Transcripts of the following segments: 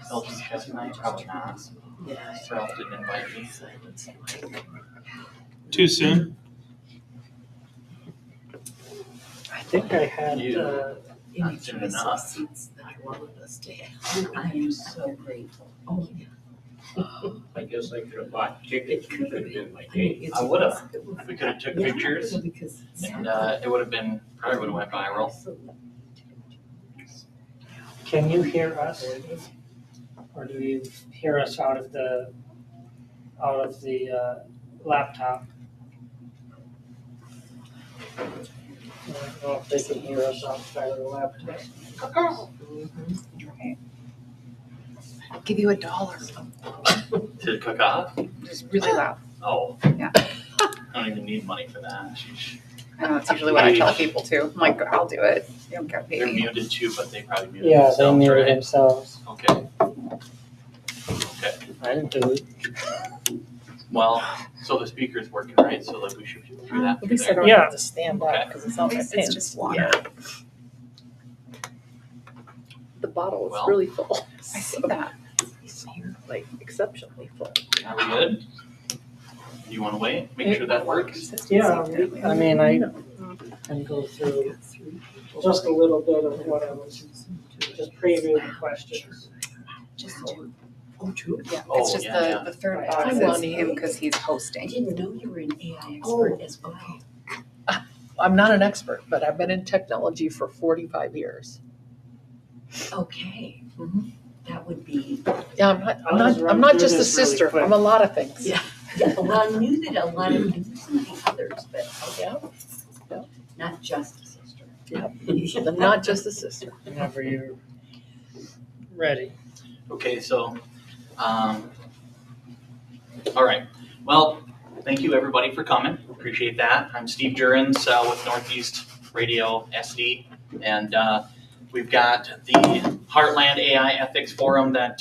They'll just have tonight, probably not. Ralph didn't invite me. Too soon? I think I had, Not soon enough. I am so grateful. Oh, yeah. I guess I could have bought tickets, could have been my date. I would have. We could have took Yeah, pictures, because and it would have been, probably would have went viral. can you hear us? Or do you hear us out of the laptop? I don't know if they can hear us outside of the laptop. I'll give you $1. To cook off? Just really loud. Oh. Yeah. I don't even need money for that. Sheesh. I know, it's usually what I tell people too. I'm like, I'll do it. You don't get They're paid. muted too, but they probably muted Yeah, they themselves, muted right? themselves. Okay. Okay. I didn't do it. Well, so the speaker's working, right? So like we should do that At through least I there. don't Yeah. have to stand up because it's not my It's pants. just water. The bottle is Well, really full. I see that. Like exceptionally full. Are we good? Do you want to wait? Make sure that works? Yeah, I mean, I can go through just a little bit of what I was, just preview the questions. just oh, true. Yeah, Oh, it's just yeah, the third I box is want him because he's I hosting. didn't know you were an AI expert as well. I'm not an expert, but I've been in technology for 45 years. Okay. Mhm. That would be, Yeah, I'm not just a this really sister. quick. I'm a lot of things. Yeah. yeah, well, I knew that a lot of, I knew some of the others, but Yeah. not just a sister. I'm not just a sister. Whenever you're ready. Okay, so, all right. Well, thank you everybody for coming. Appreciate that. I'm Steve Jurrens with Northeast Radio SD, and we've got the Heartland AI Ethics Forum that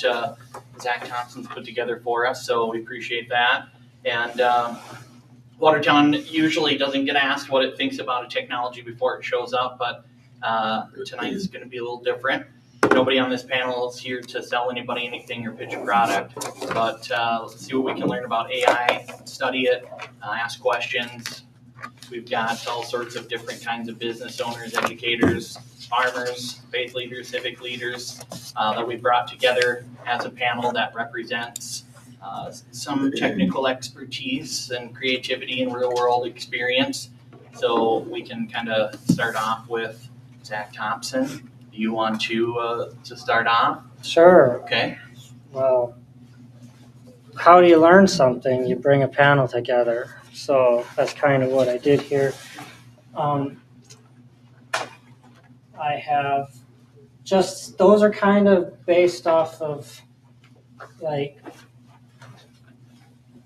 Zach Thompson's put together for us, so we appreciate that. And Watertown usually doesn't get asked what it thinks about a technology before it shows up, but tonight is going to be a little different. Nobody on this panel is here to sell anybody anything or pitch a product, but let's see what we can learn about AI, study it, ask questions. We've got all sorts of different kinds of business owners, educators, farmers, faith leaders, civic leaders that we brought together as a panel that represents some technical expertise and creativity and real world experience. So we can kind of start off with Zach Thompson. Do you want to start off? Sure. Okay. Well, how do you learn something? You bring a panel together. So that's kind of what I did here. I have just, those are kind of based off of like,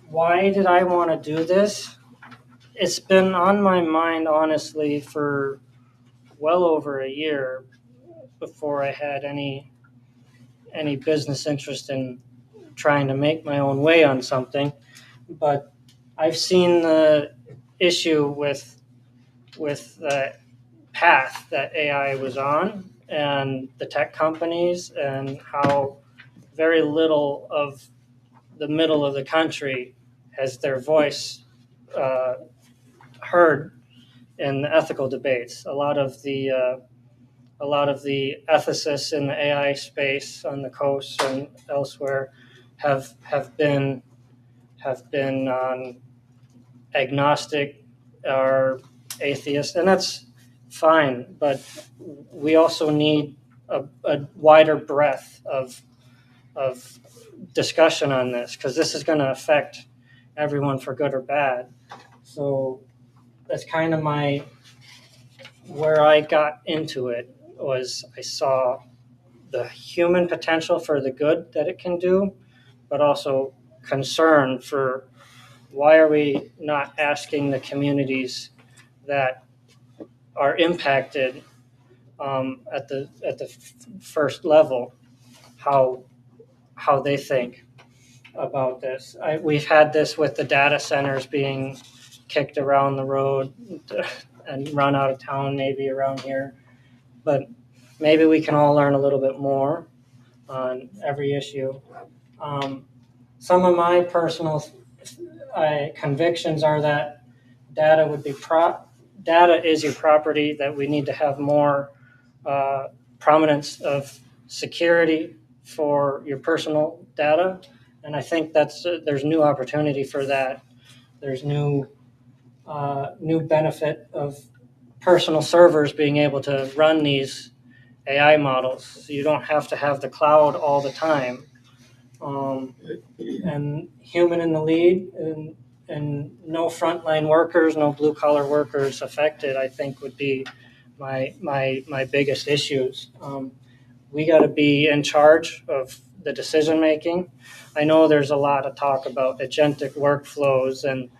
why did I want to do this? It's been on my mind, honestly, for well over a year before I had any business interest in trying to make my own way on something. But I've seen the issue with the path that AI was on and the tech companies, and how very little of the middle of the country has their voice heard in the ethical debates. A lot of the ethicists in the AI space on the coast and elsewhere have been agnostic or atheist, and that's fine. But we also need a wider breadth of discussion on this, because this is going to affect everyone for good or bad. So that's kind of where I got into it, was I saw the human potential for the good that it can do, but also concern for why are we not asking the communities that are impacted at the first level how they think about this. We've had this with the data centers being kicked around the road and run out of town maybe around here. But maybe we can all learn a little bit more on every issue. Some of my personal convictions are that data is your property, that we need to have more prominence of security for your personal data. And I think there's new opportunity for that. There's new benefit of personal servers being able to run these AI models. So you don't have to have the cloud all the time. And human in the lead and no frontline workers, no blue collar workers affected, I think would be my biggest issues. We got to be in charge of the decision making. I know there's a lot of talk about agentic workflows and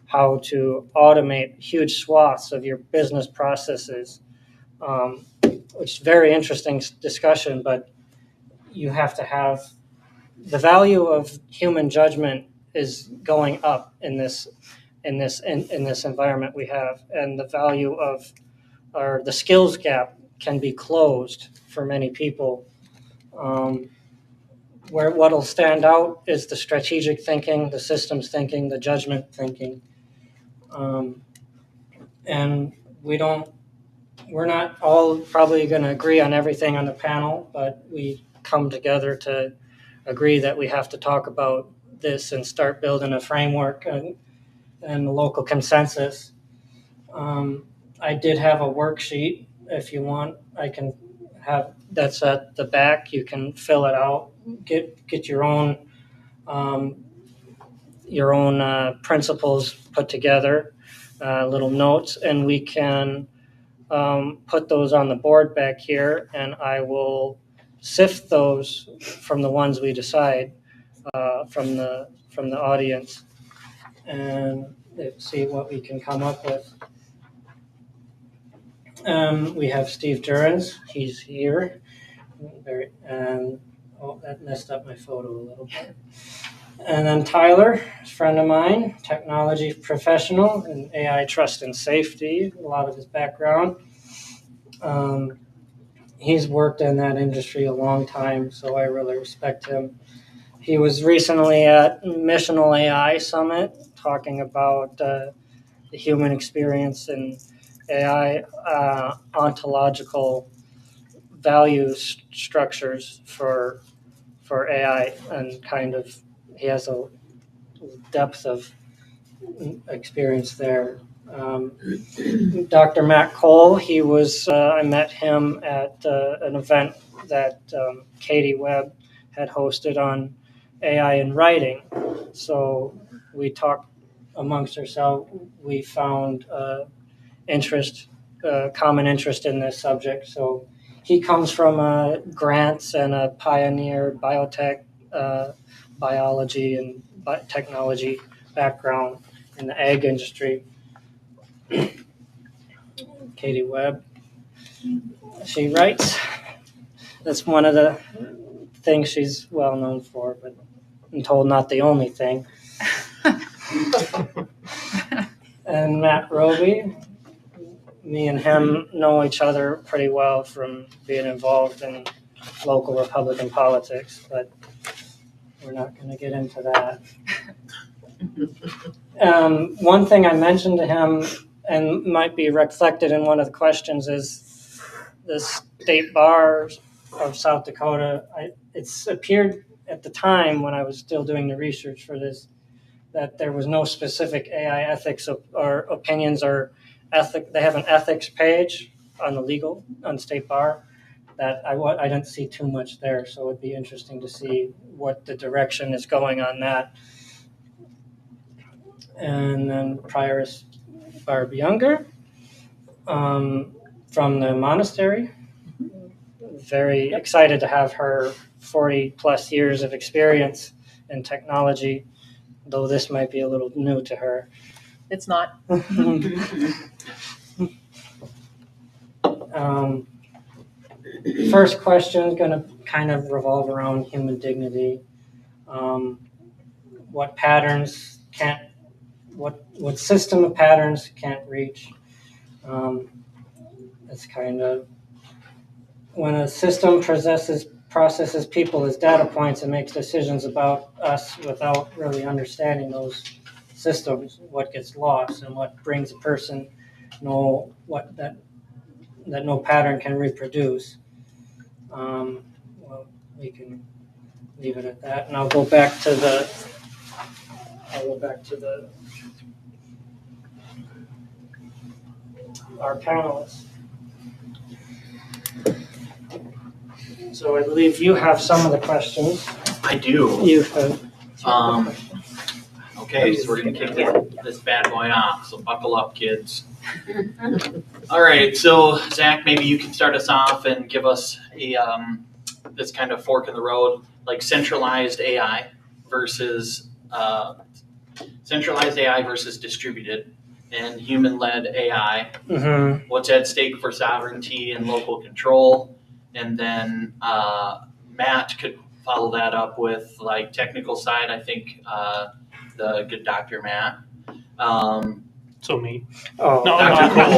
how to automate huge swaths of your business processes, which is very interesting discussion, but you have to have the value of human judgment is going up in this environment we have, and the value of or the skills gap can be closed for many people. Where what'll stand out is the strategic thinking, the systems thinking, the judgment thinking, and we're not all probably going to agree on everything on the panel, but we come together to agree that we have to talk about this and start building a framework and a local consensus. I did have a worksheet. If you want, I can have that's at the back. You can fill it out. Get your own principles put together, little notes, and we can put those on the board back here, and I will sift those from the ones we decide from the audience, and see what we can come up with. We have Steve Jurrens. He's here. That messed up my photo a little bit. And then Tyler, a friend of mine, technology professional in AI trust and safety, a lot of his background. He's worked in that industry a long time, so I really respect him. He was recently at Missional AI Summit talking about the human experience and AI ontological value structures for AI, and kind of he has a depth of experience there. Dr. Matt Cole, he was I met him at an event that Katie Webb had hosted on AI in writing. So we talked amongst ourselves. We found common interest in this subject. So he comes from grants and a pioneer biotech, biology and technology background in the ag industry. Katie Webb, she writes. That's one of the things she's well known for, but I'm told not the only thing. And Matt Roby, me and him know each other pretty well from being involved in local Republican politics, but we're not going to get into that. One thing I mentioned to him, and might be reflected in one of the questions, is the state bar of South Dakota. It's appeared at the time when I was still doing the research for this that there was no specific AI ethics or opinions or ethic. They have an ethics page on the state bar that I didn't see too much there, so it'd be interesting to see what the direction is going on that. And then Prioress Barb Younger from the monastery. Very excited to have her 40 plus years of experience in technology, though this might be a little new to her. It's not. First question is going to kind of revolve around human dignity. What patterns what system of patterns can't reach? It's kind of when a system processes people as data points and makes decisions about us without really understanding those systems, what gets lost and what brings a person that no pattern can reproduce. Well, we can leave it at that, and I'll go back to our panelists. So I believe you have some of the questions. I do. You have. Okay, so we're gonna kick this bad boy off, so buckle up, kids. All right, so Zach, maybe you can start us off and give us this kind of fork in the road, like centralized AI versus distributed, and human-led AI. Mm-hmm. What's at stake for sovereignty and local control, and then Matt could follow that up with like technical side. I think the good Dr. Matt. So me. Oh, No, Dr. no, Cole.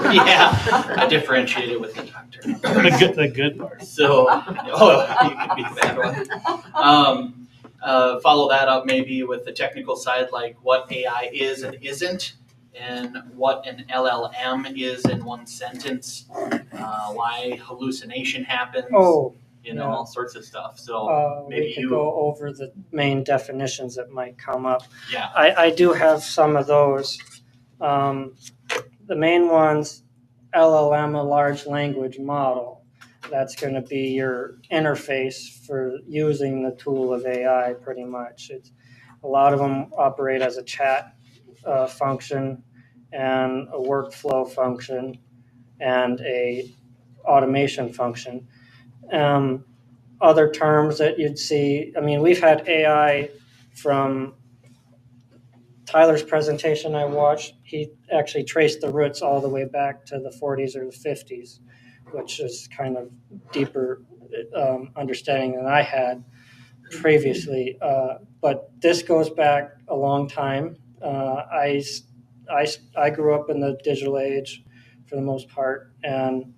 no. Yeah, I differentiated with the doctor. The good part. So, you could be the bad one. Follow that up maybe with the technical side, like what AI is and isn't, and what an LLM is in one sentence, why hallucination happens, yeah. all sorts of stuff. So maybe we could go over the main definitions that might come up. Yeah. I do have some of those. The main ones, LLM, a large language model. That's going to be your interface for using the tool of AI pretty much. A lot of them operate as a chat function and a workflow function and a automation function. Other terms that you'd see, I mean, we've had AI from Tyler's presentation I watched. He actually traced the roots all the way back to the 40s or the 50s, which is kind of deeper understanding than I had previously. But this goes back a long time. I grew up in the digital age for the most part, and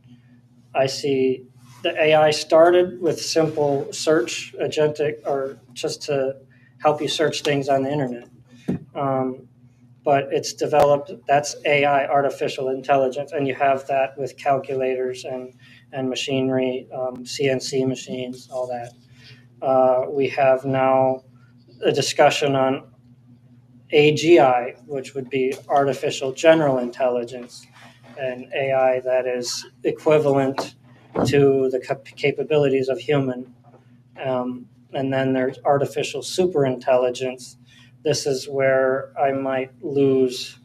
I see the AI started with simple search, agentic, or just to help you search things on the internet. But it's developed, that's AI, artificial intelligence, and you have that with calculators and machinery, CNC machines, all that. We have now a discussion on AGI, which would be artificial general intelligence, an AI that is equivalent to the capabilities of human. And then there's artificial superintelligence. This is where I might lose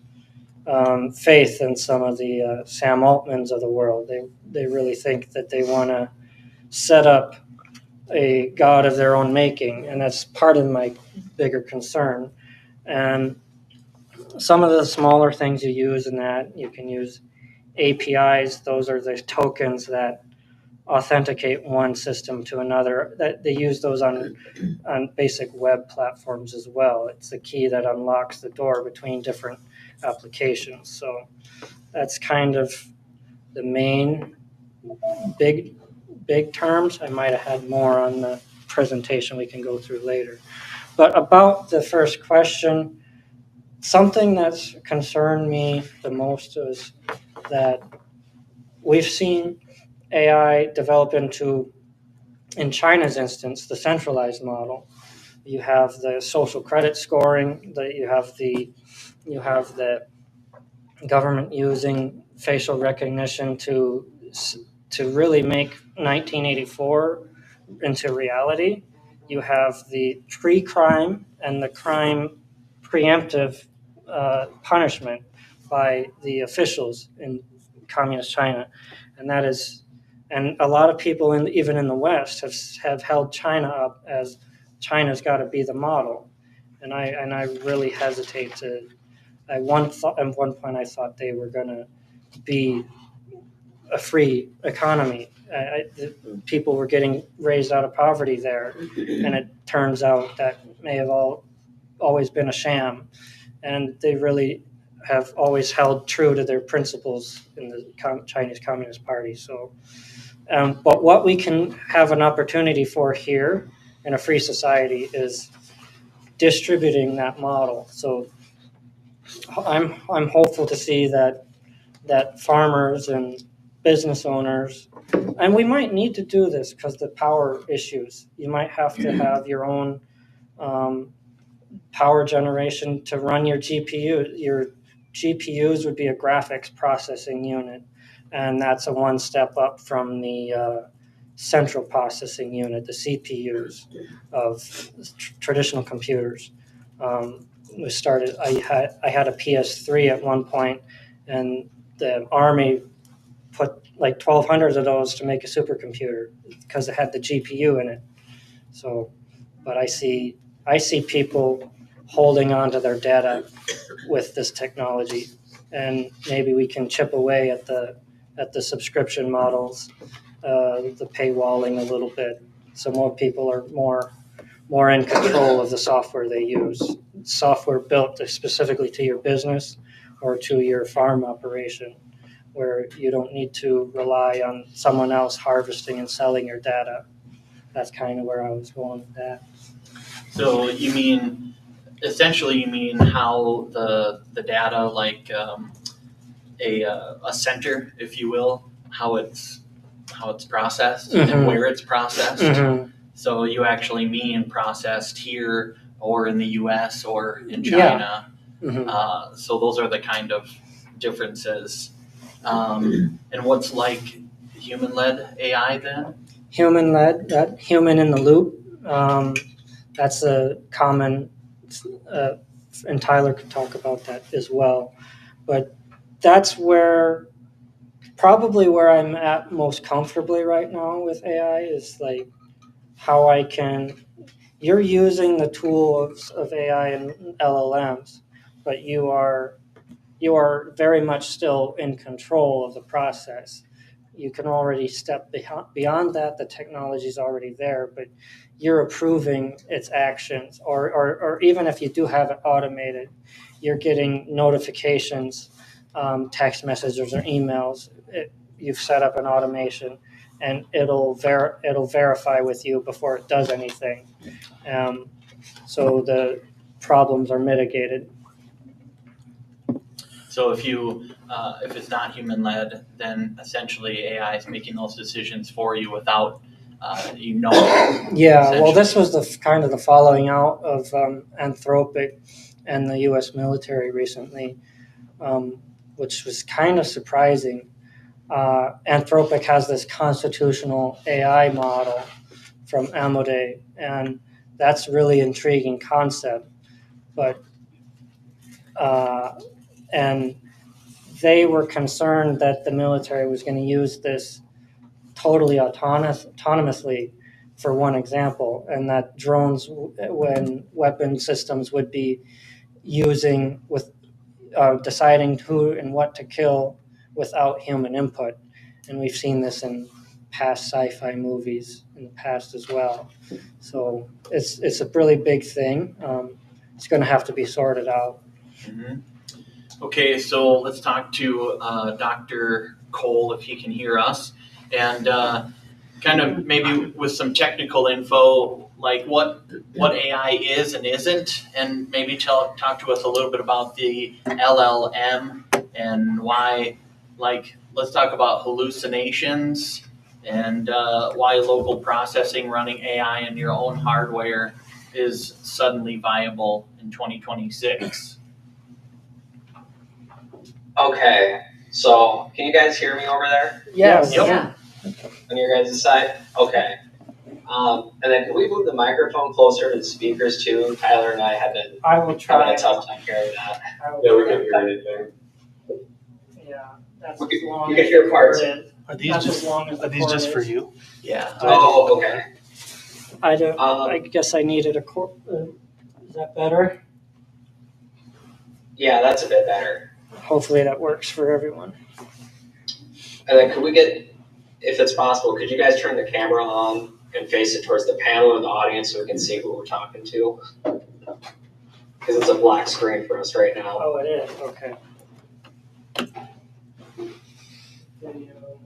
faith in some of the Sam Altmans of the world. They really think that they want to set up a god of their own making, and that's part of my bigger concern. And some of the smaller things you use in that, you can use APIs. Those are the tokens that authenticate one system to another. That they use those on basic web platforms as well. It's the key that unlocks the door between different applications. So that's kind of the main big terms. I might have had more on the presentation we can go through later. But about the first question, something that's concerned me the most is that we've seen AI develop into, in China's instance, the centralized model. You have the social credit scoring, you have the government using facial recognition to really make 1984 into reality. You have the pre-crime and the crime preemptive punishment by the officials in communist China, and a lot of people even in the West have held China up as China's got to be the model, and I really hesitate to. At one point I thought they were going to be a free economy. People were getting raised out of poverty there, and it turns out that may have always been a sham. And they really, have always held true to their principles in the Chinese Communist Party. So, but what we can have an opportunity for here in a free society is distributing that model. So I'm hopeful to see that farmers and business owners, and we might need to do this because the power issues. You might have to have your own power generation to run your GPU. Your GPUs would be a graphics processing unit, and that's a one step up from the central processing unit, the CPUs of traditional computers. We started. I had a PS3 at one point, and the Army put like 1,200 of those to make a supercomputer because it had the GPU in it. So, but I see people holding on to their data with this technology, and maybe we can chip away at the subscription models, the paywalling a little bit, so more people are more in control of the software they use. Software built specifically to your business or to your farm operation, where you don't need to rely on someone else harvesting and selling your data. That's kind of where I was going with that. So essentially you mean how the data, like a center, if you will, how it's processed and where it's processed. Mm-hmm. So you actually mean processed here or in the U.S. or in China. Yeah. Mm-hmm. So those are the kind of differences. And what's like human-led AI then? Human-led, that human in the loop. That's a common, and Tyler could talk about that as well. But that's probably where I'm at most comfortably right now with AI is like how I can. You're using the tools of AI and LLMs, but you are very much still in control of the process. You can already step beyond that. The technology is already there, but you're approving its actions. Or even if you do have it automated, you're getting notifications, text messages or emails. You've set up an automation, and it'll verify with you before it does anything. So the problems are mitigated. So if it's not human-led, then essentially AI is making those decisions for you without you knowing. Yeah, well, this was the kind of the following out of Anthropic and the U.S. military recently, which was kind of surprising. Anthropic has this constitutional AI model from Amode, and that's a really intriguing concept. But and they were concerned that the military was going to use this totally autonomously, for one example, and that drones, when weapon systems would be using with deciding who and what to kill without human input. And we've seen this in past sci-fi movies in the past as well. So it's a really big thing. It's going to have to be sorted out. Mm-hmm. Okay, so let's talk to Dr. Cole if he can hear us, and kind of maybe with some technical info, like what AI is and isn't, and maybe talk to us a little bit about the LLM and why, like, let's talk about hallucinations and why local processing running AI in your own hardware is suddenly viable in 2026. Okay, so can you guys hear me over there Yes. Yep. Yeah. on your guys' side? Okay. And then can we move the microphone closer to the speakers too? Tyler and I have been I will having try. a tough time hearing that. Yeah, we can hear anything. Yeah, that's We as can- long you as can hear the parts. cord is. Are these That's just as long as the are these cord just for is. you? Yeah. Oh, okay. I don't. Um, I guess I needed a cord. Is that better? Yeah, that's a bit better. Hopefully that works for everyone. And then could we get, if it's possible, could you guys turn the camera on and face it towards the panel and the audience so we can see who we're talking to? Because it's a black screen for us right now. Oh, it is. Okay. Video.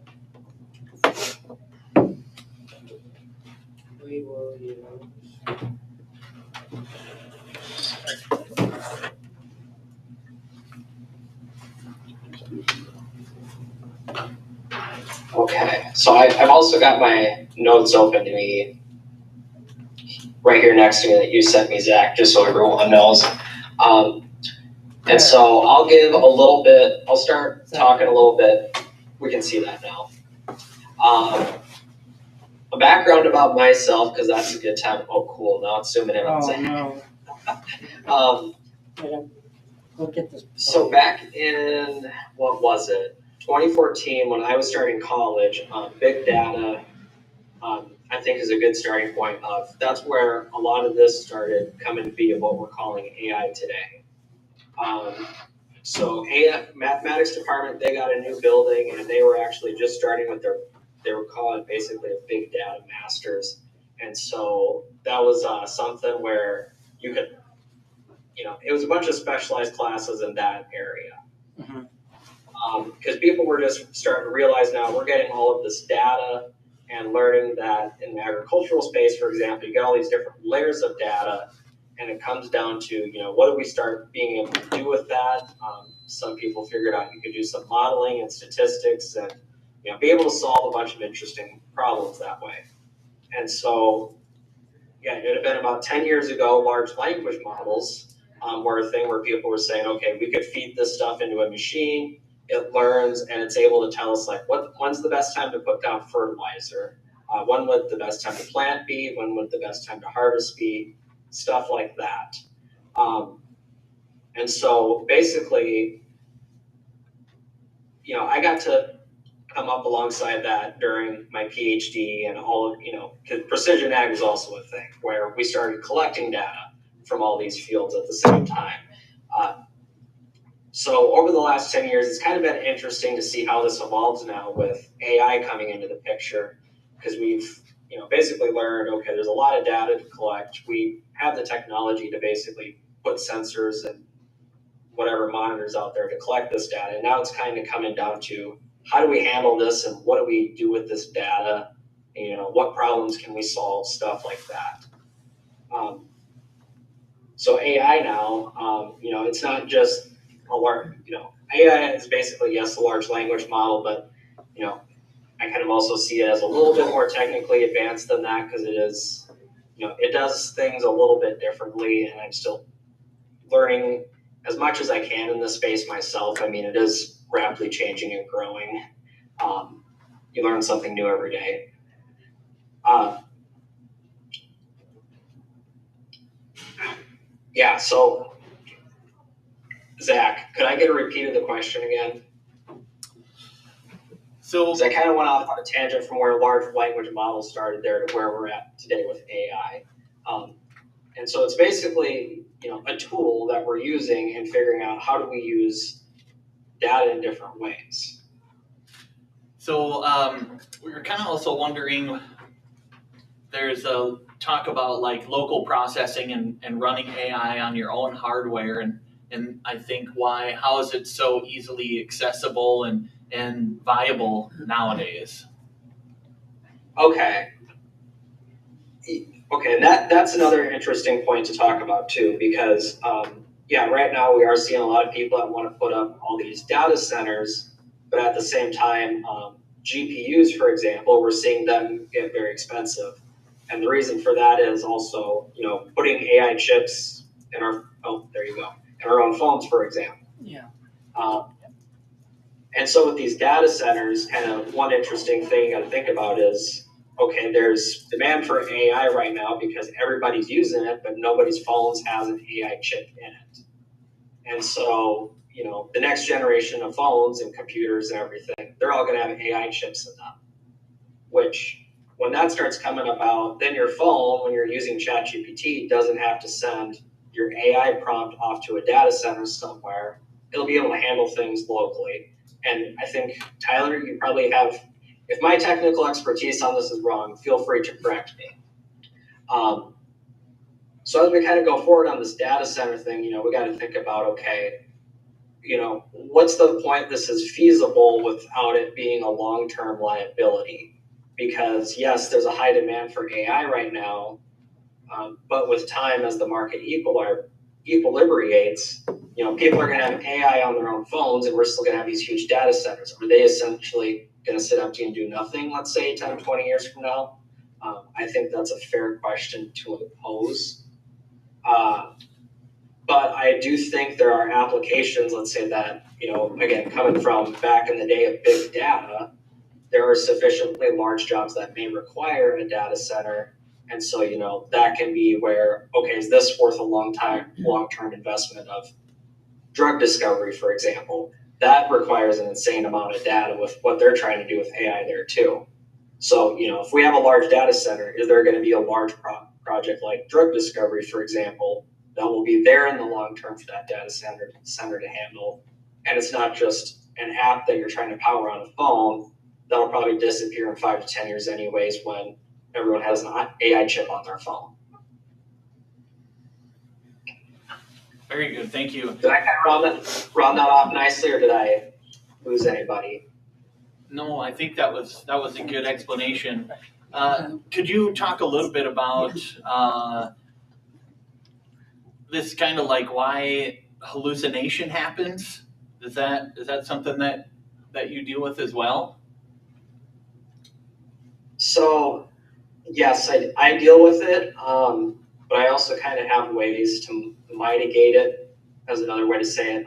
We will use. Okay, so I've also got my notes open to me right here next to me that you sent me, Zach, just so everyone knows. And so I'll give a little bit, I'll start talking a little bit. We can see that now. A background about myself, because that's a good time. Oh, cool, now it's zooming in on Oh, Zach. no. Look at this. So back in, what was it? 2014, when I was starting college, big data, I think is a good starting point of, that's where a lot of this started coming to be of what we're calling AI today. So mathematics department, they got a new building and they were actually just starting with they were calling it basically a big data masters. And so that was something where you could, it was a bunch of specialized classes in that area. Because people were just starting to realize now we're getting all of this data and learning that in the agricultural space, for example, you get all these different layers of data, and it comes down to, what do we start being able to do with that? Some people figured out you could do some modeling and statistics and, be able to solve a bunch of interesting problems that way. And so, it had been about 10 years ago, large language models were a thing where people were saying, okay, we could feed this stuff into a machine, it learns, and it's able to tell us when's the best time to put down fertilizer, when would the best time to plant be, when would the best time to harvest be, stuff like that. And so basically, I got to come up alongside that during my PhD and all of, because precision ag was also a thing where we started collecting data from all these fields at the same time. So over the last 10 years, it's kind of been interesting to see how this evolves now with AI coming into the picture, because we've, basically learned, okay, there's a lot of data to collect. We have the technology to basically put sensors and whatever monitors out there to collect this data. And now it's kind of coming down to how do we handle this and what do we do with this data? What problems can we solve, stuff like that. So AI now, it's not just a large, AI is basically, yes, a large language model, but, I kind of also see it as a little bit more technically advanced than that because it is, it does things a little bit differently, and I'm still learning as much as I can in this space myself. I mean, it is rapidly changing and growing. You learn something new every day. So Zach, could I get a repeat of the question again? So I kind of went off on a tangent from where large language models started there to where we're at today with AI. And so it's basically, a tool that we're using and figuring out how do we use data in different ways. So we were kind of also wondering, there's a talk about like local processing and running AI on your own hardware, and I think how is it so easily accessible and viable nowadays? Okay, and that's another interesting point to talk about too, because right now we are seeing a lot of people that want to put up all these data centers, but at the same time, GPUs, for example, we're seeing them get very expensive. And the reason for that is also, putting AI chips in our own phones, for example. Yeah. And so with these data centers, kind of one interesting thing you got to think about is, okay, there's demand for AI right now because everybody's using it, but nobody's phones has an AI chip in it. And so, the next generation of phones and computers and everything, they're all going to have AI chips in them, which when that starts coming about, then your phone, when you're using ChatGPT, doesn't have to send your AI prompt off to a data center somewhere. It'll be able to handle things locally. And I think, Tyler, you probably have, if my technical expertise on this is wrong, feel free to correct me. So as we kind of go forward on this data center thing, we got to think about, okay, what's the point this is feasible without it being a long-term liability? Because yes, there's a high demand for AI right now, but with time, as the market equilibrates, people are going to have AI on their own phones, and we're still going to have these huge data centers. Are they essentially going to sit empty and do nothing, let's say 10, 20 years from now? I think that's a fair question to pose. But I do think there are applications, let's say that, again, coming from back in the day of big data, there are sufficiently large jobs that may require a data center. And so, that can be where, okay, is this worth a long-term investment of drug discovery, for example? That requires an insane amount of data with what they're trying to do with AI there too. So, if we have a large data center, is there going to be a large project like drug discovery, for example, that will be there in the long term for that data center to handle? And it's not just an app that you're trying to power on a phone that'll probably disappear in 5 to 10 years anyways when everyone has an AI chip on their phone. Very good, thank you. Did I kind of round that off nicely, or did I lose anybody? No, I think that was a good explanation. Could you talk a little bit about this kind of like why hallucination happens? Is that something that you deal with as well? So yes, I deal with it, but I also kind of have ways to mitigate it, as another way to say it,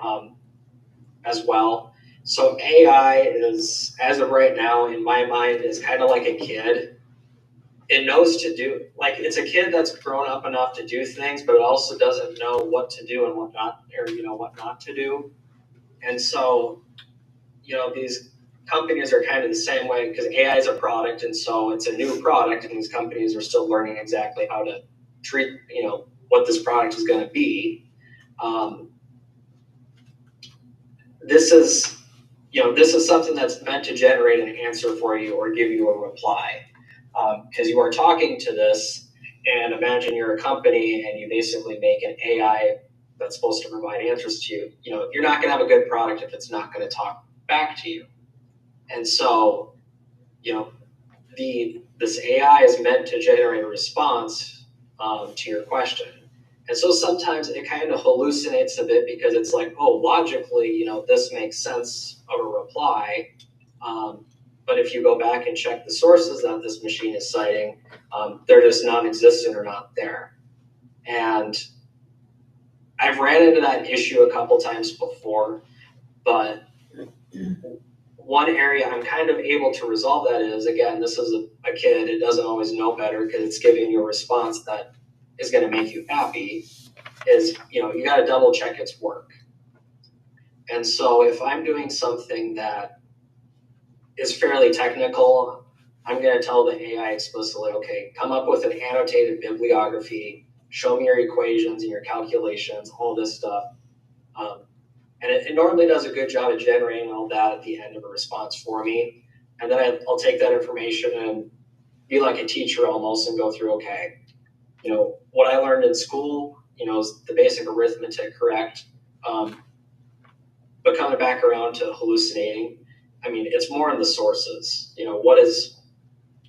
as well. So AI is, as of right now, in my mind, is kind of like a kid. It knows to do, like, it's a kid that's grown up enough to do things, but it also doesn't know what to do and what not, or what not to do. And so, these companies are kind of the same way, because AI is a product, and so it's a new product, and these companies are still learning exactly how to treat, what this product is going to be. This is something that's meant to generate an answer for you or give you a reply, because you are talking to this, and imagine you're a company and you basically make an AI that's supposed to provide answers to you. You're not going to have a good product if it's not going to talk back to you. And so, this AI is meant to generate a response to your question. And so sometimes it kind of hallucinates a bit, because it's like, oh, logically, this makes sense of a reply. But if you go back and check the sources that this machine is citing, they're just non-existent or not there. And I've ran into that issue a couple times before, but one area I'm kind of able to resolve that is, again, this is a kid. It doesn't always know better, because it's giving you a response that is going to make you happy, is, you got to double check its work. And so if I'm doing something that is fairly technical, I'm going to tell the AI explicitly, okay, come up with an annotated bibliography, show me your equations and your calculations, all this stuff. And it normally does a good job of generating all that at the end of a response for me. And then I'll take that information and be like a teacher almost and go through, okay, what I learned in school, is the basic arithmetic correct. But coming back around to hallucinating, it's more in the sources.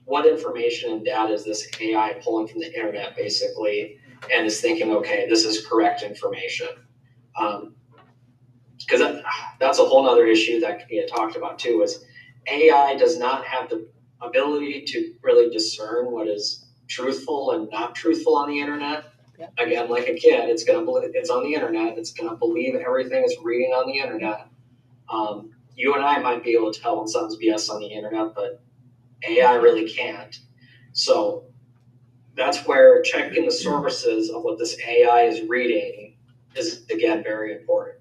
What information and data is this AI pulling from the internet, basically, and is thinking, okay, this is correct information. Because that's a whole nother issue that can get talked about too, is AI does not have the ability to really discern what is truthful and not truthful on the internet. Yeah. Again, like a kid, it's gonna believe it's on the internet. It's gonna believe everything it's reading on the internet. You and I might be able to tell when something's BS on the internet, but AI really can't. So that's where checking the sources of what this AI is reading is, again, very important.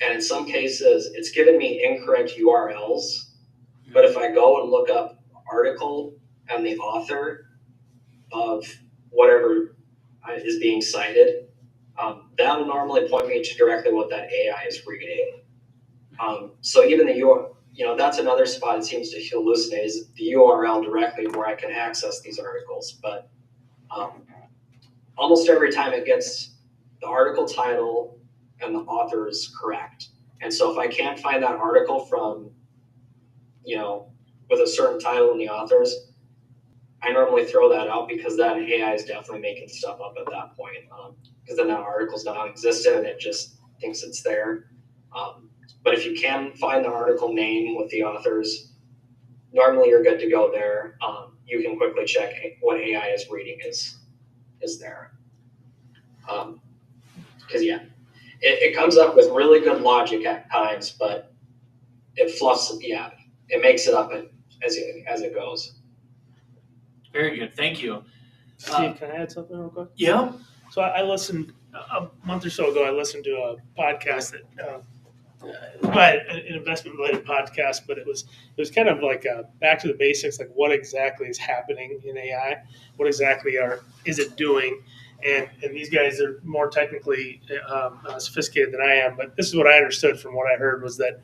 And in some cases, it's given me incorrect URLs, but if I go and look up article and the author of whatever is being cited, that'll normally point me to directly what that AI is reading. So even the URL, that's another spot it seems to hallucinate, is the URL directly where I can access these articles. But almost every time it gets the article title and the author is correct. And so if I can't find that article from, with a certain title and the authors, I normally throw that out because that AI is definitely making stuff up at that point. Because then that article's non-existent and it just thinks it's there. But if you can find the article name with the authors, normally you're good to go there. You can quickly check what AI is reading is there. Because it comes up with really good logic at times, but it fluffs it makes it up as it goes. Very good. Thank you. Steve, can I add something real quick? Yeah. So I listened a month or so ago. I listened to a podcast an investment related podcast, but it was kind of like back to the basics, like what exactly is happening in AI, what exactly is it doing, and these guys are more technically sophisticated than I am. But this is what I understood from what I heard was that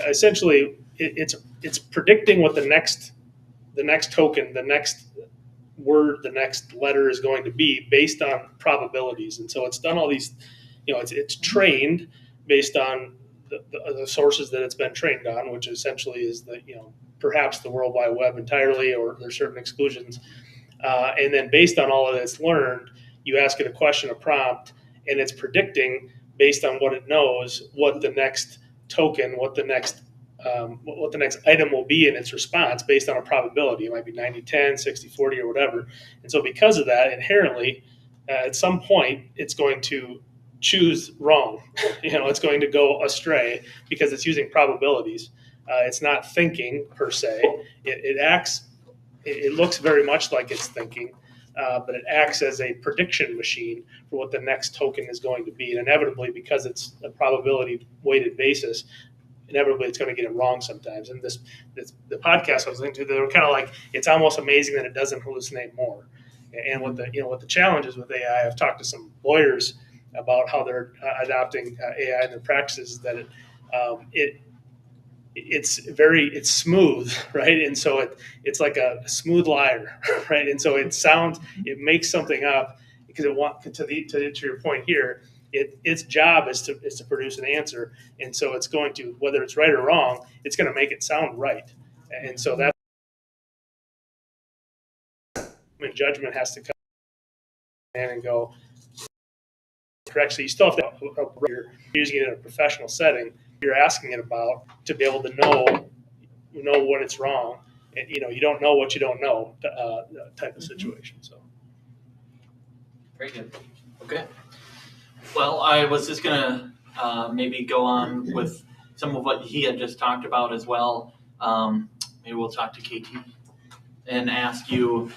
essentially it's predicting what the next token, the next word, the next letter is going to be based on probabilities. And so it's done all these, it's trained based on the sources that it's been trained on, which essentially is perhaps the World Wide Web entirely, or there's certain exclusions. And then based on all of that's learned, you ask it a question, a prompt, and it's predicting based on what it knows, what the next token, what the next item will be in its response based on a probability. It might be 90-10, 60-40, or whatever. And so because of that, inherently, at some point, it's going to choose wrong. It's going to go astray because it's using probabilities. It's not thinking per se. It acts, it looks very much like it's thinking, but it acts as a prediction machine for what the next token is going to be. And inevitably, because it's a probability weighted basis, inevitably it's going to get it wrong sometimes. And the podcast I was listening to, they were kind of like, it's almost amazing that it doesn't hallucinate more. And what the challenge is with AI, I've talked to some lawyers about how they're adopting AI in their practices, that it's smooth, right? And so it's like a smooth liar, right? And so it makes something up because to your point here, its job is to produce an answer, and so it's going to, whether it's right or wrong, it's going to make it sound right, and so that judgment has to come in and go correct. So you still have to, you're using it in a professional setting, you're asking it about to be able to know when it's wrong, and you don't know what you don't know type of situation. So Very good. Okay. Well, I was just gonna maybe go on with some of what he had just talked about as well. Maybe we'll talk to KT and ask you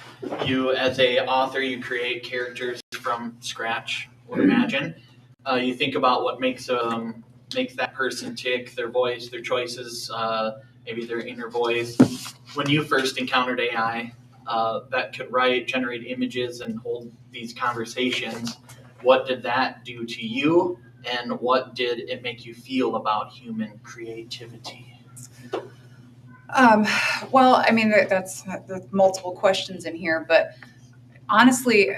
as a author, you create characters from scratch, I would imagine. You think about what makes that person tick, their voice, their choices, maybe their inner voice. When you first encountered AI that could generate images and hold these conversations, what did that do to you, and what did it make you feel about human creativity? Well, I mean, that's multiple questions in here, but honestly,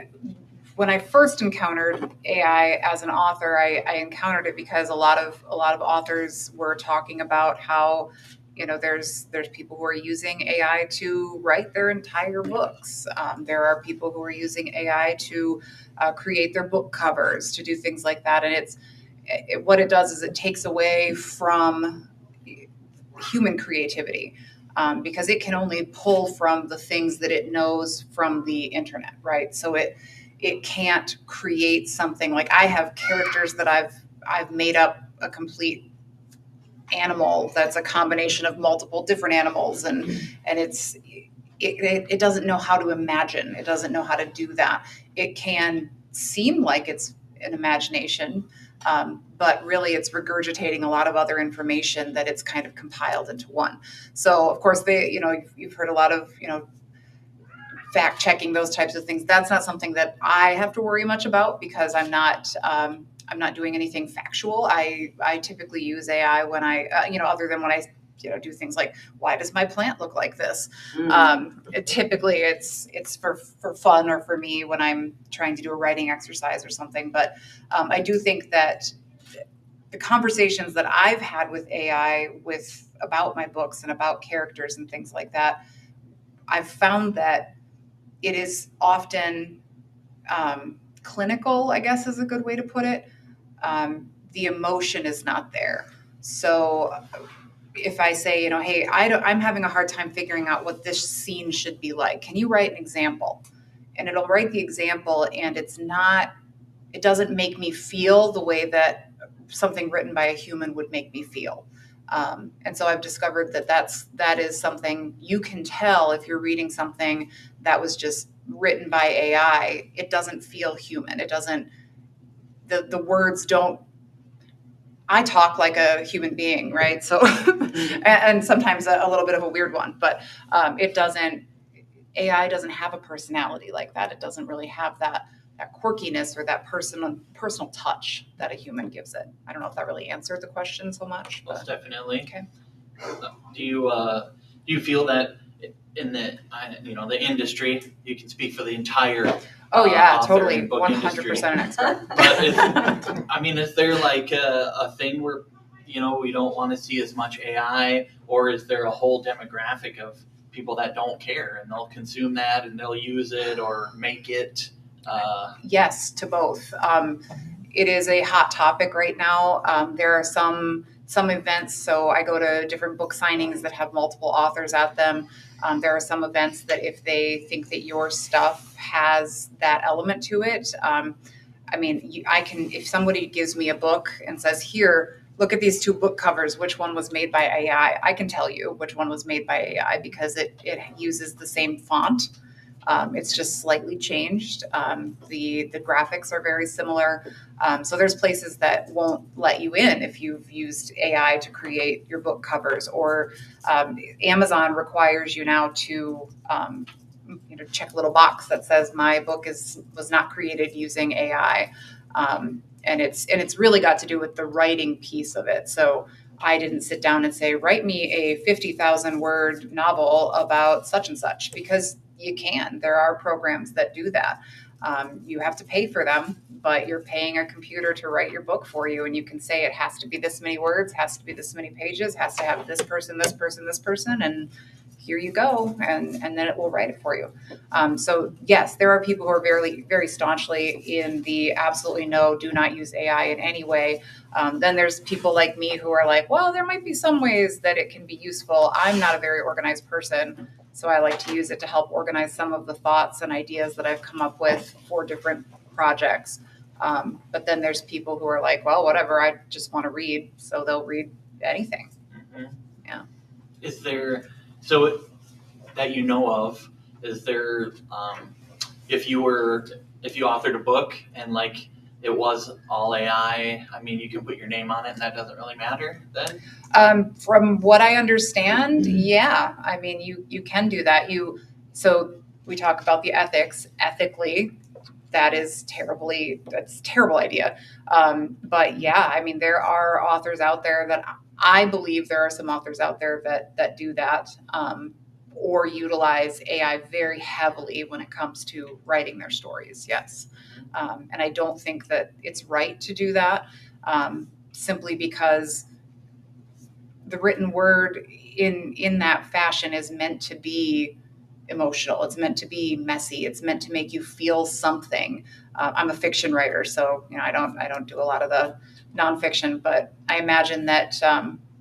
when I first encountered AI as an author, I encountered it because a lot of authors were talking about how there's people who are using AI to write their entire books. There are people who are using AI to create their book covers, to do things like that, and what it does is it takes away from human creativity. Because it can only pull from the things that it knows from the internet, right? So it can't create something like, I have characters that I've made up a complete animal that's a combination of multiple different animals, and it doesn't know how to imagine. It doesn't know how to do that. It can seem like it's an imagination, but really it's regurgitating a lot of other information that it's kind of compiled into one. So of course you've heard a lot of, fact checking, those types of things. That's not something that I have to worry much about because I'm not doing anything factual. I typically use AI when other than when I do things like, why does my plant look like this? Typically it's for fun or for me when I'm trying to do a writing exercise or something. But I do think that the conversations that I've had with AI about my books and about characters and things like that, I've found that it is often clinical, I guess is a good way to put it. The emotion is not there. So if I say, hey, I'm having a hard time figuring out what this scene should be like. Can you write an example? And it'll write the example, and it doesn't make me feel the way that something written by a human would make me feel. And so I've discovered that is something you can tell if you're reading something that was just written by AI. It doesn't feel human. It doesn't, the words don't, I talk like a human being, right? So, and sometimes a little bit of a weird one, but AI doesn't have a personality like that. It doesn't really have that quirkiness or that personal touch that a human gives it. I don't know if that really answered the question so much. Most definitely. Okay. Do you feel that in the industry, you can speak for the entire Oh yeah, author totally, and book 100% industry. an expert. But is there like a thing where we don't want to see as much AI, or is there a whole demographic of people that don't care and they'll consume that and they'll use it or make it? Yes, to both. It is a hot topic right now. There are some events, so I go to different book signings that have multiple authors at them. There are some events that if they think that your stuff has that element to it, if somebody gives me a book and says, here, look at these two book covers, which one was made by AI? I can tell you which one was made by AI because it uses the same font. It's just slightly changed. The graphics are very similar. So there's places that won't let you in if you've used AI to create your book covers, or Amazon requires you now to check a little box that says my book was not created using AI. And it's really got to do with the writing piece of it. So I didn't sit down and say, write me a 50,000 word novel about such and such, because you can. There are programs that do that. You have to pay for them, but you're paying a computer to write your book for you, and you can say it has to be this many words, has to be this many pages, has to have this person, this person, this person, and here you go, and then it will write it for you. So yes, there are people who are very, very staunchly in the absolutely no, do not use AI in any way. Then there's people like me who are like, well, there might be some ways that it can be useful. I'm not a very organized person, so I like to use it to help organize some of the thoughts and ideas that I've come up with for different projects. But then there's people who are like, well, whatever, I just want to read, so they'll read anything. Mm-hmm. Yeah. Is there, so that you know of, is there, if you authored a book and like it was all AI, you can put your name on it and that doesn't really matter then? From what I understand, yeah. You can do that. So we talk about the ethics. Ethically, that's a terrible idea. But yeah, there are authors out there that I believe there are some authors out there that do that, or utilize AI very heavily when it comes to writing their stories. Yes. And I don't think that it's right to do that, simply because the written word in that fashion is meant to be emotional. It's meant to be messy. It's meant to make you feel something. I'm a fiction writer, so I don't do a lot of the nonfiction, but I imagine that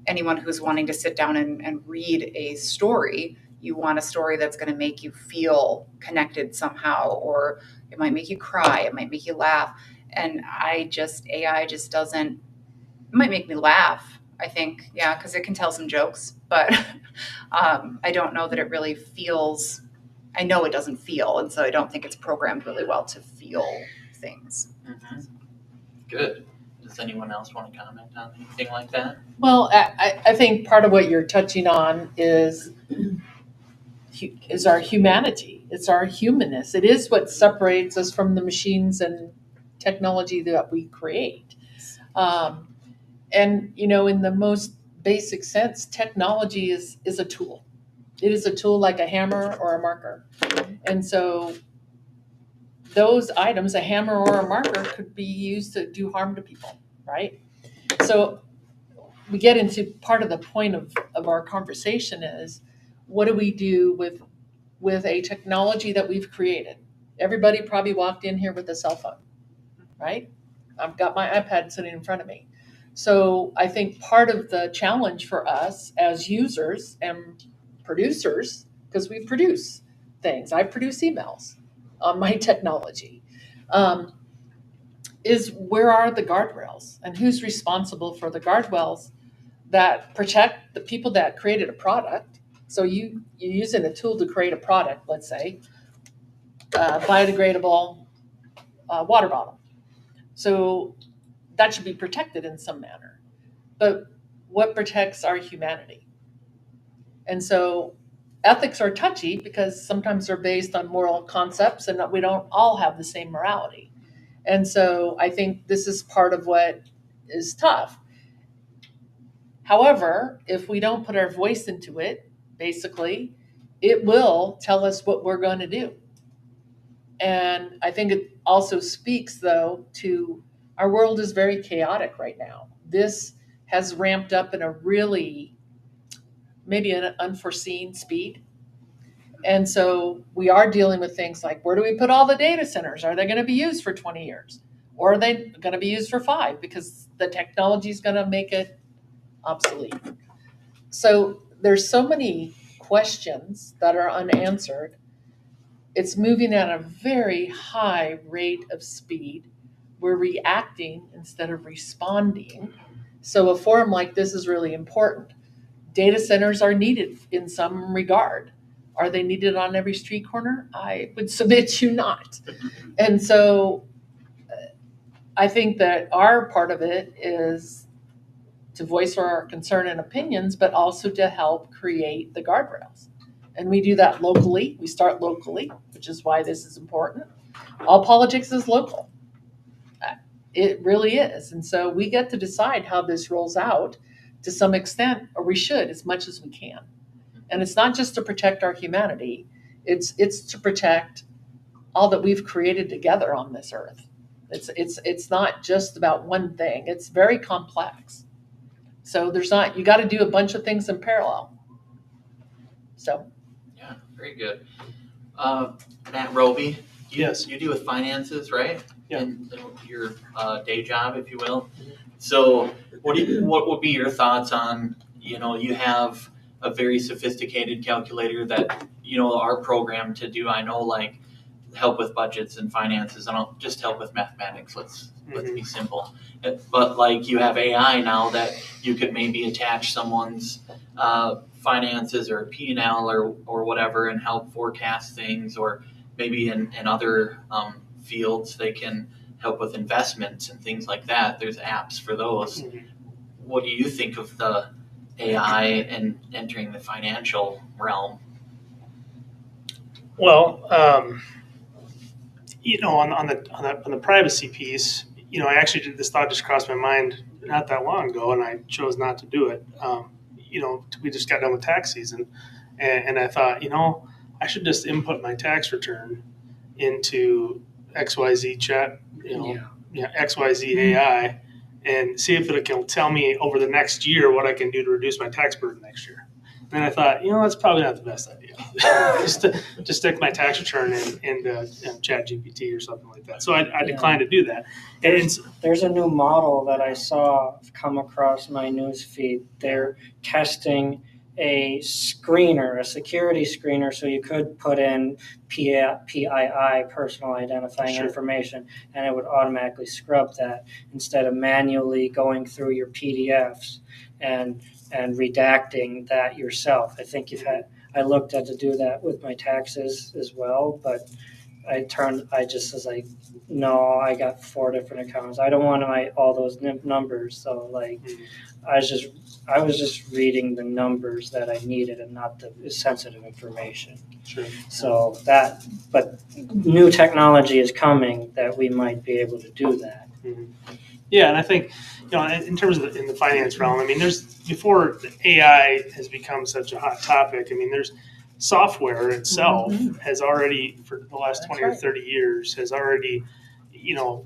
anyone who's wanting to sit down and read a story, you want a story that's going to make you feel connected somehow, or it might make you cry, it might make you laugh. And AI just doesn't, it might make me laugh, I think, yeah, because it can tell some jokes, but I don't know that it really feels, I know it doesn't feel, and so I don't think it's programmed really well to feel things. Mm-hmm. Good. Does anyone else want to comment on anything like that? Well, I think part of what you're touching on is our humanity. It's our humanness. It is what separates us from the machines and technology that we create. And in the most basic sense, technology is a tool. It is a tool like a hammer or a marker. And so those items, a hammer or a marker, could be used to do harm to people, right? So we get into part of the point of our conversation is, what do we do with a technology that we've created? Everybody probably walked in here with a cell phone, right? I've got my iPad sitting in front of me. So I think part of the challenge for us as users and producers, because we produce things, I produce emails on my technology, is where are the guardrails and who's responsible for the guardrails that protect the people that created a product. So you're using a tool to create a product, let's say, biodegradable water bottle. So that should be protected in some manner. But what protects our humanity? And so ethics are touchy because sometimes they're based on moral concepts and we don't all have the same morality. And so I think this is part of what is tough. However, if we don't put our voice into it, basically, it will tell us what we're going to do. And I think it also speaks, though, to our world is very chaotic right now. This has ramped up in a really, maybe an unforeseen speed. And so we are dealing with things like, where do we put all the data centers? Are they going to be used for 20 years? Or are they going to be used for 5? Because the technology is going to make it obsolete. So there's so many questions that are unanswered. It's moving at a very high rate of speed. We're reacting instead of responding. So a forum like this is really important. Data centers are needed in some regard. Are they needed on every street corner? I would submit you not. And so I think that our part of it is to voice our concern and opinions, but also to help create the guardrails. And we do that locally. We start locally, which is why this is important. All politics is local. It really is. And so we get to decide how this rolls out to some extent, or we should, as much as we can. And it's not just to protect our humanity, it's to protect all that we've created together on this earth. It's not just about one thing. It's very complex. So you got to do a bunch of things in parallel. So. Yeah, very good. Matt Roby, Yes. You deal with finances, right? Yeah. In your day job, if you will. So what would be your thoughts on, you have a very sophisticated calculator that, are programmed to do, I know, like help with budgets and finances, and I'll just help with mathematics. Let's be simple. But like you have AI now that you could maybe attach someone's finances or P&L or whatever and help forecast things, or maybe in other fields they can help with investments and things like that. There's apps for those. What do you think of the AI and entering the financial realm? Well, on the privacy piece, I actually did this thought just crossed my mind not that long ago, and I chose not to do it. We just got done with tax season, and I thought, I should just input my tax return into XYZ chat, XYZ AI, and see if it can tell me over the next year what I can do to reduce my tax burden next year. And I thought, that's probably not the best idea. just stick my tax return into Chat GPT or something like that. So I declined to do that. There's a new model that I saw come across my news feed. They're testing a screener, a security screener, so you could put in PII, personal identifying information, and it would automatically scrub that instead of manually going through your PDFs and redacting that yourself. I think I looked at to do that with my taxes as well, but I was like, no, I got 4 different accounts. I don't want all those numbers. So I was just reading the numbers that I needed and not the sensitive information. Sure. So but new technology is coming that we might be able to do that. Mm-hmm. Yeah, and I think, in terms of in the finance realm, before AI has become such a hot topic, there's software itself has already, for the last 20 or 30 years, has already,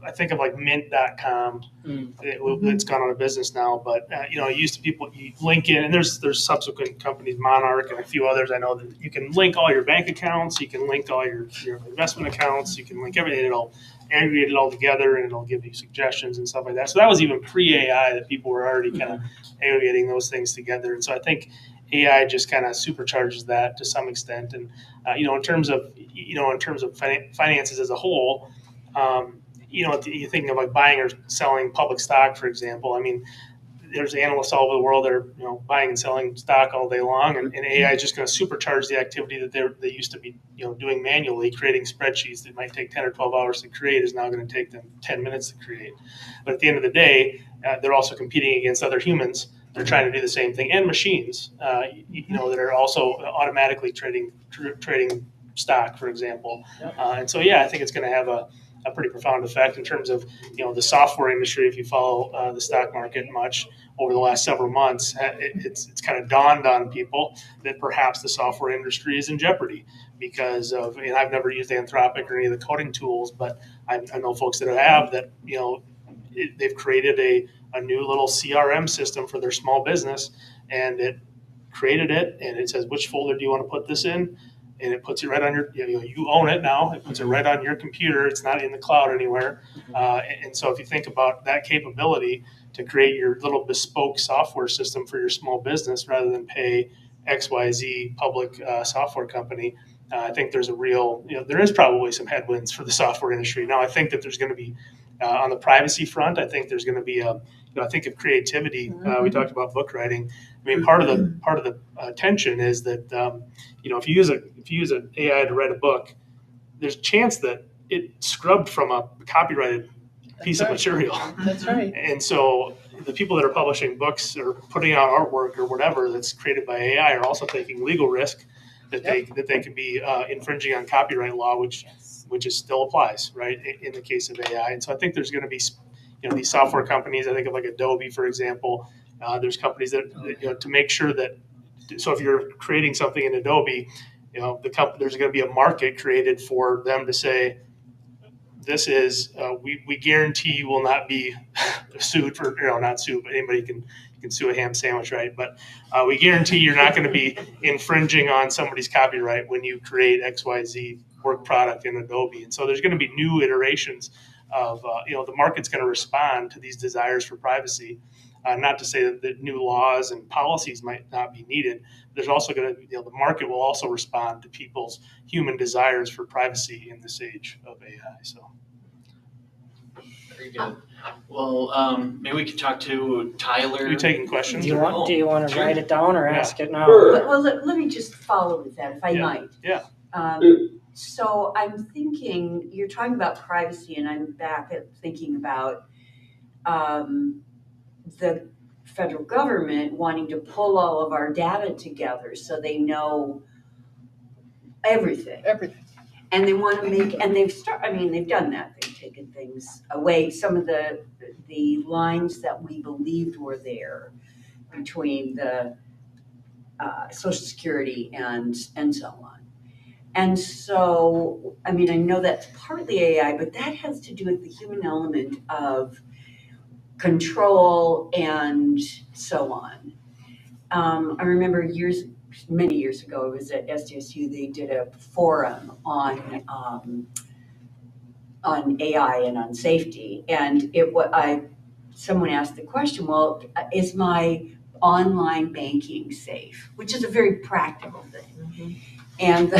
I think of like mint.com. It's gone out of business now, but it used to you link in, and there's subsequent companies, Monarch and a few others. I know that you can link all your bank accounts, you can link all your investment accounts, you can link everything. It'll aggregate it all together, and it'll give you suggestions and stuff like that. So that was even pre-AI, that people were already kind of aggregating those things together. And so I think AI just kind of supercharges that to some extent. And in terms of finances as a whole, you're thinking of like buying or selling public stock, for example. I mean, there's analysts all over the world that are buying and selling stock all day long, and AI is just going to supercharge the activity that they used to be doing manually. Creating spreadsheets that might take 10 or 12 hours to create is now going to take them 10 minutes to create. But at the end of the day, they're also competing against other humans. They're trying to do the same thing, and machines, that are also automatically trading stock, for example. And so, I think it's going to have a pretty profound effect in terms of the software industry. If you follow the stock market much over the last several months, it's kind of dawned on people that perhaps the software industry is in jeopardy because of. And I've never used Anthropic or any of the coding tools, but I know folks that have that. They've created a new little CRM system for their small business, and it created it, and it says, which folder do you want to put this in? And it puts it right on your, you own it now. It puts it right on your computer. It's not in the cloud anywhere. And so if you think about that capability to create your little bespoke software system for your small business rather than pay XYZ public software company, I think there's a real, there is probably some headwinds for the software industry. Now, I think that there's going to be, on the privacy front, I think there's going to be I think of creativity. We talked about book writing. I mean, part of the tension is that if you use an AI to write a book, there's a chance that it scrubbed from a copyrighted piece of material. That's right. And so the people that are publishing books or putting out artwork or whatever that's created by AI are also taking legal risk that they could be infringing on copyright law, which still applies, right, in the case of AI. And so I think there's going to be these software companies. I think of like Adobe, for example. There's companies that to make sure that. So if you're creating something in Adobe, there's going to be a market created for them to say, this is we guarantee you will not be sued for not sued, but anybody can sue a ham sandwich, right? But we guarantee you're not going to be infringing on somebody's copyright when you create XYZ work product in Adobe. And so there's going to be new iterations of the market's going to respond to these desires for privacy. Not to say that new laws and policies might not be needed. There's also going to, the market will also respond to people's human desires for privacy in this age of AI. So, very good. Well, maybe we could talk to Tyler. Are you taking questions? Do you want to Sure. write it down or ask it now? Sure. Well, let me just follow with that, if I might. Yeah. So I'm thinking, you're talking about privacy, and I'm back at thinking about the federal government wanting to pull all of our data together so they know everything. And they want to make, and they've done that. They've taken things away, some of the lines that we believed were there between the Social Security and so on. And so, I know that's partly AI, but that has to do with the human element of control and so on. I remember many years ago, it was at SDSU, they did a forum on AI and on safety. And someone asked the question, well, is my online banking safe? Which is a very practical thing. Mm-hmm. And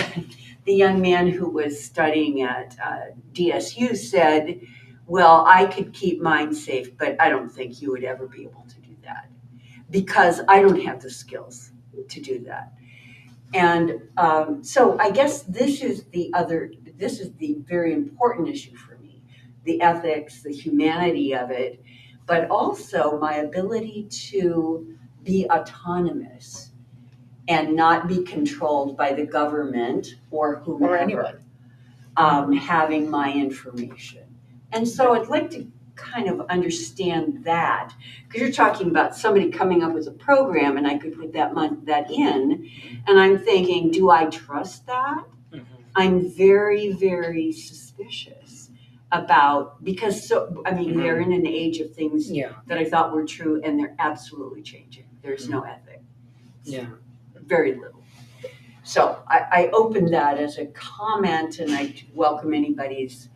the young man who was studying at DSU said, well, I could keep mine safe, but I don't think you would ever be able to do that because I don't have the skills to do that. And so I guess this is the very important issue for me, the ethics, the humanity of it, but also my ability to be autonomous and not be controlled by the government or whomever, or anyone, having my information. And so I'd like to kind of understand that, because you're talking about somebody coming up with a program and I could put that in, and I'm thinking, do I trust that? Mm-hmm. I'm very, very suspicious. about, because they're in an age of things Yeah, that I thought were true, and they're absolutely changing. There's no ethic. yeah. Very little. So I opened that as a comment, and I welcome anybody's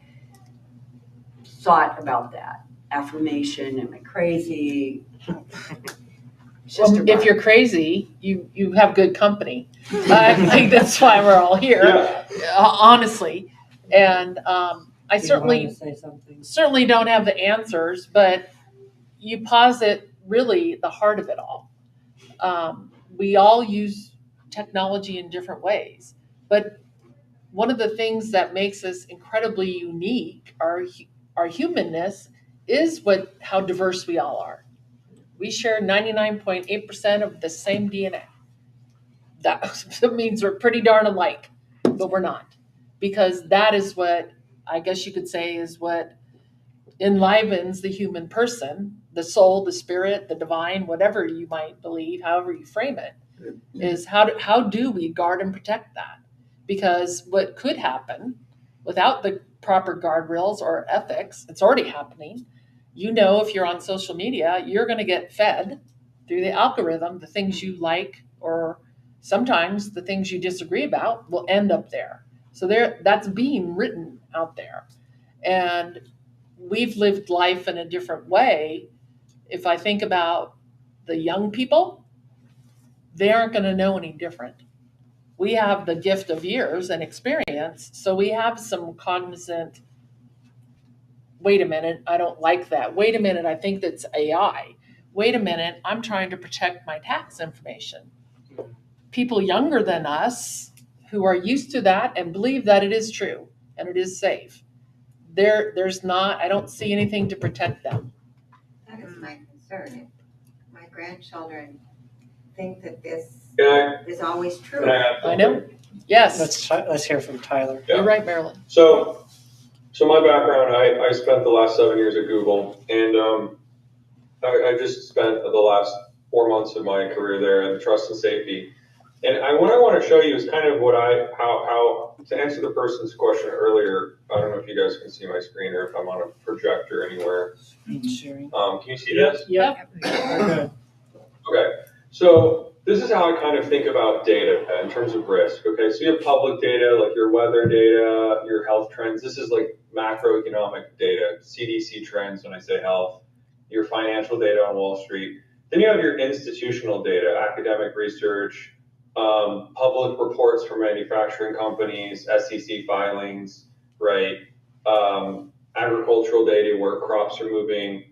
thought about that. Affirmation, am I crazy? If you're crazy, you have good company. I think that's why we're all here, honestly. And I Do you certainly want to say something? certainly don't have the answers, but you posit really the heart of it all. We all use technology in different ways, but one of the things that makes us incredibly unique, our humanness, is how diverse we all are. We share 99.8% of the same DNA. That means we're pretty darn alike, but we're not, because that is what I guess you could say is what enlivens the human person, the soul, the spirit, the divine, whatever you might believe, however you frame it, is how do we guard and protect that? Because what could happen without the proper guardrails or ethics, it's already happening. If you're on social media, you're going to get fed through the algorithm the things you like, or sometimes the things you disagree about will end up there. So that's being written out there. And we've lived life in a different way. If I think about the young people, they aren't going to know any different. We have the gift of years and experience, so we have some cognizant, wait a minute, I don't like that. Wait a minute, I think that's AI. Wait a minute, I'm trying to protect my tax information. People younger than us who are used to that and believe that it is true and it is safe, I don't see anything to protect them. That is my concern. My grandchildren think that this is always true. I know. Yes. Let's hear from Tyler. Yeah. You're right, Marilyn. So my background, I spent the last 7 years at Google, and I just spent the last 4 months of my career there in trust and safety. And what I want to show you is kind of how to answer the person's question earlier. I don't know if you guys can see my screen or if I'm on a projector anywhere. Sharing. Can you see this? Yep. Good. Okay. So this is how I kind of think about data in terms of risk. Okay. So you have public data, like your weather data, your health trends. This is like macroeconomic data, CDC trends when I say health, your financial data on Wall Street. Then you have your institutional data, academic research, public reports from manufacturing companies, SEC filings, right? Agricultural data where crops are moving.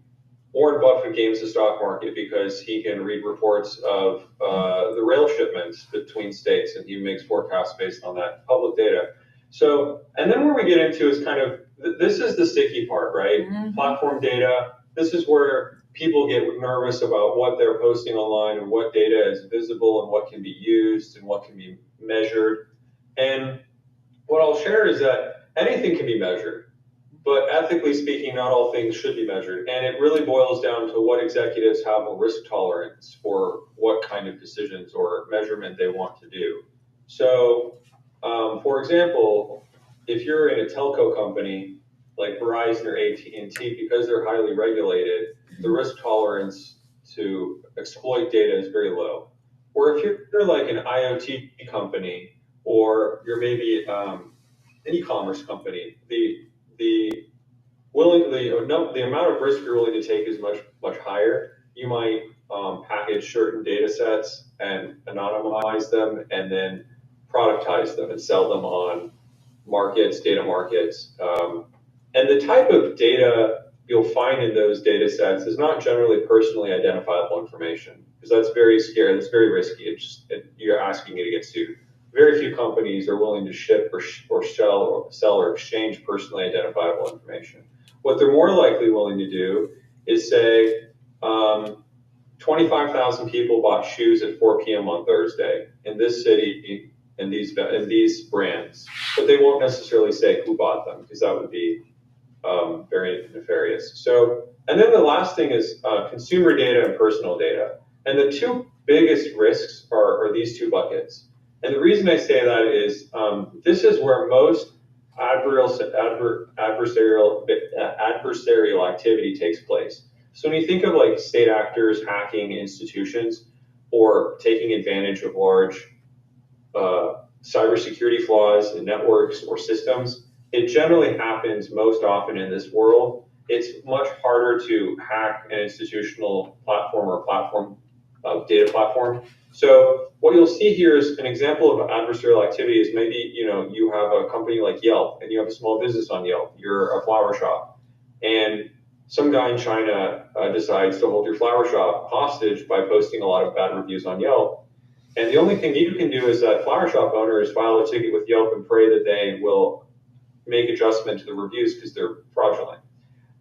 Warren Buffett games the stock market because he can read reports of the rail shipments between states, and he makes forecasts based on that public data. So, and then where we get into is kind of, this is the sticky part, right? Mm-hmm. Platform data. This is where people get nervous about what they're posting online and what data is visible and what can be used and what can be measured. And what I'll share is that anything can be measured, but ethically speaking, not all things should be measured. And it really boils down to what executives have a risk tolerance for what kind of decisions or measurement they want to do. So, for example, if you're in a telco company like Verizon or AT&T, because they're highly regulated, the risk tolerance to exploit data is very low. Or if you're like an IoT company, or you're maybe an e-commerce company, the amount of risk you're willing to take is much higher. You might package certain data sets and anonymize them, and then productize them and sell them on data markets. And the type of data you'll find in those data sets is not generally personally identifiable information, because that's very scary. That's very risky. You're asking you to get sued. Very few companies are willing to ship or sell or exchange personally identifiable information. What they're more likely willing to do is say, 25,000 people bought shoes at 4 p.m. on Thursday in this city in these brands, but they won't necessarily say who bought them, because that would be very nefarious. So, and then the last thing is consumer data and personal data. And the two biggest risks are these two buckets. And the reason I say that is this is where most adversarial activity takes place. So when you think of like state actors hacking institutions or taking advantage of large cybersecurity flaws in networks or systems, it generally happens most often in this world. It's much harder to hack an institutional platform or platform data platform. So what you'll see here is an example of adversarial activity is maybe, you have a company like Yelp and you have a small business on Yelp. You're a flower shop, and some guy in China decides to hold your flower shop hostage by posting a lot of bad reviews on Yelp. And the only thing you can do as that flower shop owner is file a ticket with Yelp and pray that they will make adjustment to the reviews because they're fraudulent.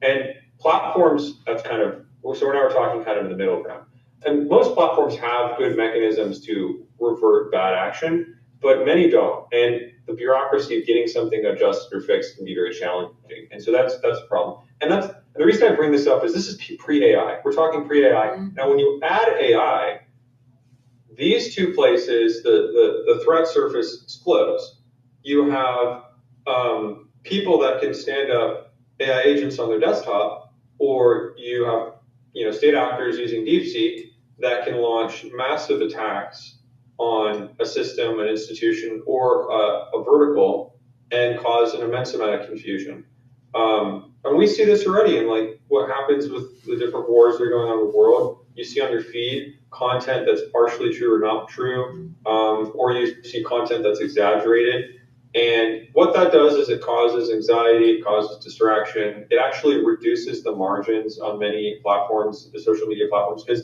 And platforms, so now we're talking kind of in the middle ground. And most platforms have good mechanisms to revert bad action, but many don't. And the bureaucracy of getting something adjusted or fixed can be very challenging. And so that's a problem. And the reason I bring this up is this is pre-AI. We're talking pre-AI. Now, when you add AI, these two places, the threat surface explodes. You have people that can stand up AI agents on their desktop, or you have state actors using DeepSeek that can launch massive attacks on a system, an institution, or a vertical and cause an immense amount of confusion. And we see this already in like what happens with the different wars that are going on in the world. You see on your feed content that's partially true or not true, or you see content that's exaggerated. And what that does is it causes anxiety, it causes distraction. It actually reduces the margins on many platforms, the social media platforms, because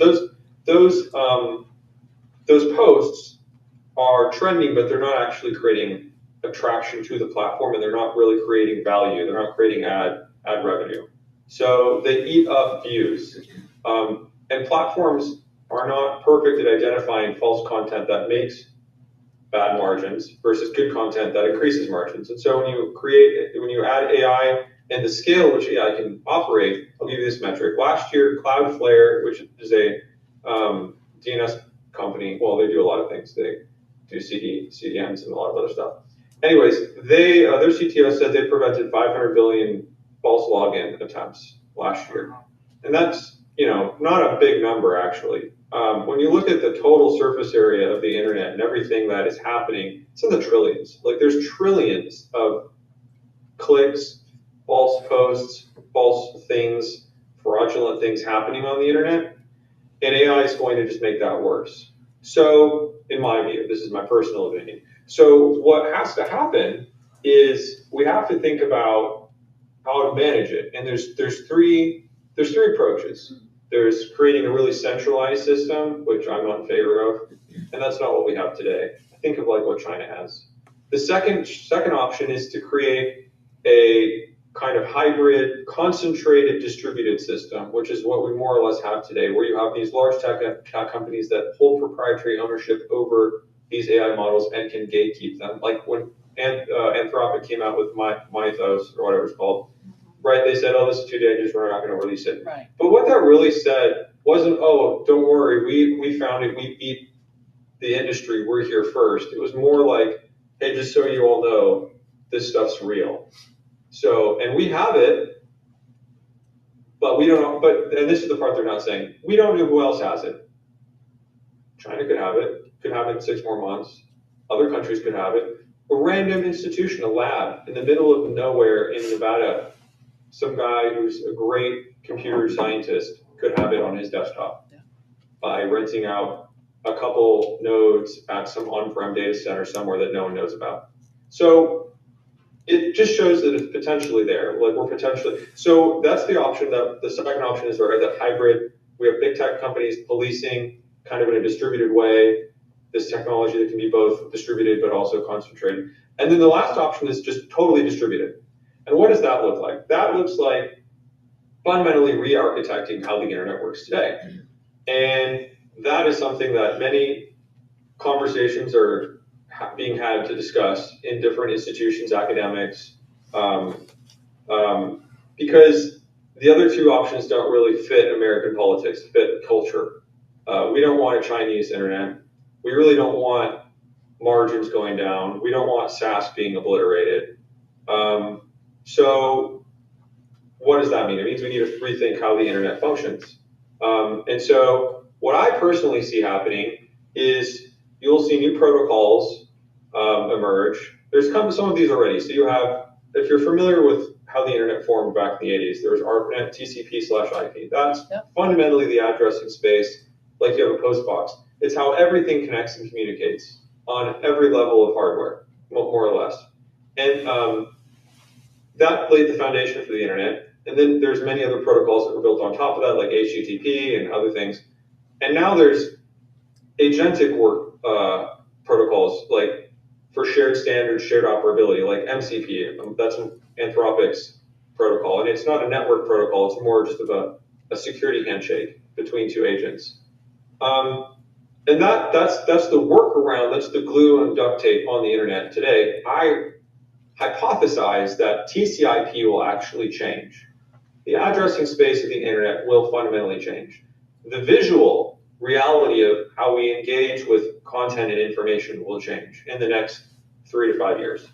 those posts are trending, but they're not actually creating attraction to the platform, and they're not really creating value. They're not creating ad revenue. So they eat up views. And platforms are not perfect at identifying false content that makes bad margins versus good content that increases margins. And so when you add AI and the scale which AI can operate, I'll give you this metric. Last year, Cloudflare, which is a DNS company, well, they do a lot of things. They do CDNs and a lot of other stuff. Anyways, their CTO said they prevented 500 billion false login attempts last year. And that's, not a big number actually. When you look at the total surface area of the internet and everything that is happening, it's in the trillions. Like there's trillions of clicks, false posts, false things, fraudulent things happening on the internet, and AI is going to just make that worse. So, in my view, this is my personal opinion. So what has to happen is we have to think about how to manage it. And there's three approaches. There's creating a really centralized system, which I'm not in favor of, and that's not what we have today. Think of like what China has. The second option is to create a kind of hybrid, concentrated, distributed system, which is what we more or less have today, where you have these large tech companies that hold proprietary ownership over these AI models and can gatekeep them. Like when Anthropic came out with Mythos, or whatever it's called, right? They said, oh, this is too dangerous, we're not going to release it. Right. But what that really said wasn't, oh, don't worry, we found it, we beat the industry, we're here first. It was more like, hey, just so you all know, this stuff's real. So, and we have it, but we don't know, and this is the part they're not saying, we don't know who else has it. China could have it in 6 more months. Other countries could have it. A random institution, a lab in the middle of nowhere in Nevada, some guy who's a great computer scientist could have it on his desktop by renting out a couple nodes at some on-prem data center somewhere that no one knows about. So it just shows that it's potentially there. Like we're potentially, so that's the option. The second option is that hybrid. We have big tech companies policing kind of in a distributed way this technology that can be both distributed but also concentrated. And then the last option is just totally distributed. And what does that look like? That looks like fundamentally re-architecting how the internet works today. And that is something that many conversations are being had to discuss in different institutions, academics, because the other two options don't really fit American politics, fit culture. We don't want a Chinese internet. We really don't want margins going down. We don't want SaaS being obliterated. So what does that mean? It means we need to rethink how the internet functions. And so what I personally see happening is you'll see new protocols emerge. There's some of these already. So you have, if you're familiar with how the internet formed back in the 80s, there was ARPANET, TCP/IP. That's fundamentally the addressing space, like you have a post box. It's how everything connects and communicates on every level of hardware, more or less. And that laid the foundation for the internet. And then there's many other protocols that were built on top of that, like HTTP and other things. And now there's agentic work protocols, like for shared standards, shared operability, like MCP. That's Anthropic's protocol. And it's not a network protocol. It's more just about a security handshake between two agents. And that's the workaround, that's the glue and duct tape on the internet today. I hypothesize that TCP will actually change. The addressing space of the internet will fundamentally change. The visual reality of how we engage with content and information will change in the next 3 to 5 years.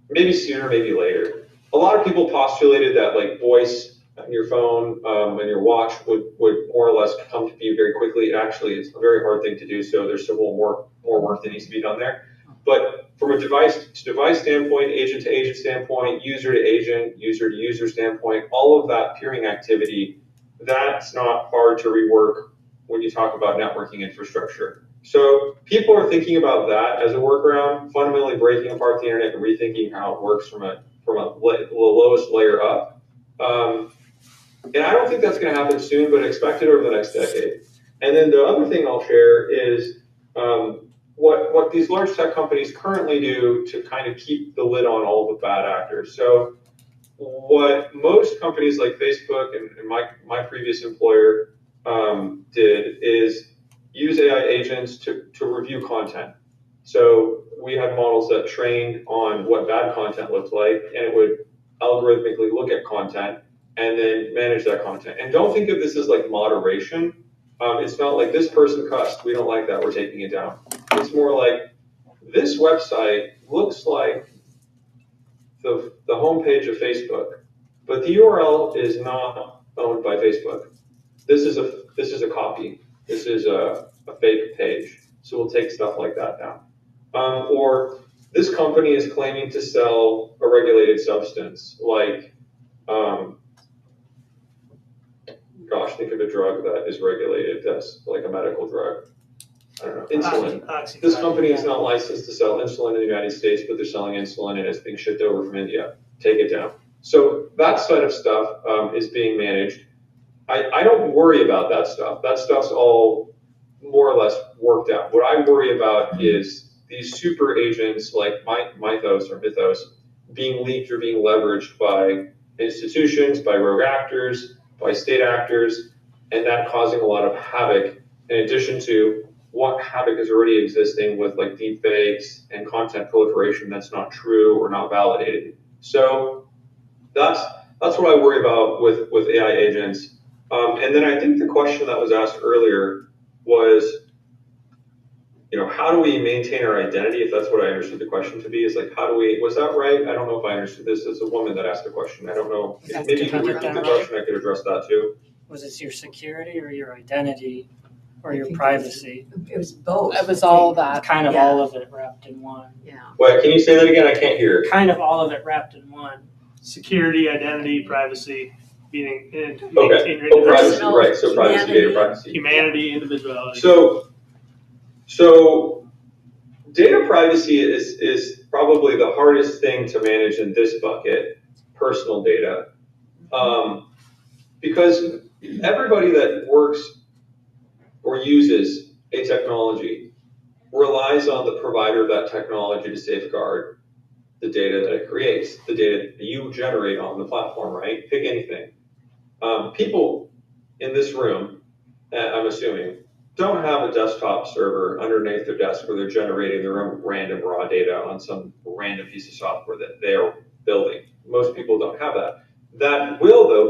Maybe sooner, maybe later. A lot of people postulated that like voice on your phone and your watch would more or less come to be very quickly. Actually, it's a very hard thing to do, so there's still more work that needs to be done there. But from a device-to-device standpoint, agent-to-agent standpoint, user-to-agent, user-to-user standpoint, all of that peering activity, that's not hard to rework when you talk about networking infrastructure. So people are thinking about that as a workaround, fundamentally breaking apart the internet and rethinking how it works from a lowest layer up. And I don't think that's going to happen soon, but expect it over the next decade. And then the other thing I'll share is what these large tech companies currently do to kind of keep the lid on all the bad actors. So what most companies like Facebook and my previous employer did is use AI agents to review content. So we had models that trained on what bad content looked like, and it would algorithmically look at content and then manage that content. And don't think of this as like moderation. It's not like this person cussed, we don't like that, we're taking it down. It's more like this website looks like the homepage of Facebook, but the URL is not owned by Facebook. This is a copy. This is a fake page. So we'll take stuff like that down. Or this company is claiming to sell a regulated substance, like think of a drug that is regulated that's like a medical drug. I don't know, insulin. This company is not licensed to sell insulin in the United States, but they're selling insulin and it's being shipped over from India. Take it down. So that side of stuff is being managed. I don't worry about that stuff. That stuff's all more or less worked out. What I worry about is these super agents like Mythos or Mythos being leaked or being leveraged by institutions, by rogue actors, by state actors, and that causing a lot of havoc in addition to what havoc is already existing with like deep fakes and content proliferation that's not true or not validated. So that's what I worry about with AI agents. And then I think the question that was asked earlier was, how do we maintain our identity? If that's what I understood the question to be, is like, how do we, was that right? I don't know if I understood this. It's a woman that asked the question. I don't know. Maybe you could repeat the question. I could address that too. Was it your security or your identity or your privacy? It was both. It was all that. Kind of all of it wrapped in one. Yeah. Wait, can you say that again? I can't hear it. Kind of all of it wrapped in one. Security, identity, privacy, being okay. Privacy, right? So privacy, data privacy, humanity, individuality. So data privacy is probably the hardest thing to manage in this bucket, personal data, because everybody that works or uses a technology relies on the provider of that technology to safeguard the data that it creates, the data that you generate on the platform, right? Pick anything. People in this room, I'm assuming, don't have a desktop server underneath their desk where they're generating their own random raw data on some random piece of software that they're building. Most people don't have that. That will, though,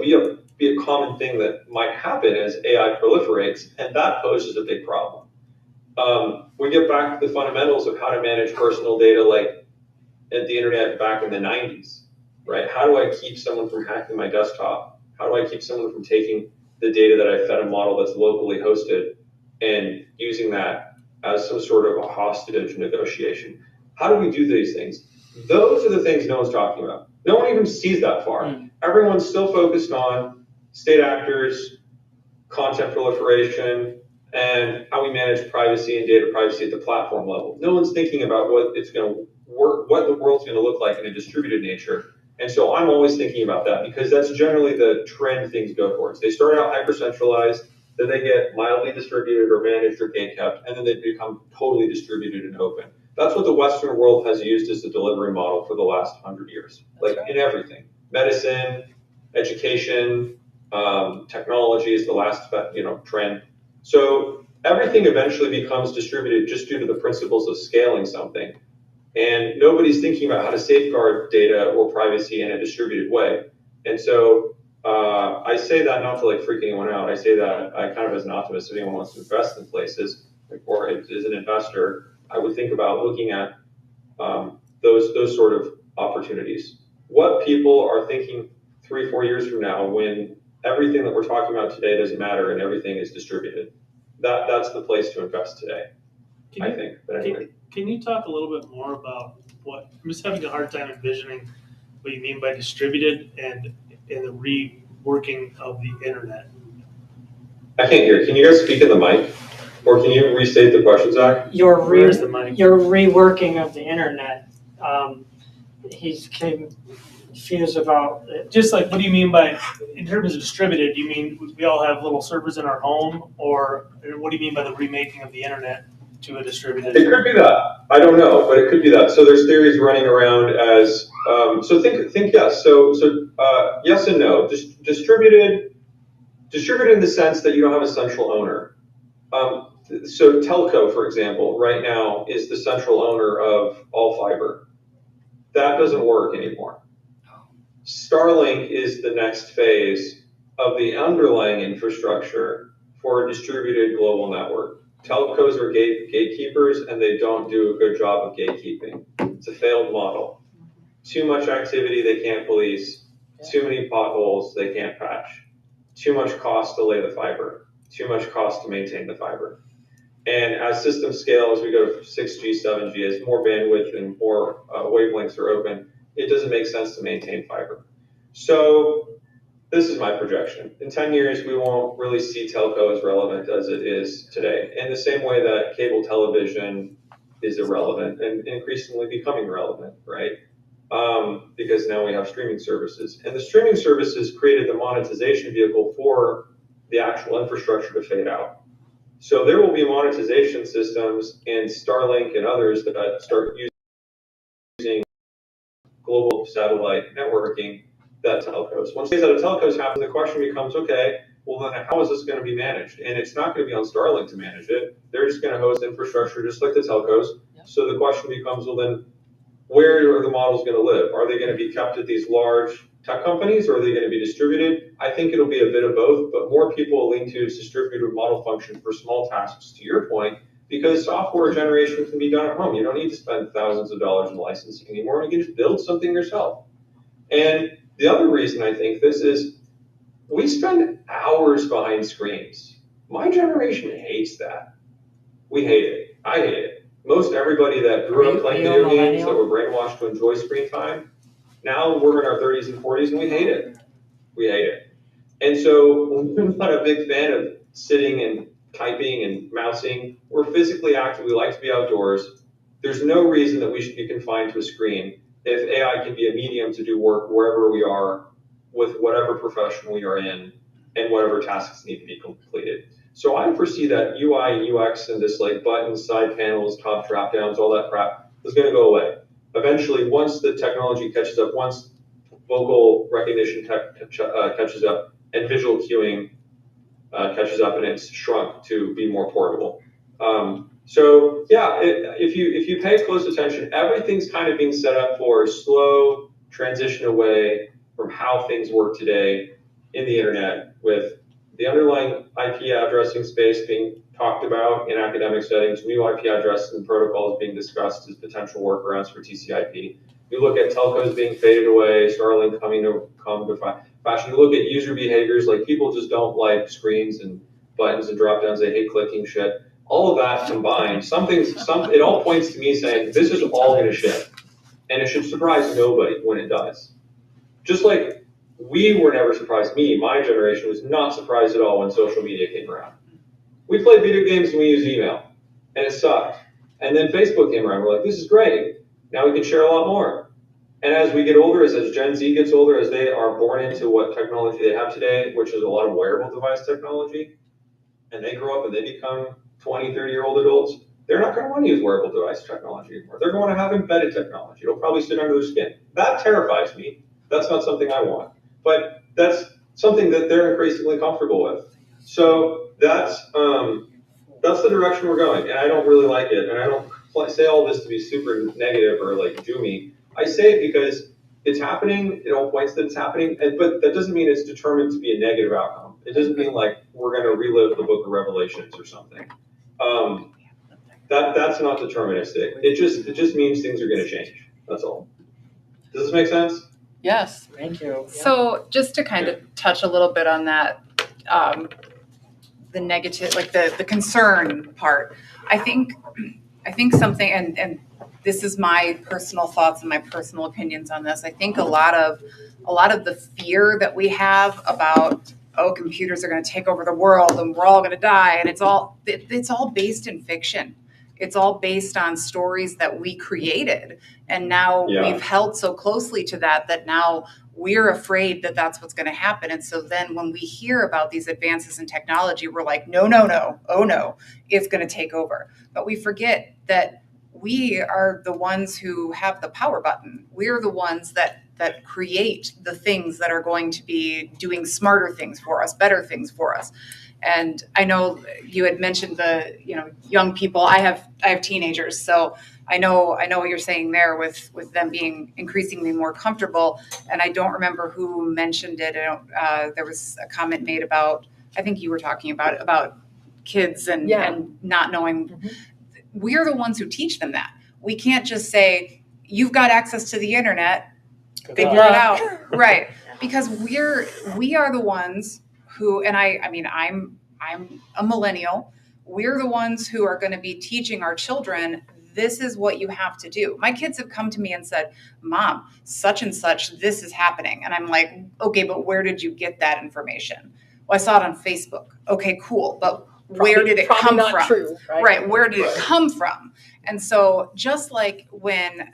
be a common thing that might happen as AI proliferates, and that poses a big problem. We get back to the fundamentals of how to manage personal data, like at the internet back in the 90s, right? How do I keep someone from hacking my desktop? How do I keep someone from taking the data that I fed a model that's locally hosted and using that as some sort of a hostage negotiation? How do we do these things? Those are the things no one's talking about. No one even sees that far. Everyone's still focused on state actors, content proliferation, and how we manage privacy and data privacy at the platform level. No one's thinking about what it's going to work, what the world's going to look like in a distributed nature. And so I'm always thinking about that because that's generally the trend things go towards. They start out hyper-centralized, then they get mildly distributed or managed or gate-kept, and then they become totally distributed and open. That's what the Western world has used as the delivery model for the last 100 years, like in everything. Medicine, education, technology is the last trend. So everything eventually becomes distributed just due to the principles of scaling something. And nobody's thinking about how to safeguard data or privacy in a distributed way. And so I say that not to like freak anyone out. I say that I kind of as an optimist, if anyone wants to invest in places, or as an investor, I would think about looking at those sort of opportunities. What people are thinking 3-4 years from now when everything that we're talking about today doesn't matter and everything is distributed. That's the place to invest today, I think. But anyway. Can you talk a little bit more about what, I'm just having a hard time envisioning what you mean by distributed and the reworking of the internet. I can't hear. Can you guys speak in the mic? Or can you restate the question, Zach? Where's the mic? Your reworking of the internet. He's confused about just like, what do you mean by, in terms of distributed, do you mean we all have little servers in our home, or what do you mean by the remaking of the internet to a distributed? It could be that. I don't know, but it could be that. So there's theories running around as, so think yes. So yes and no. Distributed in the sense that you don't have a central owner. So telco, for example, right now is the central owner of all fiber. That doesn't work anymore. Starlink is the next phase of the underlying infrastructure for a distributed global network. Telcos are gatekeepers, and they don't do a good job of gatekeeping. It's a failed model. Too much activity they can't police. Too many potholes they can't patch. Too much cost to lay the fiber. Too much cost to maintain the fiber. And as systems scale, as we go to 6G, 7G, as more bandwidth and more wavelengths are open, it doesn't make sense to maintain fiber. So this is my projection. In 10 years, we won't really see telco as relevant as it is today. In the same way that cable television is irrelevant and increasingly becoming relevant, right? Because now we have streaming services. And the streaming services created the monetization vehicle for the actual infrastructure to fade out. So there will be monetization systems in Starlink and others that start using global satellite networking that telcos. Once these other telcos happen, the question becomes, okay, well then how is this going to be managed? And it's not going to be on Starlink to manage it. They're just going to host infrastructure just like the telcos. Yep. So the question becomes, well then, where are the models going to live? Are they going to be kept at these large tech companies, or are they going to be distributed? I think it'll be a bit of both, but more people will lean to distributed model function for small tasks, to your point, because software generation can be done at home. You don't need to spend thousands of dollars in licensing anymore. You can just build something yourself. And the other reason I think this is we spend hours behind screens. My generation hates that. We hate it. I hate it. Most everybody that grew up playing video games, that were brainwashed to enjoy screen time, now we're in our 30s and 40s and we hate it. We hate it. And so we're not a big fan of sitting and typing and mousing. We're physically active. We like to be outdoors. There's no reason that we should be confined to a screen if AI can be a medium to do work wherever we are with whatever profession we are in and whatever tasks need to be completed. So I foresee that UI and UX and this like buttons, side panels, top drop downs, all that crap is going to go away. Eventually, once the technology catches up, once vocal recognition catches up and visual cueing catches up, and it's shrunk to be more portable. So yeah, if you pay close attention, everything's kind of being set up for a slow transition away from how things work today in the internet, with the underlying IP addressing space being talked about in academic settings, new IP addresses and protocols being discussed as potential workarounds for TCP/IP. You look at telcos being faded away, Starlink come to fashion. You look at user behaviors, like people just don't like screens and buttons and drop downs. They hate clicking shit. All of that combined, it all points to me saying this is all going to ship, and it should surprise nobody when it does. Just like we were never surprised. My generation was not surprised at all when social media came around. We played video games and we used email, and it sucked. And then Facebook came around. We're like, this is great. Now we can share a lot more. And as we get older, as Gen Z gets older, as they are born into what technology they have today, which is a lot of wearable device technology, and they grow up and they become 20, 30-year-old adults, they're not going to want to use wearable device technology anymore. They're going to have embedded technology. It'll probably sit under their skin. That terrifies me. That's not something I want. But that's something that they're increasingly comfortable with. So that's the direction we're going, and I don't really like it. And I don't say all this to be super negative or like doomy. I say it because it's happening. It all points that it's happening, but that doesn't mean it's determined to be a negative outcome. It doesn't mean like we're going to relive the Book of Revelations or something. That's not deterministic. It just means things are going to change. That's all. Does this make sense? Yes. Thank you. So just to kind of touch a little bit on that, the negative, like the concern part, I think something, and this is my personal thoughts and my personal opinions on this. I think a lot of the fear that we have about, computers are going to take over the world and we're all going to die, and it's all based in fiction. It's all based on stories that we created, and now we've held so closely to that now we're afraid that that's what's going to happen. And so then when we hear about these advances in technology, we're like, no, oh no, it's going to take over. But we forget that we are the ones who have the power button. We're the ones that create the things that are going to be doing smarter things for us, better things for us. And I know you had mentioned the young people. I have teenagers, so I know what you're saying there with them being increasingly more comfortable. And I don't remember who mentioned it. There was a comment made about, I think you were talking about kids and not knowing. Mm-hmm. We're the ones who teach them that. We can't just say, you've got access to the internet, figure it out. Right. Because we are the ones who, and I mean, I'm a millennial. We're the ones who are going to be teaching our children, this is what you have to do. My kids have come to me and said, Mom, such and such, this is happening. And I'm like, okay, but where did you get that information? Well, I saw it on Facebook. Okay, cool. But where did it come from? True, right? Right. Where did it come from? And so just like when,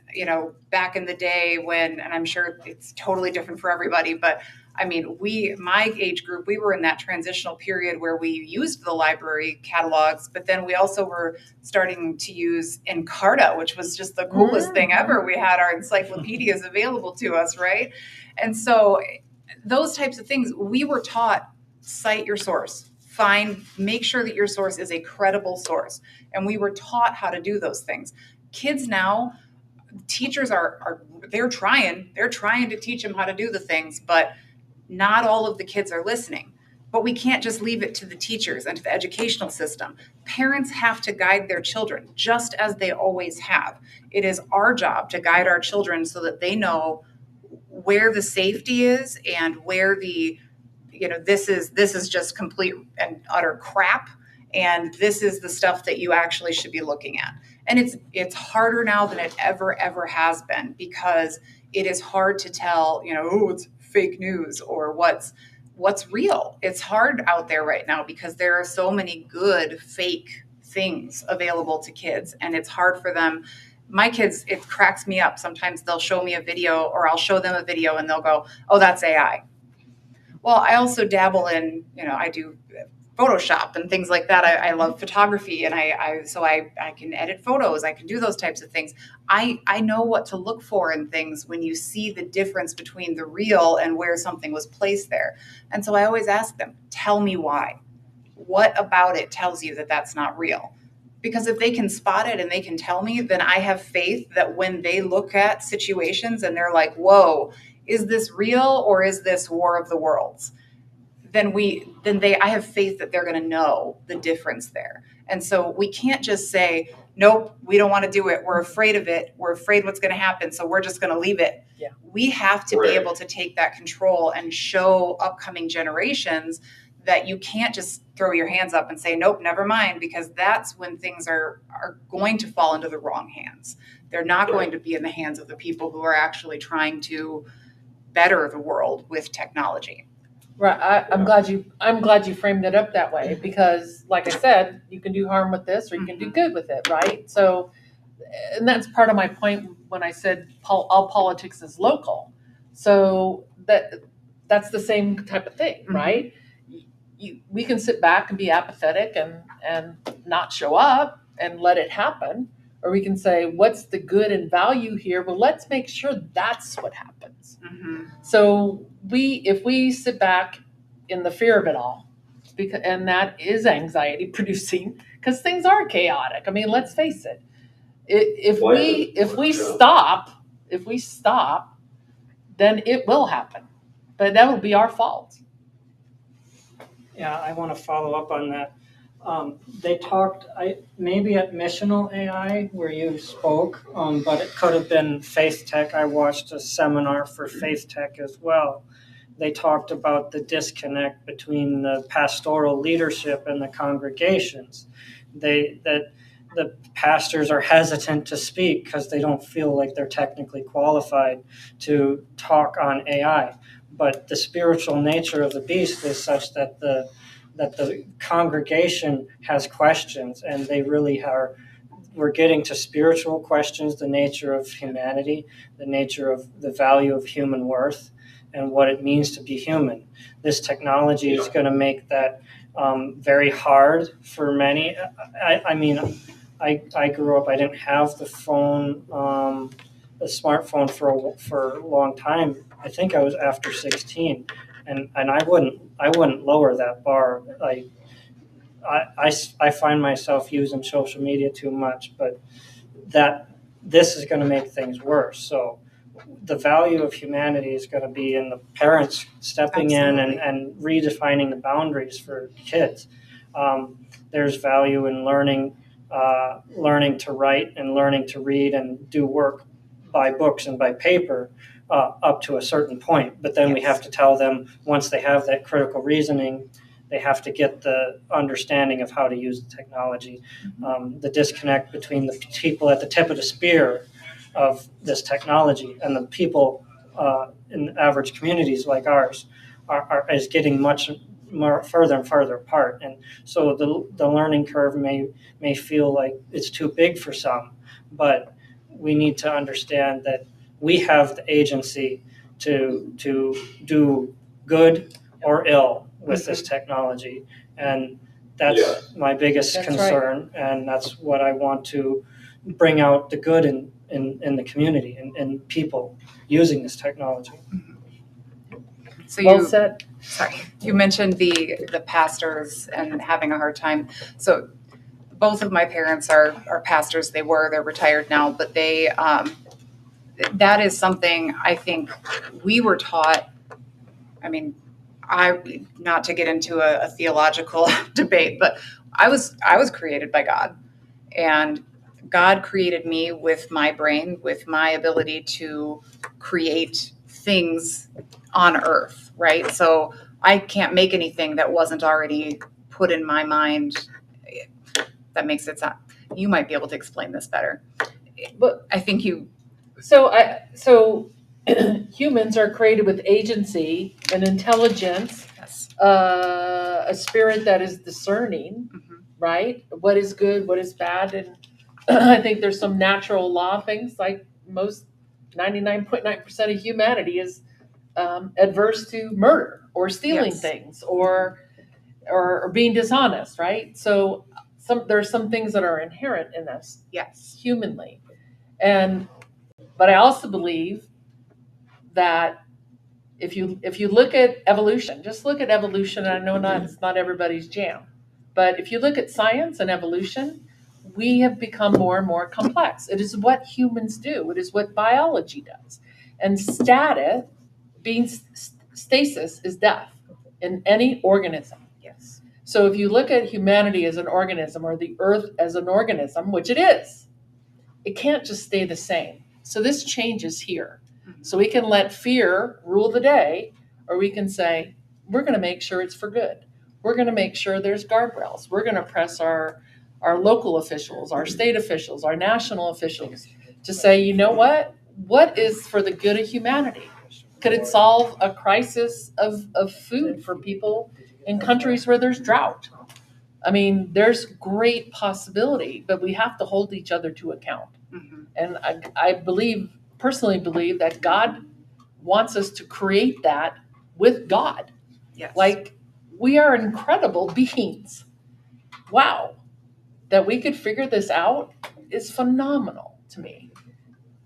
back in the day when, and I'm sure it's totally different for everybody, but I mean, my age group, we were in that transitional period where we used the library catalogs, but then we also were starting to use Encarta, which was just the coolest thing ever. We had our encyclopedias available to us, right? And so those types of things, we were taught, cite your source. Make sure that your source is a credible source. And we were taught how to do those things. Kids now, teachers they're trying to teach them how to do the things, but not all of the kids are listening. But we can't just leave it to the teachers and to the educational system. Parents have to guide their children, just as they always have. It is our job to guide our children so that they know where the safety is and where the this is just complete and utter crap, and this is the stuff that you actually should be looking at. And it's harder now than it ever has been, because it is hard to tell, it's fake news or what's real. It's hard out there right now because there are so many good fake things available to kids, and it's hard for them. My kids, it cracks me up. Sometimes they'll show me a video, or I'll show them a video and they'll go, oh, that's AI. Well, I also dabble in, I do Photoshop and things like that. I love photography, and so I can edit photos. I can do those types of things. I know what to look for in things when you see the difference between the real and where something was placed there. And so I always ask them, tell me why. What about it tells you that that's not real? Because if they can spot it and they can tell me, then I have faith that when they look at situations and they're like, whoa, is this real or is this War of the Worlds? I have faith that they're going to know the difference there. And so we can't just say, nope, we don't want to do it. We're afraid of it. We're afraid what's going to happen. So we're just going to leave it. Yeah. We have to be able to take that control and show upcoming generations that you can't just throw your hands up and say, nope, never mind, because that's when things are going to fall into the wrong hands. They're not going to be in the hands of the people who are actually trying to better the world with technology. Right. I'm glad you framed it up that way, because like I said, you can do harm with this or you can do good with it, right? So, and that's part of my point when I said all politics is local. So that's the same type of thing, right? We can sit back and be apathetic and not show up and let it happen. Or we can say, what's the good and value here? Well, let's make sure that's what happens. Mm-hmm. So if we sit back in the fear of it all, and that is anxiety producing, because things are chaotic. I mean, let's face it. If we stop, then it will happen. But that will be our fault. Yeah, I want to follow up on that. They talked, maybe at Missional AI where you spoke, but it could have been Faith Tech. I watched a seminar for Faith Tech as well. They talked about the disconnect between the pastoral leadership and the congregations. That the pastors are hesitant to speak because they don't feel like they're technically qualified to talk on AI. But the spiritual nature of the beast is such that the congregation has questions, and they really are. We're getting to spiritual questions, the nature of humanity, the nature of the value of human worth, and what it means to be human. This technology is going to make that very hard for many. I mean, I grew up, I didn't have the phone, the smartphone for a long time. I think I was after 16, and I wouldn't lower that bar. I find myself using social media too much, but this is going to make things worse. So the value of humanity is going to be in the parents stepping Absolutely. in and redefining the boundaries for kids. There's value in learning to write and learning to read and do work by books and by paper up to a certain point. But then we have to tell them, once they have that critical reasoning, they have to get the understanding of how to use the technology. The disconnect between the people at the tip of the spear of this technology and the people in average communities like ours is getting much more further and further apart. And so the learning curve may feel like it's too big for some, but we need to understand that we have the agency to do good or ill with this technology. And that's my biggest concern. Right. And that's what I want to bring out, the good in the community and people using this technology. So well said. Sorry, you mentioned the pastors and having a hard time. So both of my parents are pastors. They're retired now, but that is something I think we were taught. I mean, not to get into a theological debate, but I was created by God, and God created me with my brain, with my ability to create things on earth, right? So I can't make anything that wasn't already put in my mind. That makes it sound, you might be able to explain this better. But I think you. So humans are created with agency and intelligence, yes. A spirit that is discerning, right? What is good, what is bad, and I think there's some natural law things, like most 99.9% of humanity is adverse to murder or stealing things or being dishonest, right? So there are some things that are inherent in us, humanly, but I also believe that if you look at evolution, just look at evolution. I know it's not everybody's jam, but if you look at science and evolution, we have become more and more complex. It is what humans do. It is what biology does. And stasis is death. in any organism. Yes. So if you look at humanity as an organism or the earth as an organism, which it is, it can't just stay the same. So this changes here. So we can let fear rule the day, or we can say, we're going to make sure it's for good. We're going to make sure there's guardrails. We're going to press our local officials, our state officials, our national officials to say, you know what is for the good of humanity? Could it solve a crisis of food for people in countries where there's drought? I mean, there's great possibility, but we have to hold each other to account. Mhm. And I personally believe that God wants us to create that with God. Yes. Like, we are incredible beings. Wow. That we could figure this out is phenomenal to me.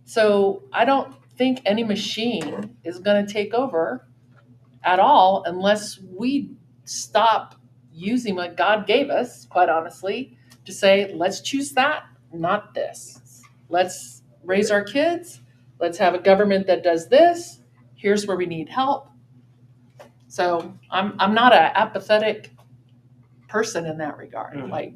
So I don't think any machine is going to take over at all unless we stop using what God gave us, quite honestly, to say, let's choose that, not this. Let's raise our kids. Let's have a government that does this. Here's where we need help. So I'm not an apathetic person in that regard. Like,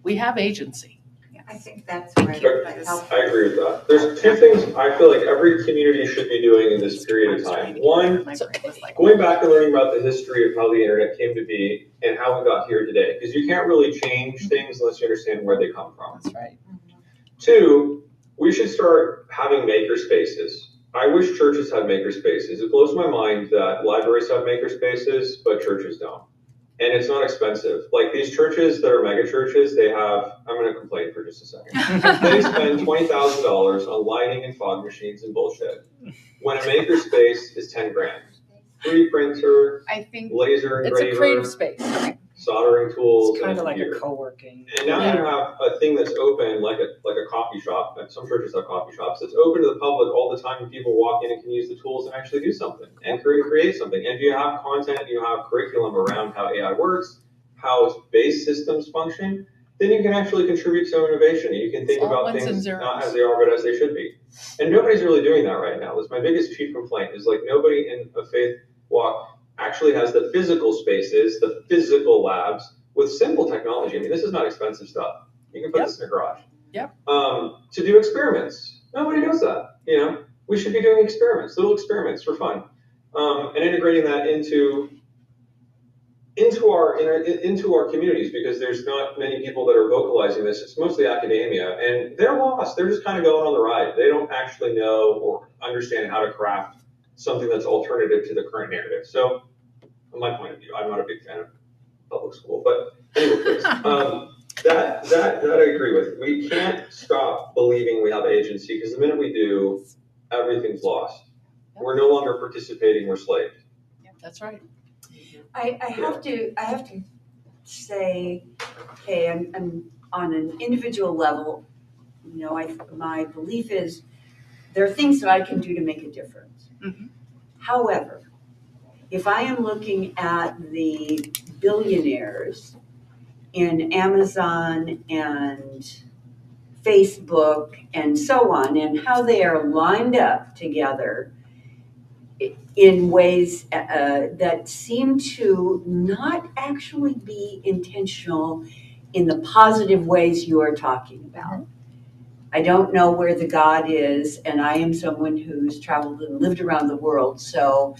we have agency. I think that's where the help. I agree with that. There's two things I feel like every community should be doing in this period of time. One, going back and learning about the history of how the internet came to be and how we got here today. Because you can't really change things unless you understand where they come from. That's right. Two, we should start having maker spaces. I wish churches had maker spaces. It blows my mind that libraries have maker spaces, but churches don't. And it's not expensive. Like these churches that are mega churches, they have, I'm going to complain for just a second. They spend $20,000 on lighting and fog machines and bullshit. When a maker space is 10 grand. 3D printer, I think laser engraver, It's a creative space. soldering tools, It's kind of and like gear. a co-working. And now you have a thing that's open, like a coffee shop. And some churches have coffee shops. It's open to the public all the time, and people walk in and can use the tools and actually do something and create something. And if you have content, you have curriculum around how AI works, how base systems function, then you can actually contribute to innovation. You can think It's all about ones and things zeros. not as they are, but as they should be. And nobody's really doing that right now. That's my biggest chief complaint. Is like nobody in a faith walk actually has the physical spaces, the physical labs, with simple technology. I mean, this is not expensive stuff. You can put this in a garage. Yep. To do experiments. Nobody does that. You know, we should be doing experiments, little experiments for fun, and integrating that into our communities, because there's not many people that are vocalizing this. It's mostly academia, and they're lost. They're just kind of going on the ride. They don't actually know or understand how to craft something that's alternative to the current narrative. So, from my point of view, I'm not a big fan of public school, but anyway, that I agree with. We can't stop believing we have agency, because the minute we do, everything's lost. We're no longer participating, we're slaves. That's right. I have to say, okay, I'm on an individual level, you know, my belief is there are things that I can do to make a difference. Mhm. However, if I am looking at the billionaires in Amazon and Facebook and so on, and how they are lined up together in ways that seem to not actually be intentional in the positive ways you are talking about. I don't know where the God is, and I am someone who's traveled and lived around the world, so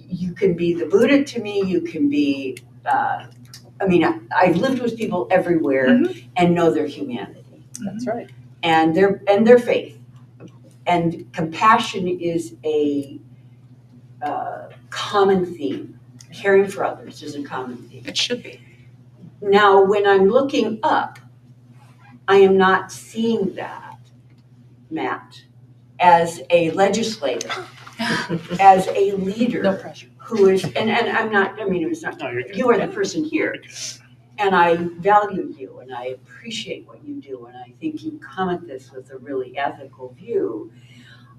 you can be the Buddha to me, you can be, I've lived with people everywhere and know their humanity. That's right. And their faith. And compassion is a common theme. Caring for others is a common theme. It should be. Now, when I'm looking up, I am not seeing that, Matt, as a legislator, as a leader. No pressure. Who is, and I'm not, I mean, it's not, No, you're good. you are the person here. And I value you and I appreciate what you do. And I think you come at this with a really ethical view.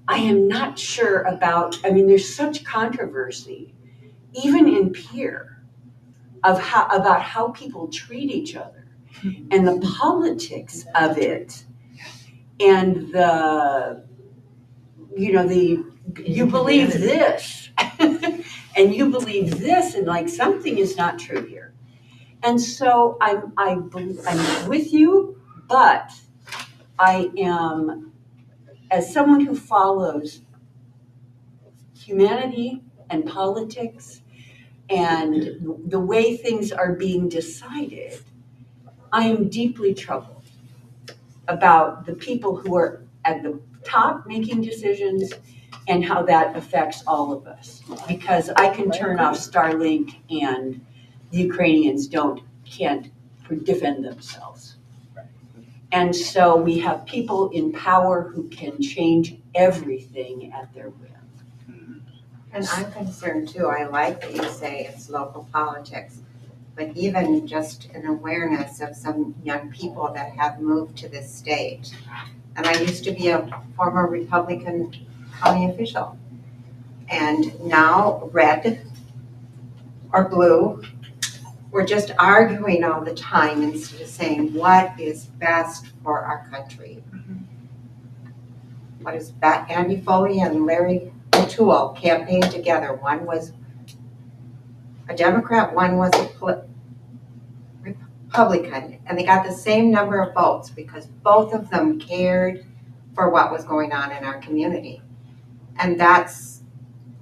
I am not sure about, I mean, there's such controversy, even in peer, about how people treat each other and the politics of it and you believe this and you believe this, and like something is not true here. And so I'm with you, but I am, as someone who follows humanity and politics and the way things are being decided, I am deeply troubled about the people who are at the top making decisions and how that affects all of us. Because I can turn off Starlink and the Ukrainians can't defend themselves. And so we have people in power who can change everything at their whim. And I'm concerned too. I like that you say it's local politics, but even just an awareness of some young people that have moved to this state. And I used to be a former Republican county official. And now red or blue, we're just arguing all the time instead of saying what is best for our country. What is best? Andy Foley and Larry O'Toole campaigned together. One was a Democrat, one was a Republican, and they got the same number of votes because both of them cared for what was going on in our community. And that's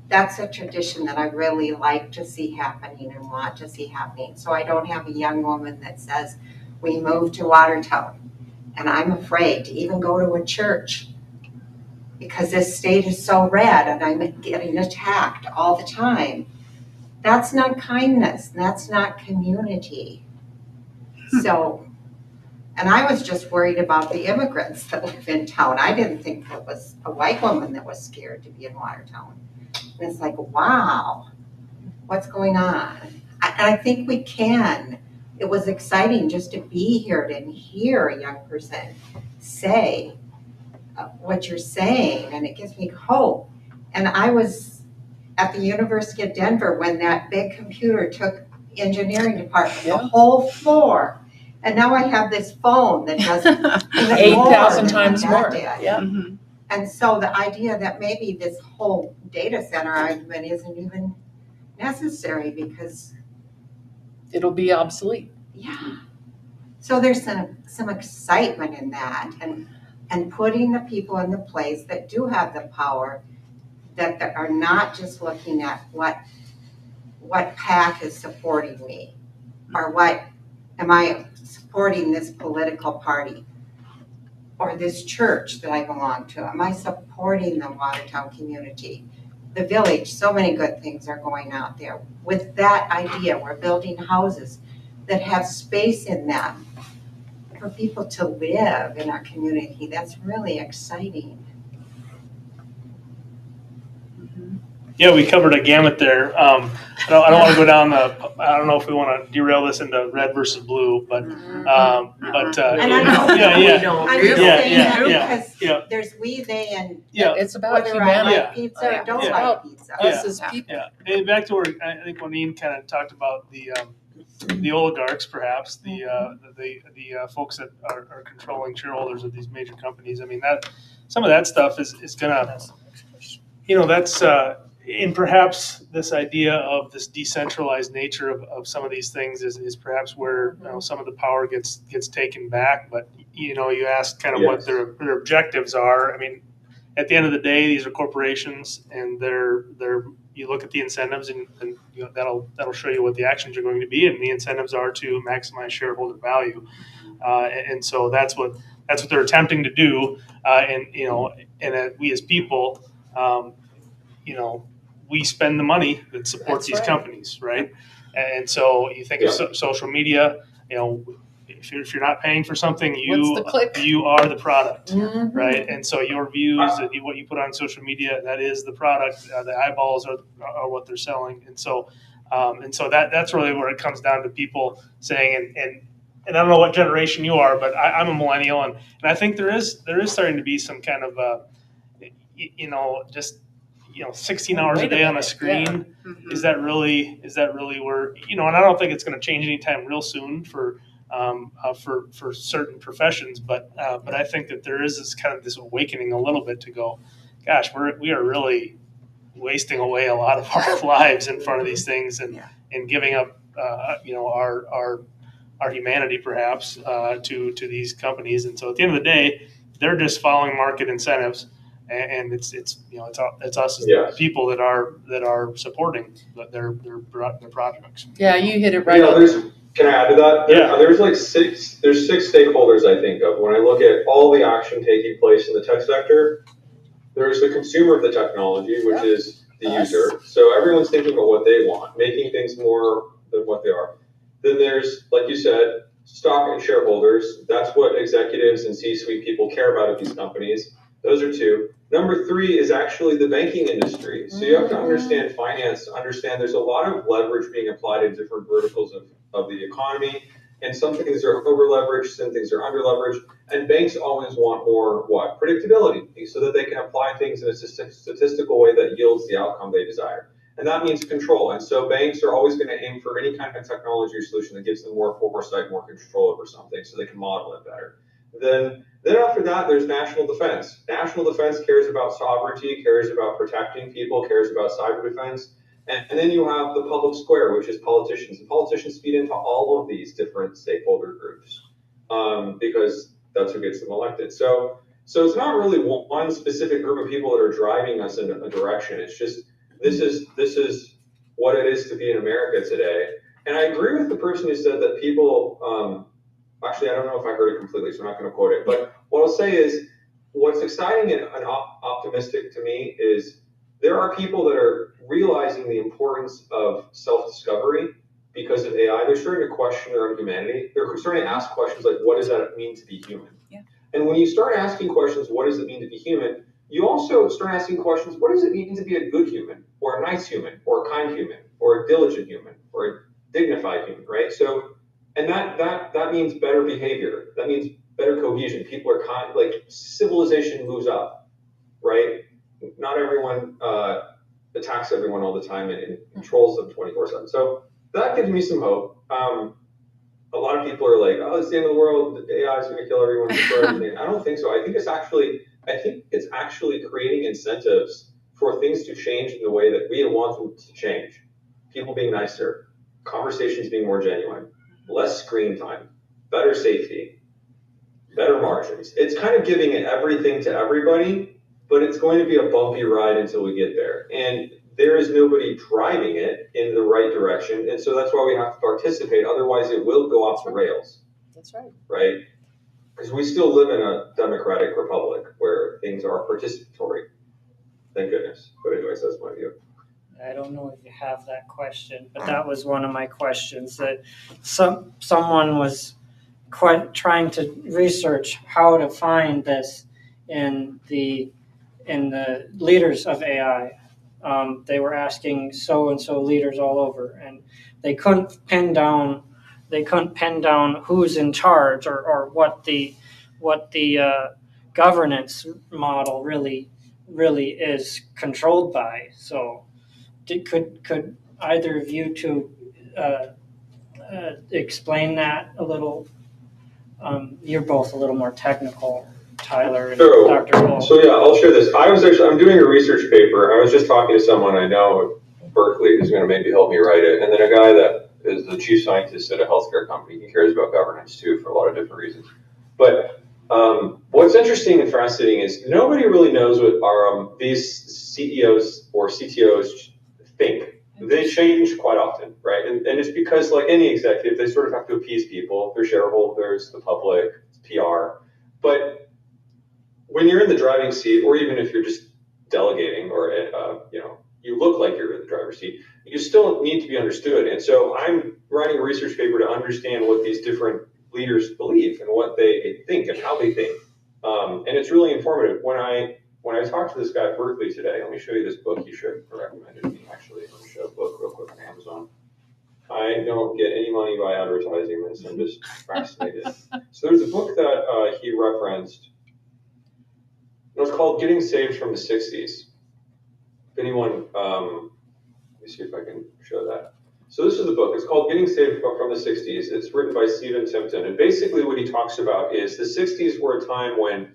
a tradition that I really like to see happening and want to see happening. So I don't have a young woman that says, we moved to Watertown and I'm afraid to even go to a church because this state is so red and I'm getting attacked all the time. That's not kindness. That's not community. So, and I was just worried about the immigrants that live in town. I didn't think it was a white woman that was scared to be in Watertown. And it's like, wow, what's going on? I think we can. It was exciting just to be here and hear a young person say what you're saying, and it gives me hope. And I was at the University of Denver when that big computer took engineering department, the whole floor. And now I have this phone that does 8,000 times more. Yeah. Mm-hmm. And so the idea that maybe this whole data center argument isn't even necessary because it'll be obsolete. Yeah. So there's some excitement in that and putting the people in the place that do have the power, that are not just looking at what PAC is supporting me or what am I supporting this political party or this church that I belong to. Am I supporting the Watertown community, the village? So many good things are going out there. With that idea, we're building houses that have space in them for people to live in our community. That's really exciting. Yeah, we covered a gamut there. I don't want to go down I don't know if we want to derail this into red versus blue, but And I know. Because there's we, they, and It's about whether humanity. I like pizza or don't like pizza. Us as people. Yeah. And back to where I think Juanine kind of talked about the oligarchs, perhaps the folks that are controlling shareholders of these major companies. I mean, that some of that stuff is gonna, that's. And perhaps this idea of this decentralized nature of some of these things is perhaps where some of the power gets taken back. But you ask kind of what their objectives are. I mean, at the end of the day, these are corporations, and they're you look at the incentives, and that'll show you what the actions are going to be, and the incentives are to maximize shareholder value, and so that's what they're attempting to do, and we as people. We spend the money that supports these companies, right? And so you think of social media, if you're not paying for something, you are the product, right? And so your views and what you put on social media, that is the product. The eyeballs are what they're selling, and so that's really where it comes down to people saying, and I don't know what generation you are, but I'm a millennial, and I think there is starting to be some kind of just 16 hours a day on a screen. Mm-hmm. Is that really where, and I don't think it's going to change anytime real soon for certain professions, but I think that there is this awakening a little bit to go, gosh, we are really wasting away a lot of our lives in front of these things and giving up, our humanity perhaps to these companies. And so at the end of the day, they're just following market incentives, and it's us as the people that are supporting their projects. Yeah, you hit it right on. Can I add to that? Yeah. There's six stakeholders I think of when I look at all the action taking place in the tech sector. There's the consumer of the technology, which is the user. So everyone's thinking about what they want, making things more than what they are. Then there's, like you said, stock and shareholders. That's what executives and C-suite people care about at these companies. Those are two. Number three is actually the banking industry. So you have to understand finance to understand there's a lot of leverage being applied in different verticals of the economy. And some things are over leveraged, some things are under leveraged. And banks always want more predictability, so that they can apply things in a statistical way that yields the outcome they desire. And that means control. And so banks are always going to aim for any kind of technology or solution that gives them more foresight, more control over something so they can model it better. Then after that, there's national defense. National defense cares about sovereignty, cares about protecting people, cares about cyber defense. And then you have the public square, which is politicians. And politicians feed into all of these different stakeholder groups because that's who gets them elected. So it's not really one specific group of people that are driving us in a direction. It's just this is what it is to be in America today. And I agree with the person who said that people. Actually, I don't know if I heard it completely, so I'm not going to quote it. But what I'll say is, what's exciting and optimistic to me is there are people that are realizing the importance of self-discovery because of AI. They're starting to question their own humanity. They're starting to ask questions like, what does that mean to be human? Yeah. And when you start asking questions, what does it mean to be human? You also start asking questions, what does it mean to be a good human, or a nice human, or a kind human, or a diligent human, or a dignified human, right? So, and that means better behavior. That means better cohesion. People are kind, like civilization moves up, right? Not everyone attacks everyone all the time and controls them 24/7. So that gives me some hope. A lot of people are like, oh, it's the end of the world. The AI is going to kill everyone, destroy everything. I don't think so. I think it's actually creating incentives for things to change in the way that we want them to change. People being nicer, conversations being more genuine, less screen time, better safety, better margins. It's kind of giving everything to everybody, but it's going to be a bumpy ride until we get there. And there is nobody driving it in the right direction. And so that's why we have to participate. Otherwise, it will go off the rails. That's right. Right? Because we still live in a democratic republic where things are participatory. Thank goodness. But anyways, that's my view. I don't know if you have that question, but that was one of my questions, that someone was trying to research how to find this in the leaders of AI. They were asking so-and-so leaders all over, and they couldn't pin down who's in charge or what the governance model really is controlled by. So could either of you two explain that a little? You're both a little more technical, Tyler and Dr. Cole. So yeah, I'll share this. I'm doing a research paper. I was just talking to someone I know at Berkeley who's going to maybe help me write it, and then a guy that is the chief scientist at a healthcare company. He cares about governance too for a lot of different reasons. But what's interesting and fascinating is nobody really knows what these CEOs or CTOs think. They change quite often, right? And it's because, like any executive, they sort of have to appease people, their shareholders, the public, PR. But when you're in the driving seat, or even if you're just delegating, or you look like you're in the driver's seat, you still need to be understood. And so I'm writing a research paper to understand what these different leaders believe and what they think and how they think. And it's really informative. When I talked to this guy at Berkeley today, let me show you this book he recommended me, actually. Let me show a book real quick on Amazon. I don't get any money by advertising this. I'm just fascinated. So there's a book that he referenced. It was called Getting Saved from the 60s. If anyone, let me see if I can show that. So this is the book. It's called Getting Saved from the 60s. It's written by Stephen Timpton. And basically what he talks about is the 60s were a time when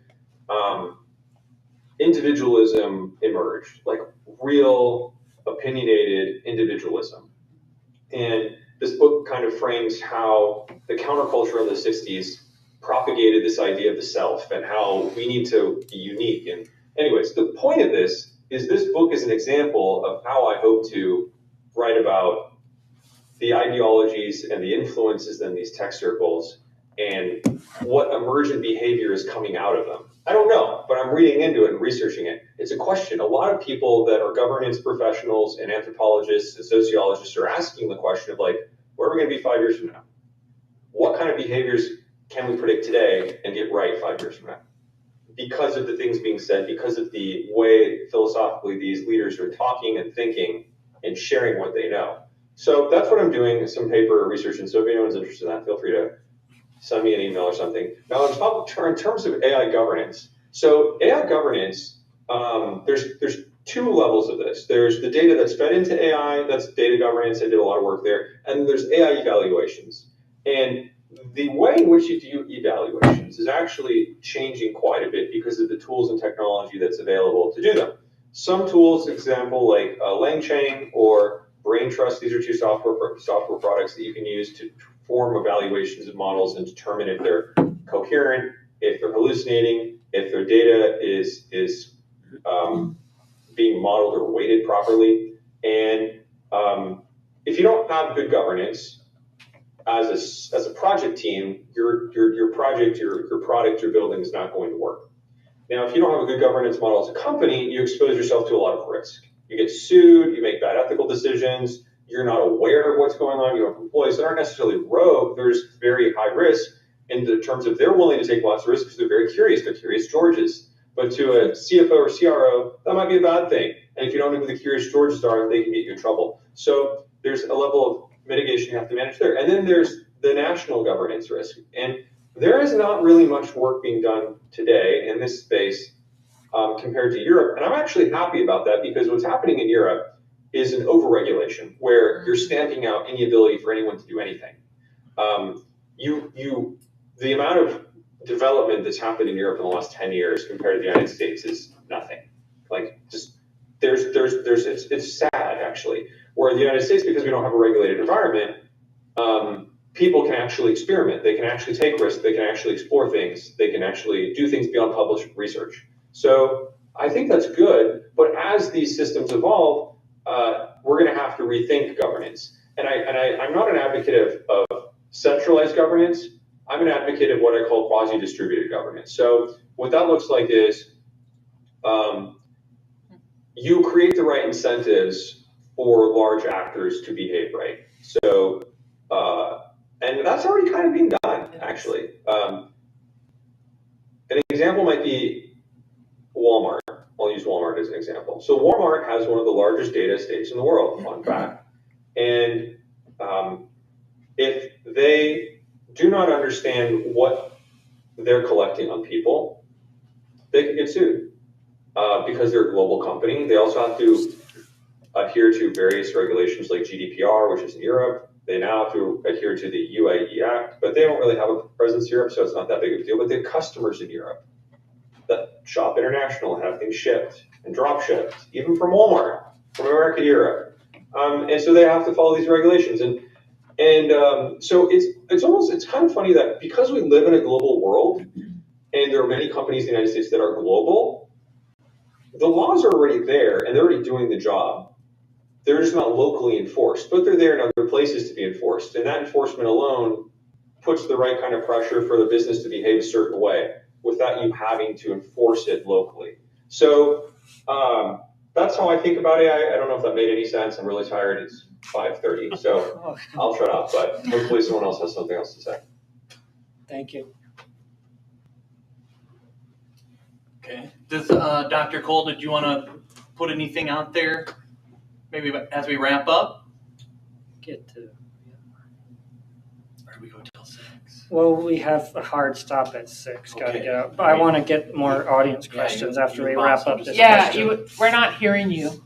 individualism emerged, like real opinionated individualism. And this book kind of frames how the counterculture of the 60s propagated this idea of the self and how we need to be unique. And anyways, the point of this is this book is an example of how I hope to write about the ideologies and the influences in these tech circles and what emergent behavior is coming out of them. I don't know, but I'm reading into it and researching it. It's a question. A lot of people that are governance professionals and anthropologists and sociologists are asking the question of like, where are we going to be 5 years from now? What kind of behaviors can we predict today and get right 5 years from now? Because of the things being said, because of the way philosophically these leaders are talking and thinking and sharing what they know. So that's what I'm doing, some paper research. And so if anyone's interested in that, feel free to send me an email or something. Now, in terms of AI governance, so AI governance, there's two levels of this. There's the data that's fed into AI, that's data governance. I did a lot of work there. And there's AI evaluations. And the way in which you do evaluations is actually changing quite a bit because of the tools and technology that's available to do them. Some tools, example, like LangChain or Brain Trust, these are two software products that you can use to form evaluations of models and determine if they're coherent, if they're hallucinating, if their data is being modeled or weighted properly. And if you don't have good governance, as a project team, your project, your product you're building is not going to work. Now, if you don't have a good governance model as a company, you expose yourself to a lot of risk. You get sued, you make bad ethical decisions, you're not aware of what's going on, you have employees that aren't necessarily rogue, there's very high risk in the terms of they're willing to take lots of risks because they're very curious, they're curious Georges. But to a CFO or CRO, that might be a bad thing. And if you don't know who the curious Georges are, they can get you in trouble. So there's a level of mitigation you have to manage there. And then there's the national governance risk. And there is not really much work being done today in this space compared to Europe. And I'm actually happy about that because what's happening in Europe is an overregulation where you're stamping out any ability for anyone to do anything. The amount of development that's happened in Europe in the last 10 years compared to the United States is nothing. Like just it's sad actually. Where in the United States, because we don't have a regulated environment, people can actually experiment. They can actually take risks. They can actually explore things. They can actually do things beyond published research. So I think that's good. But as these systems evolve, we're going to have to rethink governance. And I'm not an advocate of centralized governance. I'm an advocate of what I call quasi-distributed governance. So what that looks like is you create the right incentives for large actors to behave right. So, and that's already kind of being done, actually. An example might be Walmart. I'll use Walmart as an example. So Walmart has one of the largest data estates in the world, fun fact. And if they do not understand what they're collecting on people, they can get sued because they're a global company. They also have to adhere to various regulations like GDPR, which is in Europe. They now have to adhere to the UAE Act, but they don't really have a presence in Europe, so it's not that big of a deal. But they have customers in Europe that shop international and have things shipped and drop shipped, even from Walmart, from America to Europe. And so they have to follow these regulations. And so it's kind of funny that because we live in a global world, and there are many companies in the United States that are global, the laws are already there and they're already doing the job. They're just not locally enforced, but they're there in other places to be enforced. And that enforcement alone puts the right kind of pressure for the business to behave a certain way without you having to enforce it locally. So that's how I think about AI. I don't know if that made any sense. I'm really tired. It's 5:30, so I'll shut up, but hopefully someone else has something else to say. Thank you. Okay. Does Dr. Cole, did you want to put anything out there, maybe as we wrap up? Get to. Or do we go till 6? Well, we have a hard stop at 6. Got to Okay. get out. But I want to get more audience questions after we wrap up this Yeah, question. we're not hearing you.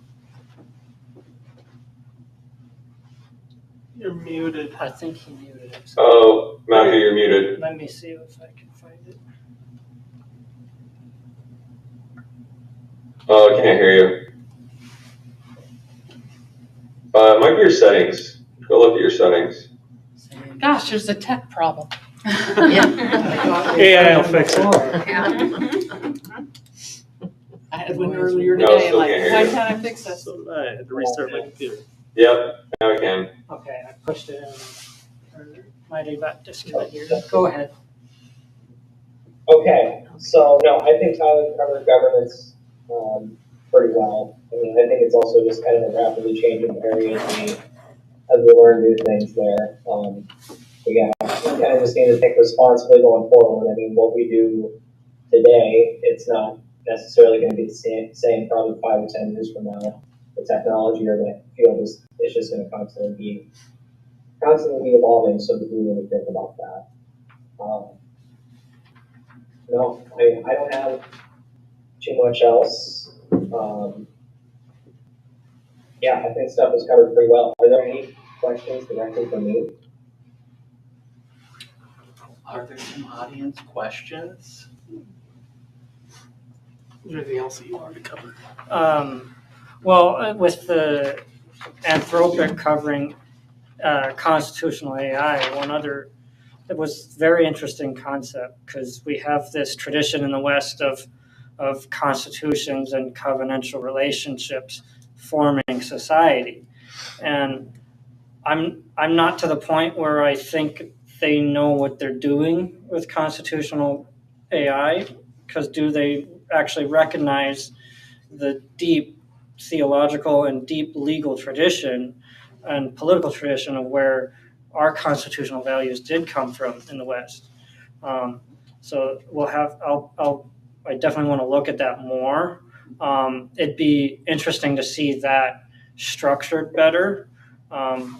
You're muted. I think he muted himself. Oh, Matthew, you're muted. Let me see if I can find it. Oh, I can't hear you. Might be your settings. Go look at your settings. Gosh, there's a tech problem. AI will fix it. I had one earlier No, today, still like, can't hear why you. can't I fix this? So I had to restart my computer. Yep, now I can. Okay, I pushed it in. Or might have got disconnected. Go ahead. Okay, so no, I think Tyler covered governance pretty well. I mean, I think it's also just kind of a rapidly changing area as we learn new things there. But yeah, we kind of just need to think responsibly going forward. I mean, what we do today, it's not necessarily going to be the same probably 5 or 10 years from now. The technology or the field is just going to constantly be evolving, so we really think about that. No, I don't have too much else. Yeah, I think stuff was covered pretty well. Are there any questions directly for me? Are there some audience questions? Anything else that you wanted to cover? Well, with the Anthropic covering constitutional AI, it was very interesting concept because we have this tradition in the West of constitutions and covenantal relationships forming society. And I'm not to the point where I think they know what they're doing with constitutional AI, because do they actually recognize the deep theological and deep legal tradition and political tradition of where our constitutional values did come from in the West? So we'll have. I definitely want to look at that more. It'd be interesting to see that structured better,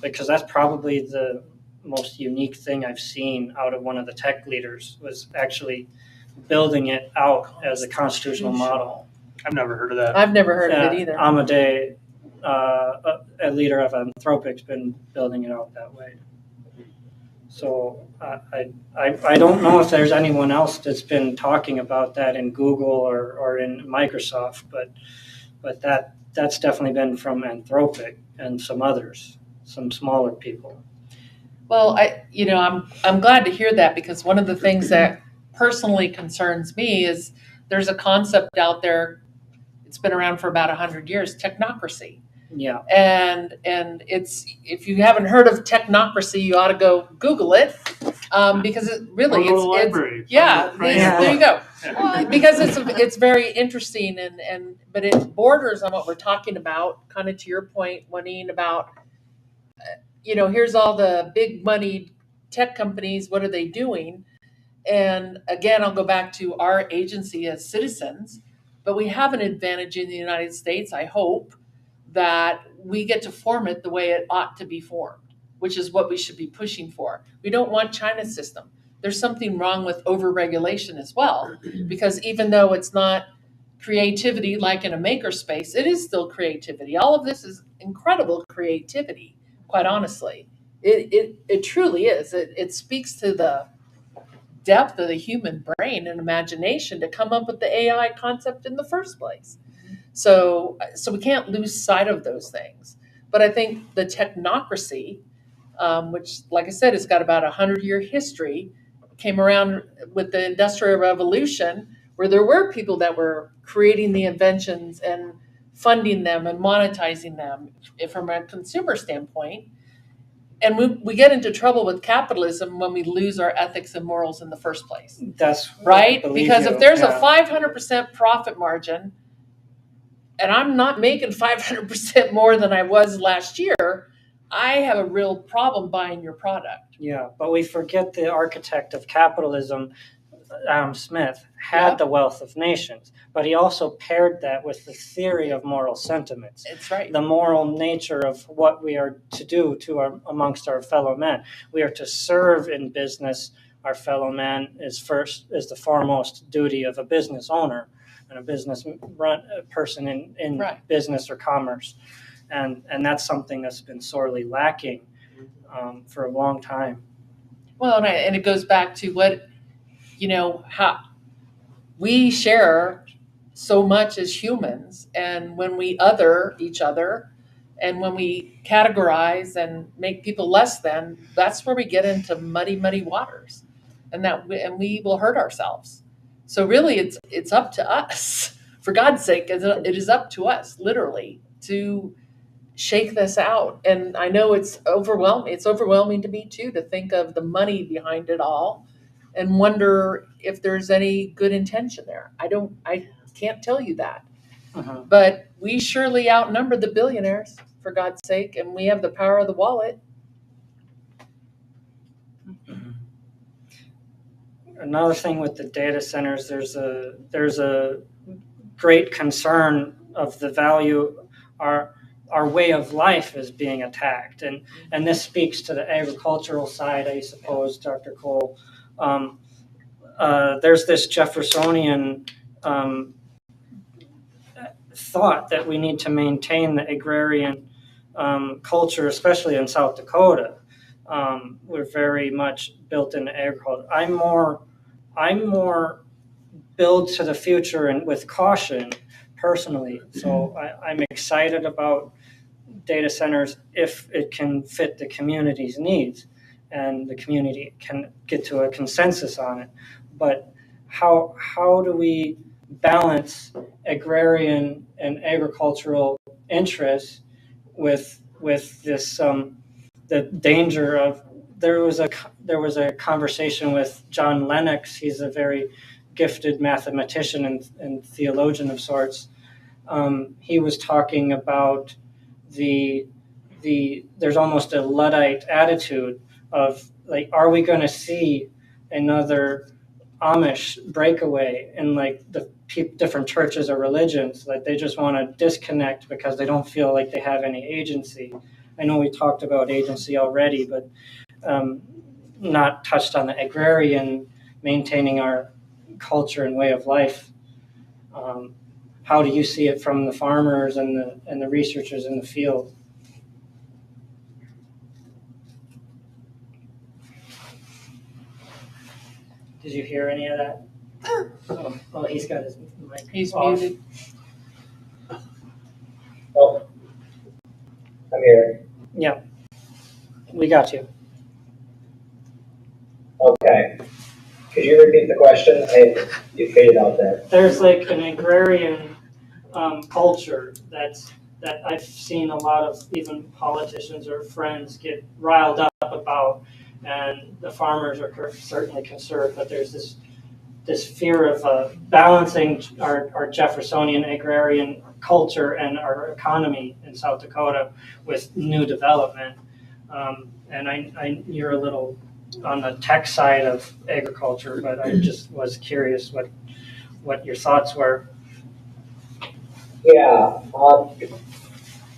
because that's probably the most unique thing I've seen out of one of the tech leaders, was actually building it out as a constitutional model. I've never heard of that. I've never heard of it either. Amadei, a leader of Anthropic's been building it out that way. So I don't know if there's anyone else that's been talking about that in Google or in Microsoft, but that's definitely been from Anthropic and some others, some smaller people. Well, I'm glad to hear that, because one of the things that personally concerns me is there's a concept out there. It's been around for about 100 years, technocracy. Yeah. And it's, if you haven't heard of technocracy, you ought to go Google it, because it really it's yeah. there you go. Well, because it's very interesting, but it borders on what we're talking about, kind of to your point, Juanine, about here's all the big money tech companies, what are they doing? And again, I'll go back to our agency as citizens, but we have an advantage in the United States, I hope, that we get to form it the way it ought to be formed, which is what we should be pushing for. We don't want China's system. There's something wrong with overregulation as well, because even though it's not creativity like in a makerspace, it is still creativity. All of this is incredible creativity, quite honestly. It truly is. It speaks to the depth of the human brain and imagination to come up with the AI concept in the first place. So we can't lose sight of those things. But I think the technocracy, which, like I said, has got about 100-year history, came around with the Industrial Revolution, where there were people that were creating the inventions and funding them and monetizing them from a consumer standpoint. And we get into trouble with capitalism when we lose our ethics and morals in the first place. That's right. Because if there's a yeah. 500% profit margin, and I'm not making 500% more than I was last year, I have a real problem buying your product. Yeah, but we forget the architect of capitalism, Adam Smith, had the wealth of nations, but he also paired that with the theory of moral sentiments. That's right. The moral nature of what we are to do amongst our fellow men. We are to serve in business our fellow men is the foremost duty of a business owner and a business person in right. business or commerce. And that's something that's been sorely lacking for a long time. Well, and it goes back to what, how we share so much as humans, and when we other each other, And when we categorize and make people less than, that's where we get into muddy, muddy waters, and we will hurt ourselves. So really, it's up to us. For God's sake, it is up to us, literally, to shake this out. And I know it's overwhelming. It's overwhelming to me too, to think of the money behind it all, and wonder if there's any good intention there. I can't tell you that. But we surely outnumber the billionaires, for God's sake, and we have the power of the wallet. Another thing with the data centers, there's a great concern of the value our way of life is being attacked, and this speaks to the agricultural side, I suppose, Dr. Cole. There's this Jeffersonian thought that we need to maintain the agrarian culture, especially in South Dakota. We're very much built in agriculture. I'm more build to the future and with caution personally. So I'm excited about data centers if it can fit the community's needs and the community can get to a consensus on it. But how do we balance agrarian and agricultural interests with this the danger of there was a conversation with John Lennox. He's a very gifted mathematician and theologian of sorts. He was talking about there's almost a Luddite attitude of like, are we going to see another Amish breakaway in like the different churches or religions? Like they just want to disconnect because they don't feel like they have any agency. I know we talked about agency already, but not touched on the agrarian, maintaining our culture and way of life. How do you see it from the farmers and the researchers in the field? Did you hear any of that? Oh, he's got his mic. He's off. muted. Oh, I'm here. Yeah, we got you. Okay. Could you repeat the question? You faded out there. There's like an agrarian culture that I've seen a lot of even politicians or friends get riled up about, and the farmers are certainly conserved, but there's this fear of balancing our Jeffersonian agrarian culture and our economy in South Dakota with new development. And you're a little on the tech side of agriculture, but I just was curious what your thoughts were. Yeah.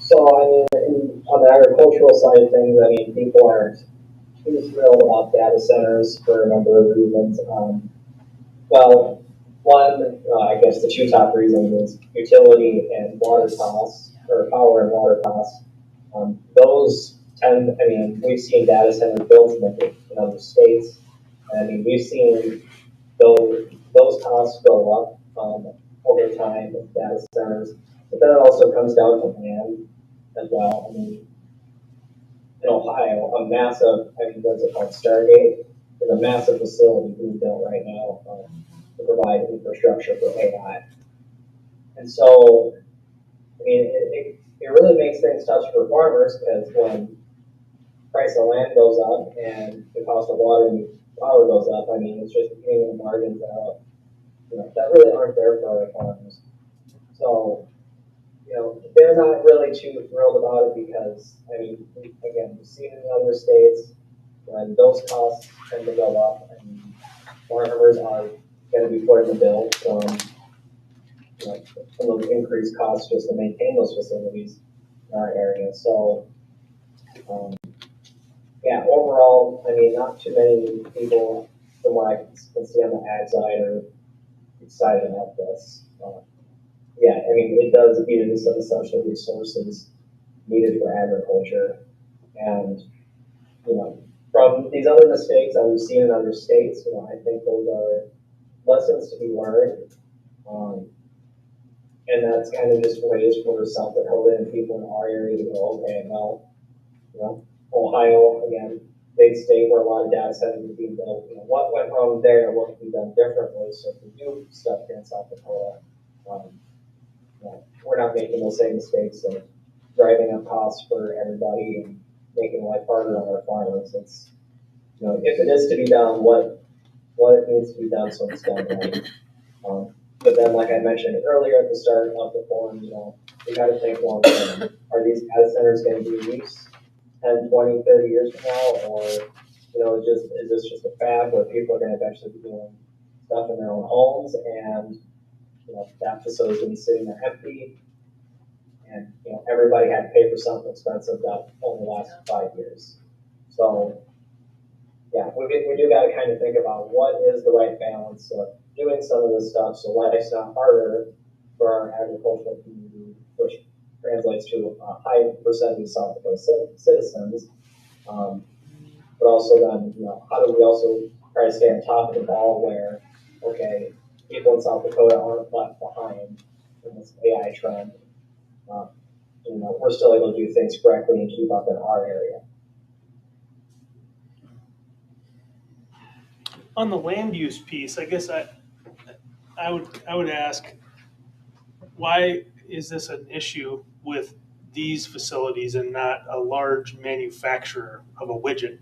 So I mean, on the agricultural side of things, I mean, people aren't too thrilled about data centers for a number of reasons. Well, one, I guess the two top reasons is utility and water costs, or power and water costs. Those tend, I mean, we've seen data centers built in other states. I mean, we've seen those costs go up over time with data centers. But then it also comes down to land as well. I mean, in Ohio, what's it called, Stargate, is a massive facility being built right now to provide infrastructure for AI. And so, I mean, it really makes things tough for farmers because when price of land goes up and the cost of water and power goes up, I mean, it's just paying the margins out, that really aren't there for our farmers. So, they're not really too thrilled about it because, I mean, again, we've seen it in other states when those costs tend to go up and farmers are going to be footing the bill from those increased costs just to maintain those facilities in our area. So, yeah, overall, I mean, not too many people, from what I can see on the ag side, are excited about this. Yeah, I mean, it does eat into some essential resources needed for agriculture. And, from these other mistakes that we've seen in other states, I think those are lessons to be learned. And And that's kind of just ways for South Dakota and people in our area to go, okay, well, you know, Ohio, again, big state where a lot of data centers are being built. You know, what went wrong there? What can be done differently? So if we do stuff here in South Dakota, you know, we're not making those same mistakes of driving up costs for everybody and making life harder on our farmers. It's, you know, if it is to be done, what it needs to be done so it's done right. But then, like I mentioned earlier at the start of the forum, you know, we got to think long term. Are these data centers going to be in use 10, 20, 30 years from now? Or, you know, is this just a fad where people are going to eventually be doing stuff in their own homes and, you know, that facility's going to be sitting there empty and, you know, everybody had to pay for something expensive that only lasted 5 years. So, yeah, we do got to kind of think about what is the right balance of doing some of this stuff so life's not harder for our agricultural community, which translates to a high percentage of South Dakota citizens. But also then, you know, how do we also try to stay on top of the ball where, okay, people in South Dakota aren't left behind in this AI trend. You know, we're still able to do things correctly and keep up in our area. On the land use piece, I guess I would ask, why is this an issue with these facilities and not a large manufacturer of a widget?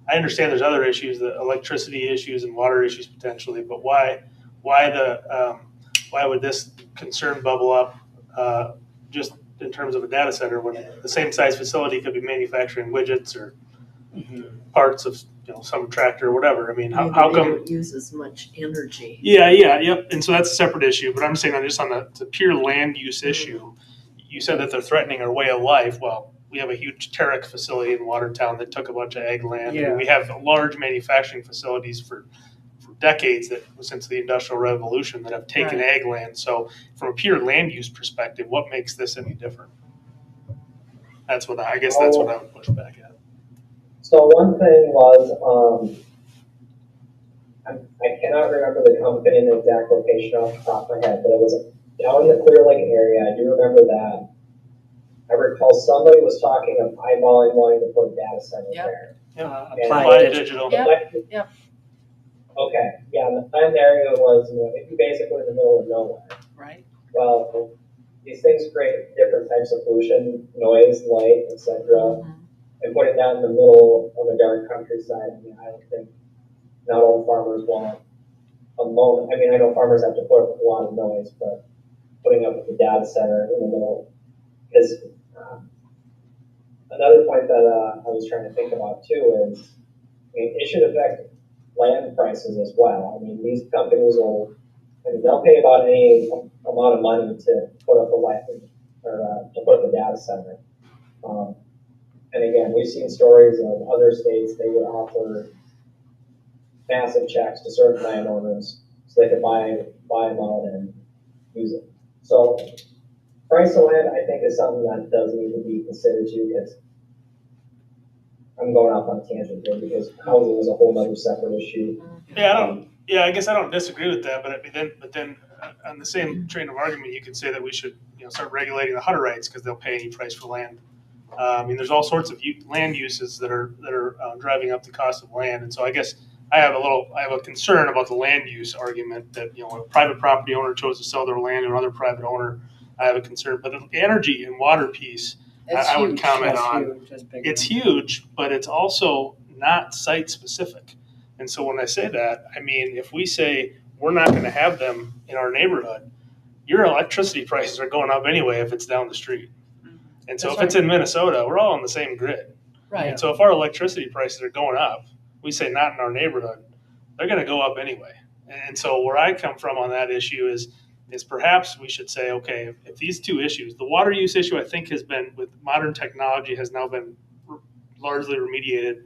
I understand there's other issues, the electricity issues and water issues potentially, but why would this concern bubble up just in terms of a data center when the same size facility could be manufacturing widgets or parts of, you know, some tractor or whatever? I mean, how They come? don't use as much energy. Yep. And so that's a separate issue. But I'm saying just on the pure land use issue, you said that they're threatening our way of life. Well, we have a huge Terrick facility in Watertown that took a bunch of ag land. Yeah. And we have large manufacturing facilities for decades that since the Industrial Revolution that have taken ag land. So from a pure land use perspective, what makes this any different? That's what I would push back at. So one thing was, I cannot remember the company and the exact location off the top of my head, but it was down in the Clear Lake area. I do remember that. I recall somebody was talking of eyeballing wanting to put a data center there. Applied digital. Yep. Okay, yeah, and the planned area was, you know, it'd be basically in the middle of nowhere. Right. Well, these things create different types of pollution, noise, light, etc. And putting that in the middle of a dark countryside, I mean, I don't think not all farmers want a moment. I mean, I know farmers have to put up with a lot of noise, but putting up with the data center in the middle is another point that I was trying to think about too is, I mean, it should affect land prices as well. I mean, these companies they'll pay about any amount of money to put up to put up a data center. And again, we've seen stories of other states, they would offer massive checks to certain landowners so they could buy them out and use it. So price of land, I think, is something that does need to be considered too, because I'm going off on a tangent here because housing is a whole other separate issue. I guess I don't disagree with that, but then on the same train of argument, you could say that we should, you know, start regulating the Hutterites because they'll pay any price for land. I mean, there's all sorts of land uses that are driving up the cost of land, and so I guess I have a concern about the land use argument that, you know, a private property owner chose to sell their land to another private owner. I have a concern, but the energy and water piece, I would comment on. It's huge, but it's also not site specific. And so when I say that, I mean, if we say we're not going to have them in our neighborhood, your electricity prices are going up anyway if it's down the street. And so it's in Minnesota, we're all on the same grid. Right. And so if our electricity prices are going up, we say not in our neighborhood, they're going to go up anyway. And so where I come from on that issue is perhaps we should say, okay, if these two issues, the water use issue, I think has been, with modern technology, has now been largely remediated.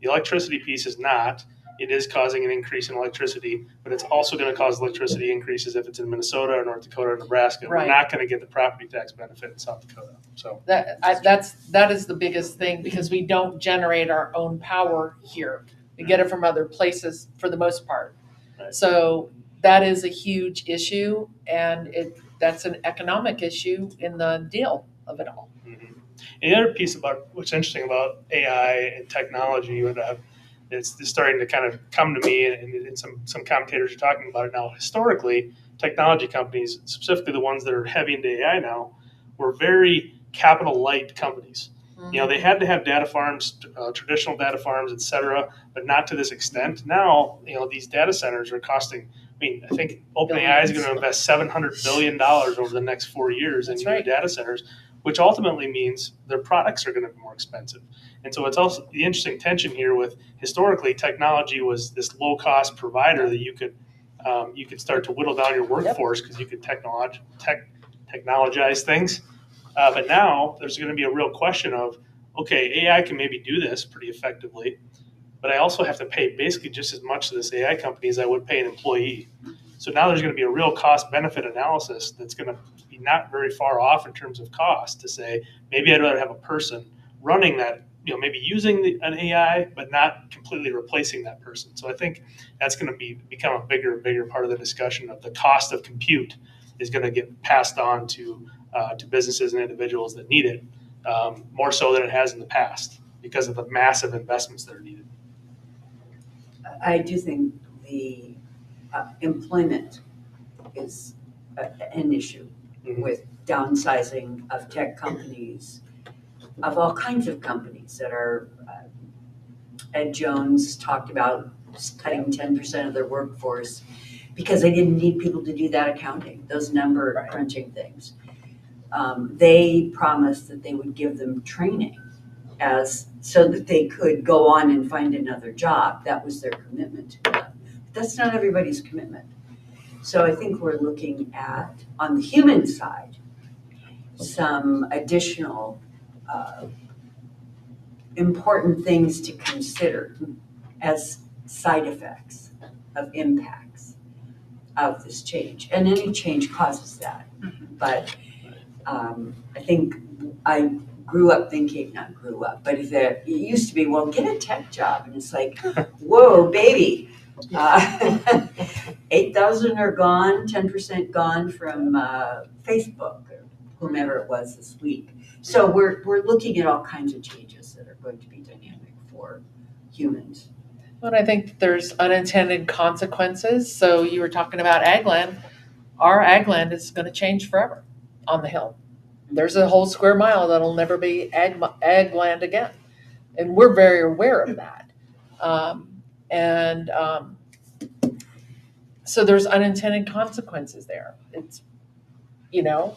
The electricity piece is not. It is causing an increase in electricity, but it's also going to cause electricity increases if it's in Minnesota or North Dakota or Nebraska. Right. We're not going to get the property tax benefit in South Dakota. So that is the biggest thing, because we don't generate our own power here. We get it from other places for the most part. Right. So that is a huge issue, and that's an economic issue in the deal of it all. Mhm. And the other piece about what's interesting about AI and technology, it's starting to kind of come to me, and some commentators are talking about it now. Historically, technology companies, specifically the ones that are heavy into AI now, were very capital light companies. You know, they had to have data farms, traditional data farms, et cetera, but not to this extent. Now, you know, these data centers are costing. I mean, I think OpenAI is going to invest $700 billion over the next 4 years in new data centers, which ultimately means their products are going to be more expensive. And so it's also the interesting tension here with historically technology was this low cost provider that you could start to whittle down your workforce because you could technologize things. But now there's going to be a real question of, okay, AI can maybe do this pretty effectively, but I also have to pay basically just as much to this AI company as I would pay an employee. So now there's going to be a real cost benefit analysis that's going to be not very far off in terms of cost to say, maybe I'd rather have a person running that, you know, maybe using an AI, but not completely replacing that person. So I think that's going to become a bigger and bigger part of the discussion of the cost of compute is going to get passed on to businesses and individuals that need it, more so than it has in the past because of the massive investments that are needed. I do think the employment is an issue with downsizing of tech companies, of all kinds of companies that are, Ed Jones talked about cutting 10% of their workforce because they didn't need people to do that accounting, those number crunching things. They promised that they would give them training so that they could go on and find another job. That was their commitment to them. That's not everybody's commitment. So I think we're looking at, on the human side, some additional important things to consider as side effects of impacts of this change. And any change causes that. But I think I grew up thinking, not grew up, but it used to be, well, get a tech job. And it's like, whoa, baby. 8,000 are gone, 10% gone from Facebook or whomever it was this week. So we're looking at all kinds of changes that are going to be dynamic for humans. But I think there's unintended consequences. So you were talking about ag land. Our ag land is going to change forever on the Hill. There's a whole square mile that'll never be ag land again. And we're very aware of that. So there's unintended consequences there. It's, you know,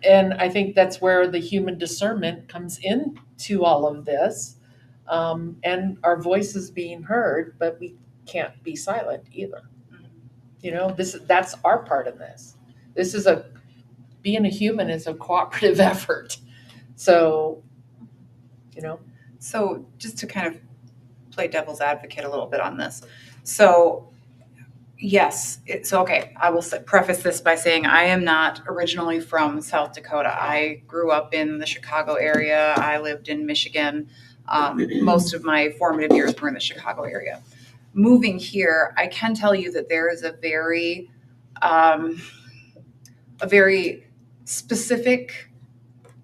and I think that's where the human discernment comes into all of this. And our voice is being heard, but we can't be silent either. You know, that's our part in this. Being a human is a cooperative effort. So, you know. So just to kind of play devil's advocate a little bit on this. So yes, okay. I will preface this by saying I am not originally from South Dakota. I grew up in the Chicago area. I lived in Michigan. Most of my formative years were in the Chicago area. Moving here, I can tell you that there is a very specific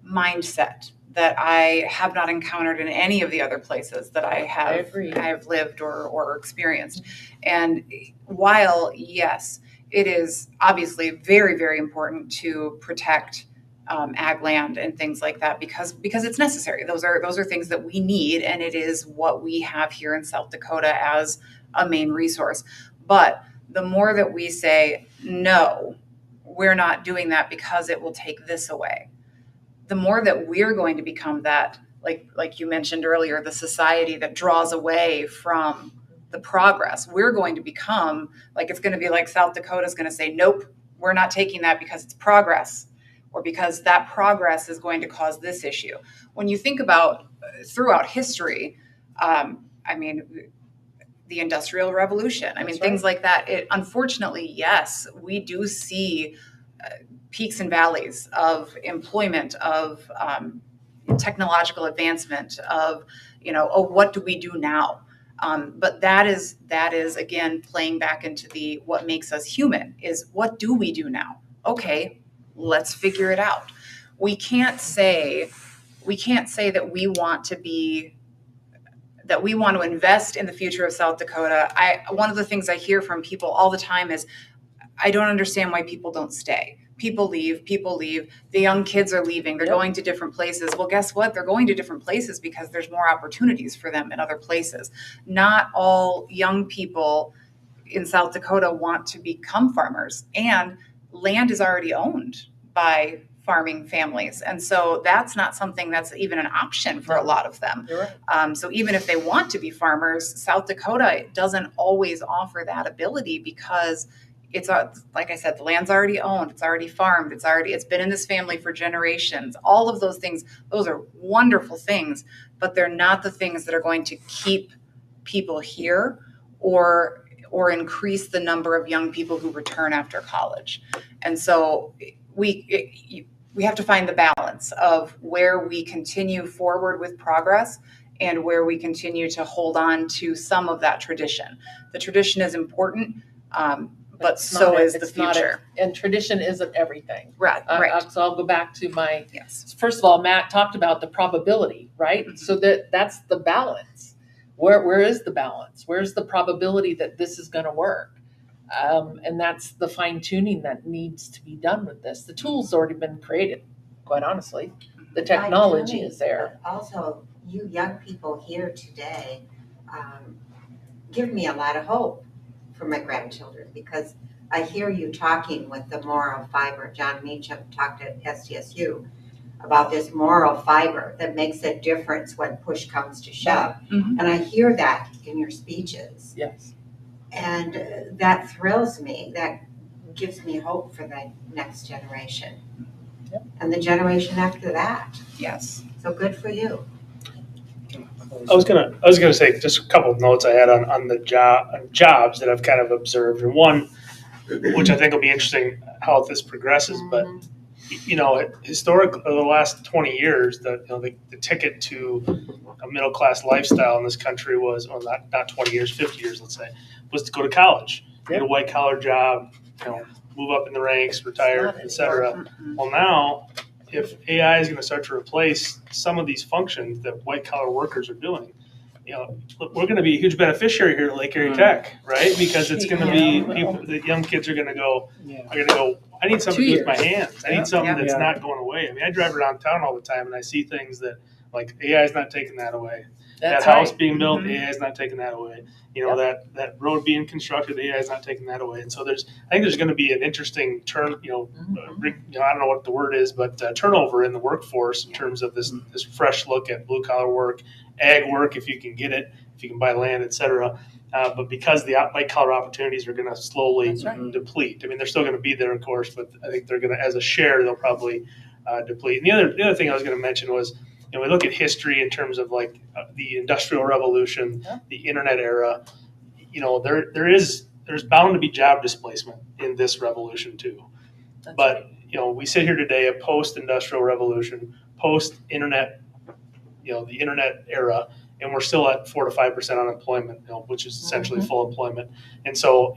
mindset that I have not encountered in any of the other places that I have lived or experienced. And while, yes, it is obviously very, very important to protect ag land and things like that because it's necessary. Those are things that we need, and it is what we have here in South Dakota as a main resource. But the more that we say, no, we're not doing that because it will take this away, the more that we're going to become that, like you mentioned earlier, the society that draws away from the progress. We're going to become, it's going to be like South Dakota's going to say, nope, we're not taking that because it's progress, or because that progress is going to cause this issue. When you think about throughout history, the Industrial Revolution, things like that, unfortunately, yes, we do see peaks and valleys of employment, of technological advancement, of, what do we do now? But that is again playing back into the what makes us human is what do we do now? Okay, let's figure it out. We can't say that we want to invest in the future of South Dakota. One of the things I hear from people all the time is, I don't understand why people don't stay. People leave. The young kids are leaving. They're going to different places. Well, guess what? They're going to different places because there's more opportunities for them in other places. Not all young people in South Dakota want to become farmers, and land is already owned by farming families. And so that's not something that's even an option for a lot of them. You're right. So even if they want to be farmers, South Dakota doesn't always offer that ability because it's, like I said, the land's already owned, it's already farmed, it's been in this family for generations. All of those things, those are wonderful things, but they're not the things that are going to keep people here or increase the number of young people who return after college. And so we have to find the balance of where we continue forward with progress and where we continue to hold on to some of that tradition. The tradition is important, but so is the future. And tradition isn't everything. Right. So I'll go back to my, Yes. first of all, Matt talked about the probability, right? Mhm. So that's the balance. Where is the balance? Where's the probability that this is going to work? And that's the fine tuning that needs to be done with this. The tool's already been created, quite honestly. The technology is there. But also, you young people here today give me a lot of hope for my grandchildren, because I hear you talking with the moral fiber. John Meacham talked at SDSU about this moral fiber that makes a difference when push comes to shove. Mhm. And I hear that in your speeches. Yes. And that thrills me. That gives me hope for the next generation. Yep. And the generation after that. Yes. So good for you. I was gonna say just a couple of notes I had on the jobs that I've kind of observed, and one, which I think will be interesting how this progresses. But historically, over the last 20 years, the ticket to a middle class lifestyle in this country was, or not 20 years, 50 years, let's say, was to go to college, get a white collar job, move up in the ranks, retire, etc. Well, now, if AI is going to start to replace some of these functions that white collar workers are doing, we're going to be a huge beneficiary here at Lake Erie Tech, right? Because it's going to be people, the young kids are going to go, I need something to do with my hands. I need something that's not going away. I mean, I drive around town all the time and I see things that, like, AI is not taking that away. That's that house right. being built, AI is not taking that away. That road being constructed, AI is not taking that away. And so I think there's going to be an interesting turn, I don't know what the word is, but turnover in the workforce in terms of this fresh look at blue collar work, ag work, if you can get it, if you can buy land, et cetera. But because the white collar opportunities are going to slowly deplete. I mean, they're still going to be there, of course, but I think they're going to, as a share, they'll probably deplete. And the other thing I was going to mention was, we look at history in terms of like the Industrial Revolution, the Internet era. There's bound to be job displacement in this revolution too. We sit here today, a post-industrial revolution, post-internet, the internet era, and we're still at 4 to 5% unemployment, which is essentially full employment. And so,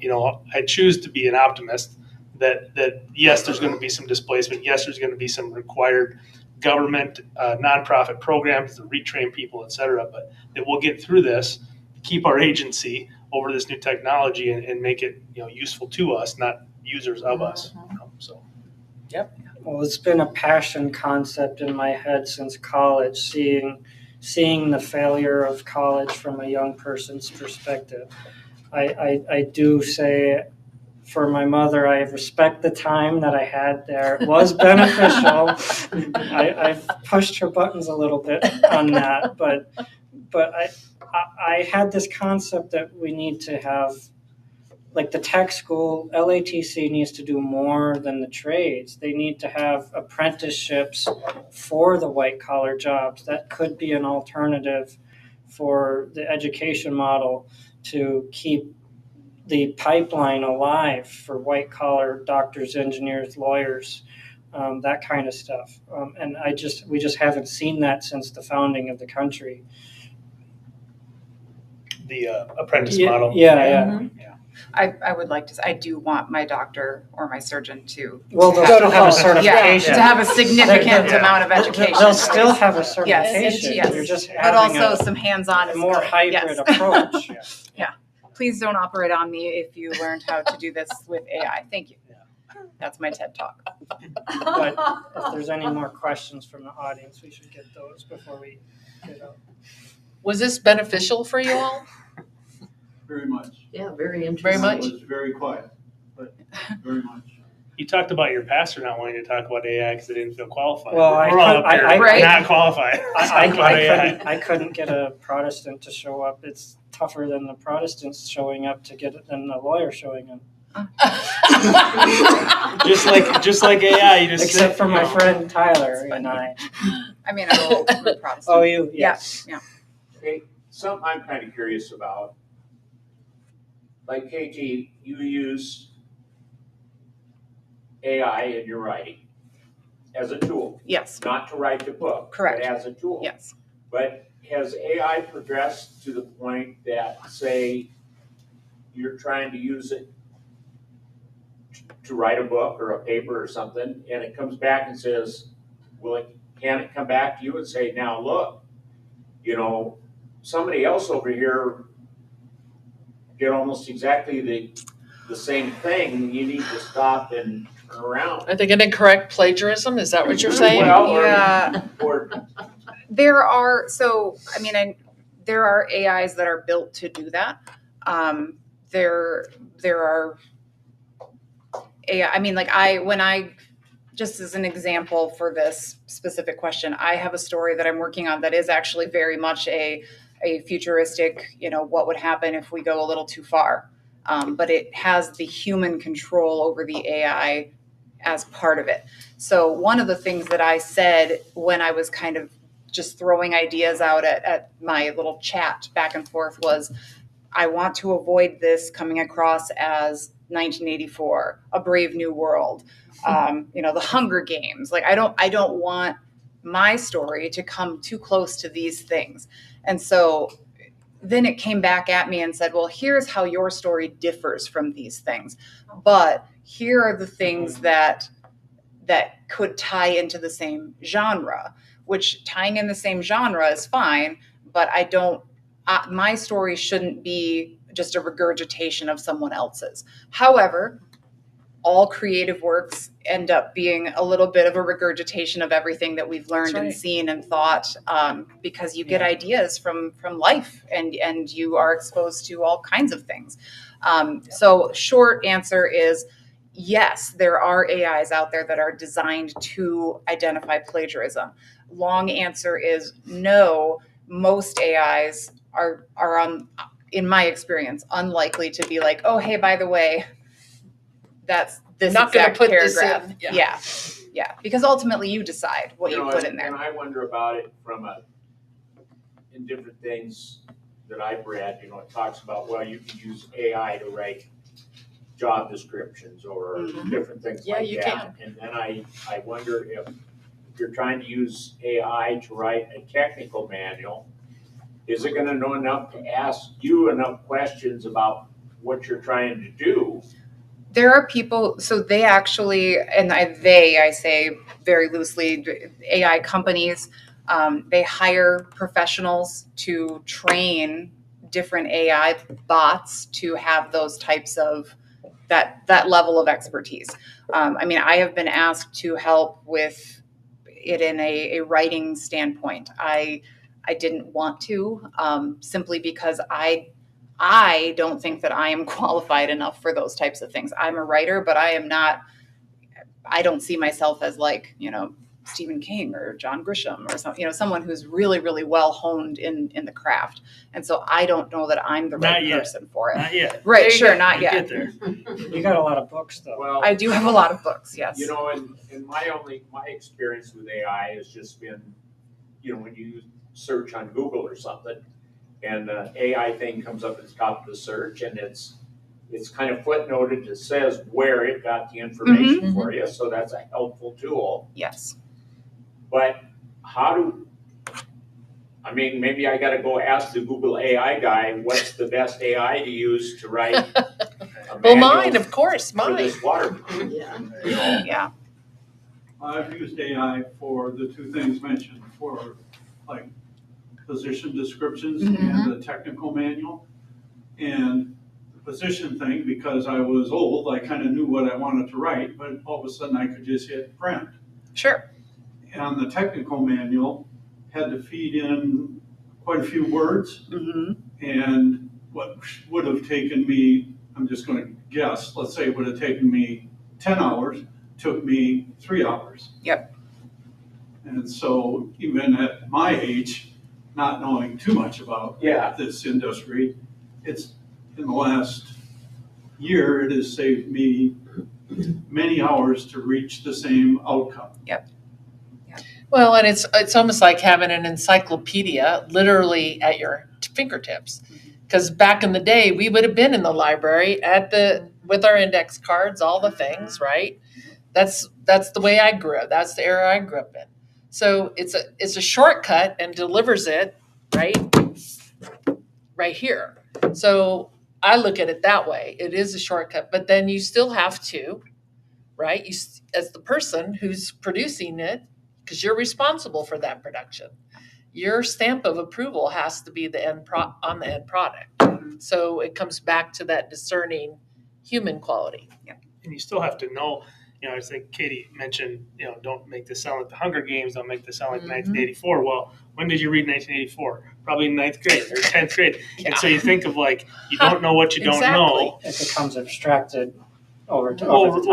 I choose to be an optimist that yes, there's going to be some displacement. Yes, there's going to be some required government, nonprofit programs to retrain people, et cetera, but that we'll get through this, keep our agency over this new technology and make it, useful to us, not users of us. Well, it's been a passion concept in my head since college, seeing the failure of college from a young person's perspective. I do say, for my mother, I respect the time that I had there. It was beneficial. I've pushed her buttons a little bit on that, but I had this concept that we need to have, like the tech school, LATC needs to do more than the trades. They need to have apprenticeships for the white collar jobs. That could be an alternative for the education model to keep the pipeline alive for white collar doctors, engineers, lawyers, that kind of stuff. And we just haven't seen that since the founding of the country. the apprentice Yeah, model. yeah. I would like to, I do want my doctor or my surgeon to. Well, they'll still have a certification. To have a significant Yeah. amount of education. They'll still have a certification. Yes. You're just But having also some hands-on a is more good. hybrid Yes. approach. Please don't operate on me if you learned how to do this with AI. Thank you. That's my TED Talk. But if there's any more questions from the audience, we should get those before we get out. Was this beneficial for you all? Very much. Yeah, very interesting. Very much. It was very quiet, but very much. You talked about your pastor not wanting to talk about AI because they didn't feel qualified. Well, We're all up here Right. not qualified. I couldn't get a Protestant to show up. It's tougher than the Protestants showing up to get it than the lawyer showing up. just like AI, you just Except for my friend Tyler and I. I mean, I'm a Protestant. Oh, you? Yes. Yeah. Okay, something I'm kind of curious about. Like KT, you use AI in your writing as a tool, Yes. not to write the book, Correct. but as a tool. Yes. But has AI progressed to the point that, say, you're trying to use it to write a book or a paper or something, and it comes back and says, can it come back to you and say, now look, somebody else over here did almost exactly the same thing, you need to stop and turn around. I think an incorrect plagiarism, is that what you're saying? Well, Yeah. or There are there are AIs that are built to do that. There are AI. I mean, just as an example for this specific question, I have a story that I'm working on that is actually very much a futuristic. What would happen if we go a little too far? But it has the human control over the AI as part of it. So one of the things that I said when I was kind of just throwing ideas out at my little chat back and forth was, I want to avoid this coming across as 1984, A Brave New World, the Hunger Games. Like I don't want my story to come too close to these things. And so then it came back at me and said, well, here's how your story differs from these things. But here are the things that could tie into the same genre, which tying in the same genre is fine, but my story shouldn't be just a regurgitation of someone else's. However, all creative works end up being a little bit of a regurgitation of everything that we've learned and seen and thought, because you get ideas from life and you are exposed to all kinds of things. So short answer is yes, there are AIs out there that are designed to identify plagiarism. Long answer is no, most AIs are in my experience, unlikely to be like, oh, hey, by the way, that's this Not gonna exact put this paragraph. in. Yeah. Because ultimately you decide what you put in there. And I wonder about it in different things that I've read, it talks about, well, you can use AI to write job descriptions or different things like that. you can. And then I wonder if you're trying to use AI to write a technical manual, is it gonna know enough to ask you enough questions about what you're trying to do? There are people, so they actually, and I say very loosely, AI companies, they hire professionals to train different AI bots to have those types of, that level of expertise. I have been asked to help with it in a writing standpoint. I didn't want to, simply because I don't think that I am qualified enough for those types of things. I'm a writer, but I don't see myself as Stephen King or John Grisham or someone who's really, really well honed in the craft. And so I don't know that I'm the right person for it. Not yet. Right, sure, not You yet. get there. You got a lot of books though. Well, I do have a lot of books, yes. And my experience with AI has just been, when you search on Google or something, and the AI thing comes up at the top of the search, and it's kind of footnoted. It says where it got the information for you, so that's a helpful tool. Yes. But how do I mean, maybe I gotta go ask the Google AI guy, what's the best AI to use to write a Well, manual mine, of course, for mine. this water. Yeah. You know? Yeah. I've used AI for the two things mentioned, for like position descriptions and the technical manual. And the position thing, because I was old, I kind of knew what I wanted to write, but all of a sudden I could just hit print. Sure. And on the technical manual, had to feed in quite a few words. And what would have taken me, I'm just going to guess, let's say it would have taken me 10 hours, took me 3 hours. Yep. And so even at my age, not knowing too much about this industry, it's in the last year, it has saved me many hours to reach the same outcome. Yep. Well, and it's almost like having an encyclopedia literally at your fingertips. Because back in the day, we would have been in the library with our index cards, all the things, right? That's the way I grew up. That's the era I grew up in. So it's a shortcut and delivers it right here. So I look at it that way. It is a shortcut, but then you still have to, right? You, as the person who's producing it, because you're responsible for that production, your stamp of approval has to be on the end product. So it comes back to that discerning human quality. And you still have to know, I think Katie mentioned, don't make this sound like the Hunger Games, don't make this sound like 1984. Well, when did you read 1984? Probably in 9th grade or 10th grade. And so you think of you don't know what you don't know. It becomes abstracted over time. But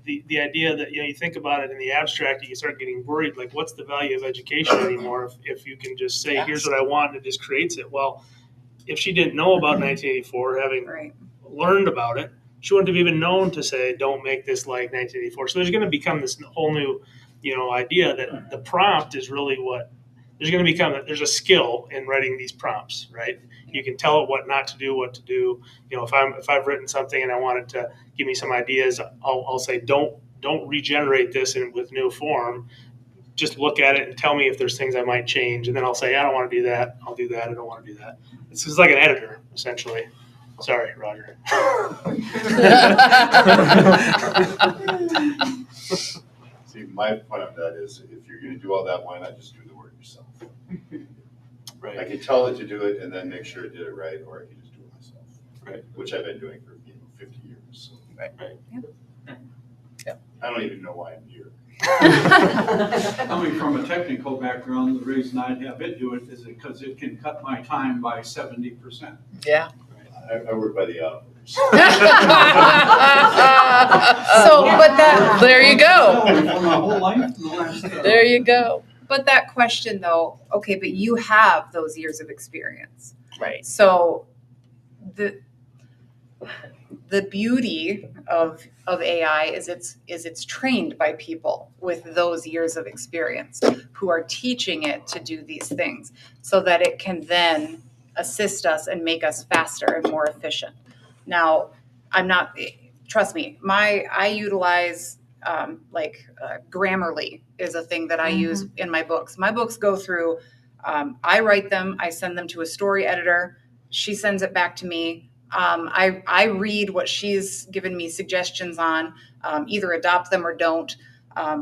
the idea that, you think about it in the abstract, you start getting worried, like what's the value of education anymore if you can just say, here's what I want, and it just creates it. Well, if she didn't know about 1984, having learned about it, she wouldn't have even known to say, don't make this like 1984. So there's going to become this whole new, idea that the prompt is really there's a skill in writing these prompts, right? You can tell it what not to do, what to do. If I've written something and I want it to give me some ideas, I'll say, don't regenerate this with new form. Just look at it and tell me if there's things I might change. And then I'll say, I don't want to do that. I'll do that. I don't want to do that. It's just like an editor, essentially. Sorry, Roger. See, my point on that is, if you're going to do all that, why not just do the work yourself? Right. I can tell it to do it and then make sure it did it right, or I can just do it myself. Right. Which I've been doing for 50 years. So. Right. Yep. I don't even know why I'm here. Coming from a technical background, the reason I'd have it do it is because it can cut my time by 70%. Yeah. I work by the hours. There you go. My whole life, the last, There you go. But that question though, okay, but you have those years of experience. Right. So the beauty of AI is it's trained by people with those years of experience who are teaching it to do these things so that it can then assist us and make us faster and more efficient. Now, trust me, I utilize Grammarly is a thing that I use in my books. My books go through, I write them, I send them to a story editor, she sends it back to me. I read what she's given me suggestions on, either adopt them or don't.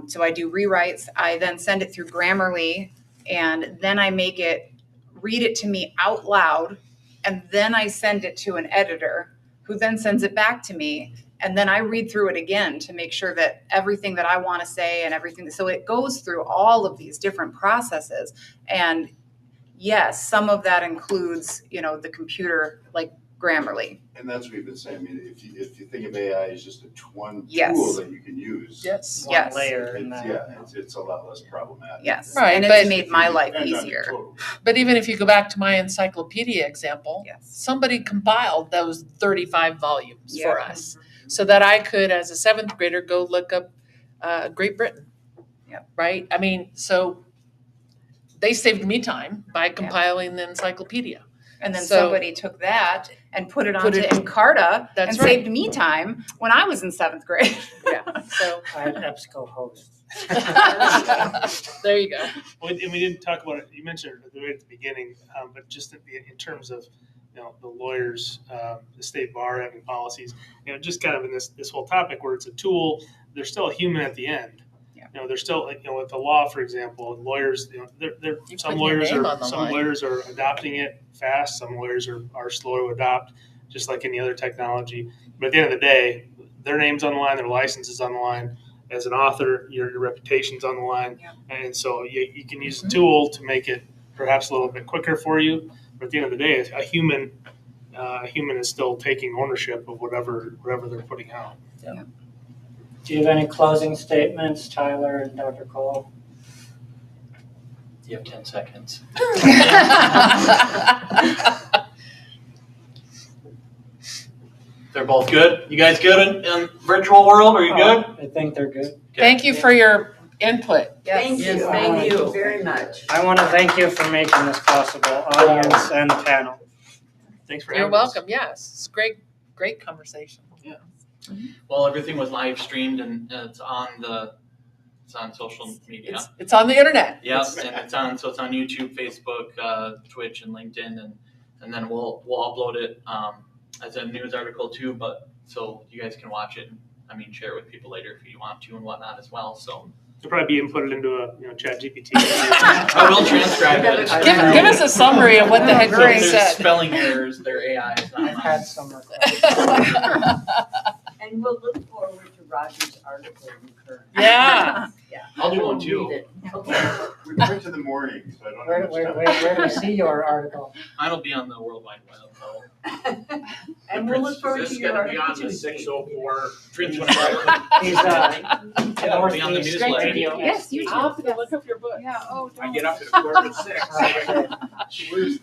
So I do rewrites. I then send it through Grammarly, and then I make it read it to me out loud, and then I send it to an editor who then sends it back to me, and then I read through it again to make sure that everything that I want to say and everything. So it goes through all of these different processes, and yes, some of that includes, the computer like Grammarly. And that's what we've been saying. I mean, if you think of AI as just one Yes. tool that you can use, Yes. One layer in that. it's a lot less problematic. Yes, Right, and but- it's made my life And not easier. total. But even if you go back to my encyclopedia example, Yes. somebody compiled those 35 volumes Yeah. for us so that I could, as a 7th grader, go look up Great Britain. Yep. Right? I mean, so they saved me time by compiling the encyclopedia. And then So- somebody took that and put it Put onto it- Encarta That's and right. saved me time when I was in 7th grade. Yeah, so I had EBSCO hosts. there you go. And we didn't talk about it, you mentioned it right at the beginning, but just in terms of, the lawyers, the state bar having policies, just kind of in this whole topic where it's a tool, there's still a human at the end. Yeah. There's still, with the law, for example, lawyers, they're You some put your lawyers name on the some line. lawyers are adopting it fast, some lawyers are slow to adopt, just like any other technology. But at the end of the day, their name's on the line, their license is on the line. As an author, your reputation's on the line. Yeah. And so you can use a tool to make it perhaps a little bit quicker for you. But at the end of the day, a human is still taking ownership of whatever they're putting out. Do you have any closing statements, Tyler and Dr. Cole? You have 10 seconds. They're both good. You guys good in virtual world? Are you good? I think they're good. Thank you for your input. Thank Yes, you, thank you. very much. I want to thank you for making this possible, audience and panel. Thanks for You're having us. welcome. Yes, it's great conversation. Well, everything was live streamed and it's on social media. It's on the internet. Yes, and it's on YouTube, Facebook, Twitch, and LinkedIn, and then we'll upload it as a news article too. But so you guys can watch it. And, share it with people later if you want to and whatnot as well. So It'll probably be inputted into a chat GPT. I will transcribe it. Give us a summary of what the heck So if you there's said. spelling errors, their AI is not I've mine. had some requests. And we'll look forward to Roger's article in Current. Yeah. I'll do one too. Read it. Okay. We went to the morning, so I don't Where know. where do we see your article? Mine will be on the World Wide Web though. And we'll look forward to your article. Is this too. gonna be on the 604 Prince Prince He's Yeah, it'll be on the Northeast newsletter. Radio. Yes, you I'll have to go look up your book. Yeah, oh, I don't. get up at 5:45. Okay. Where's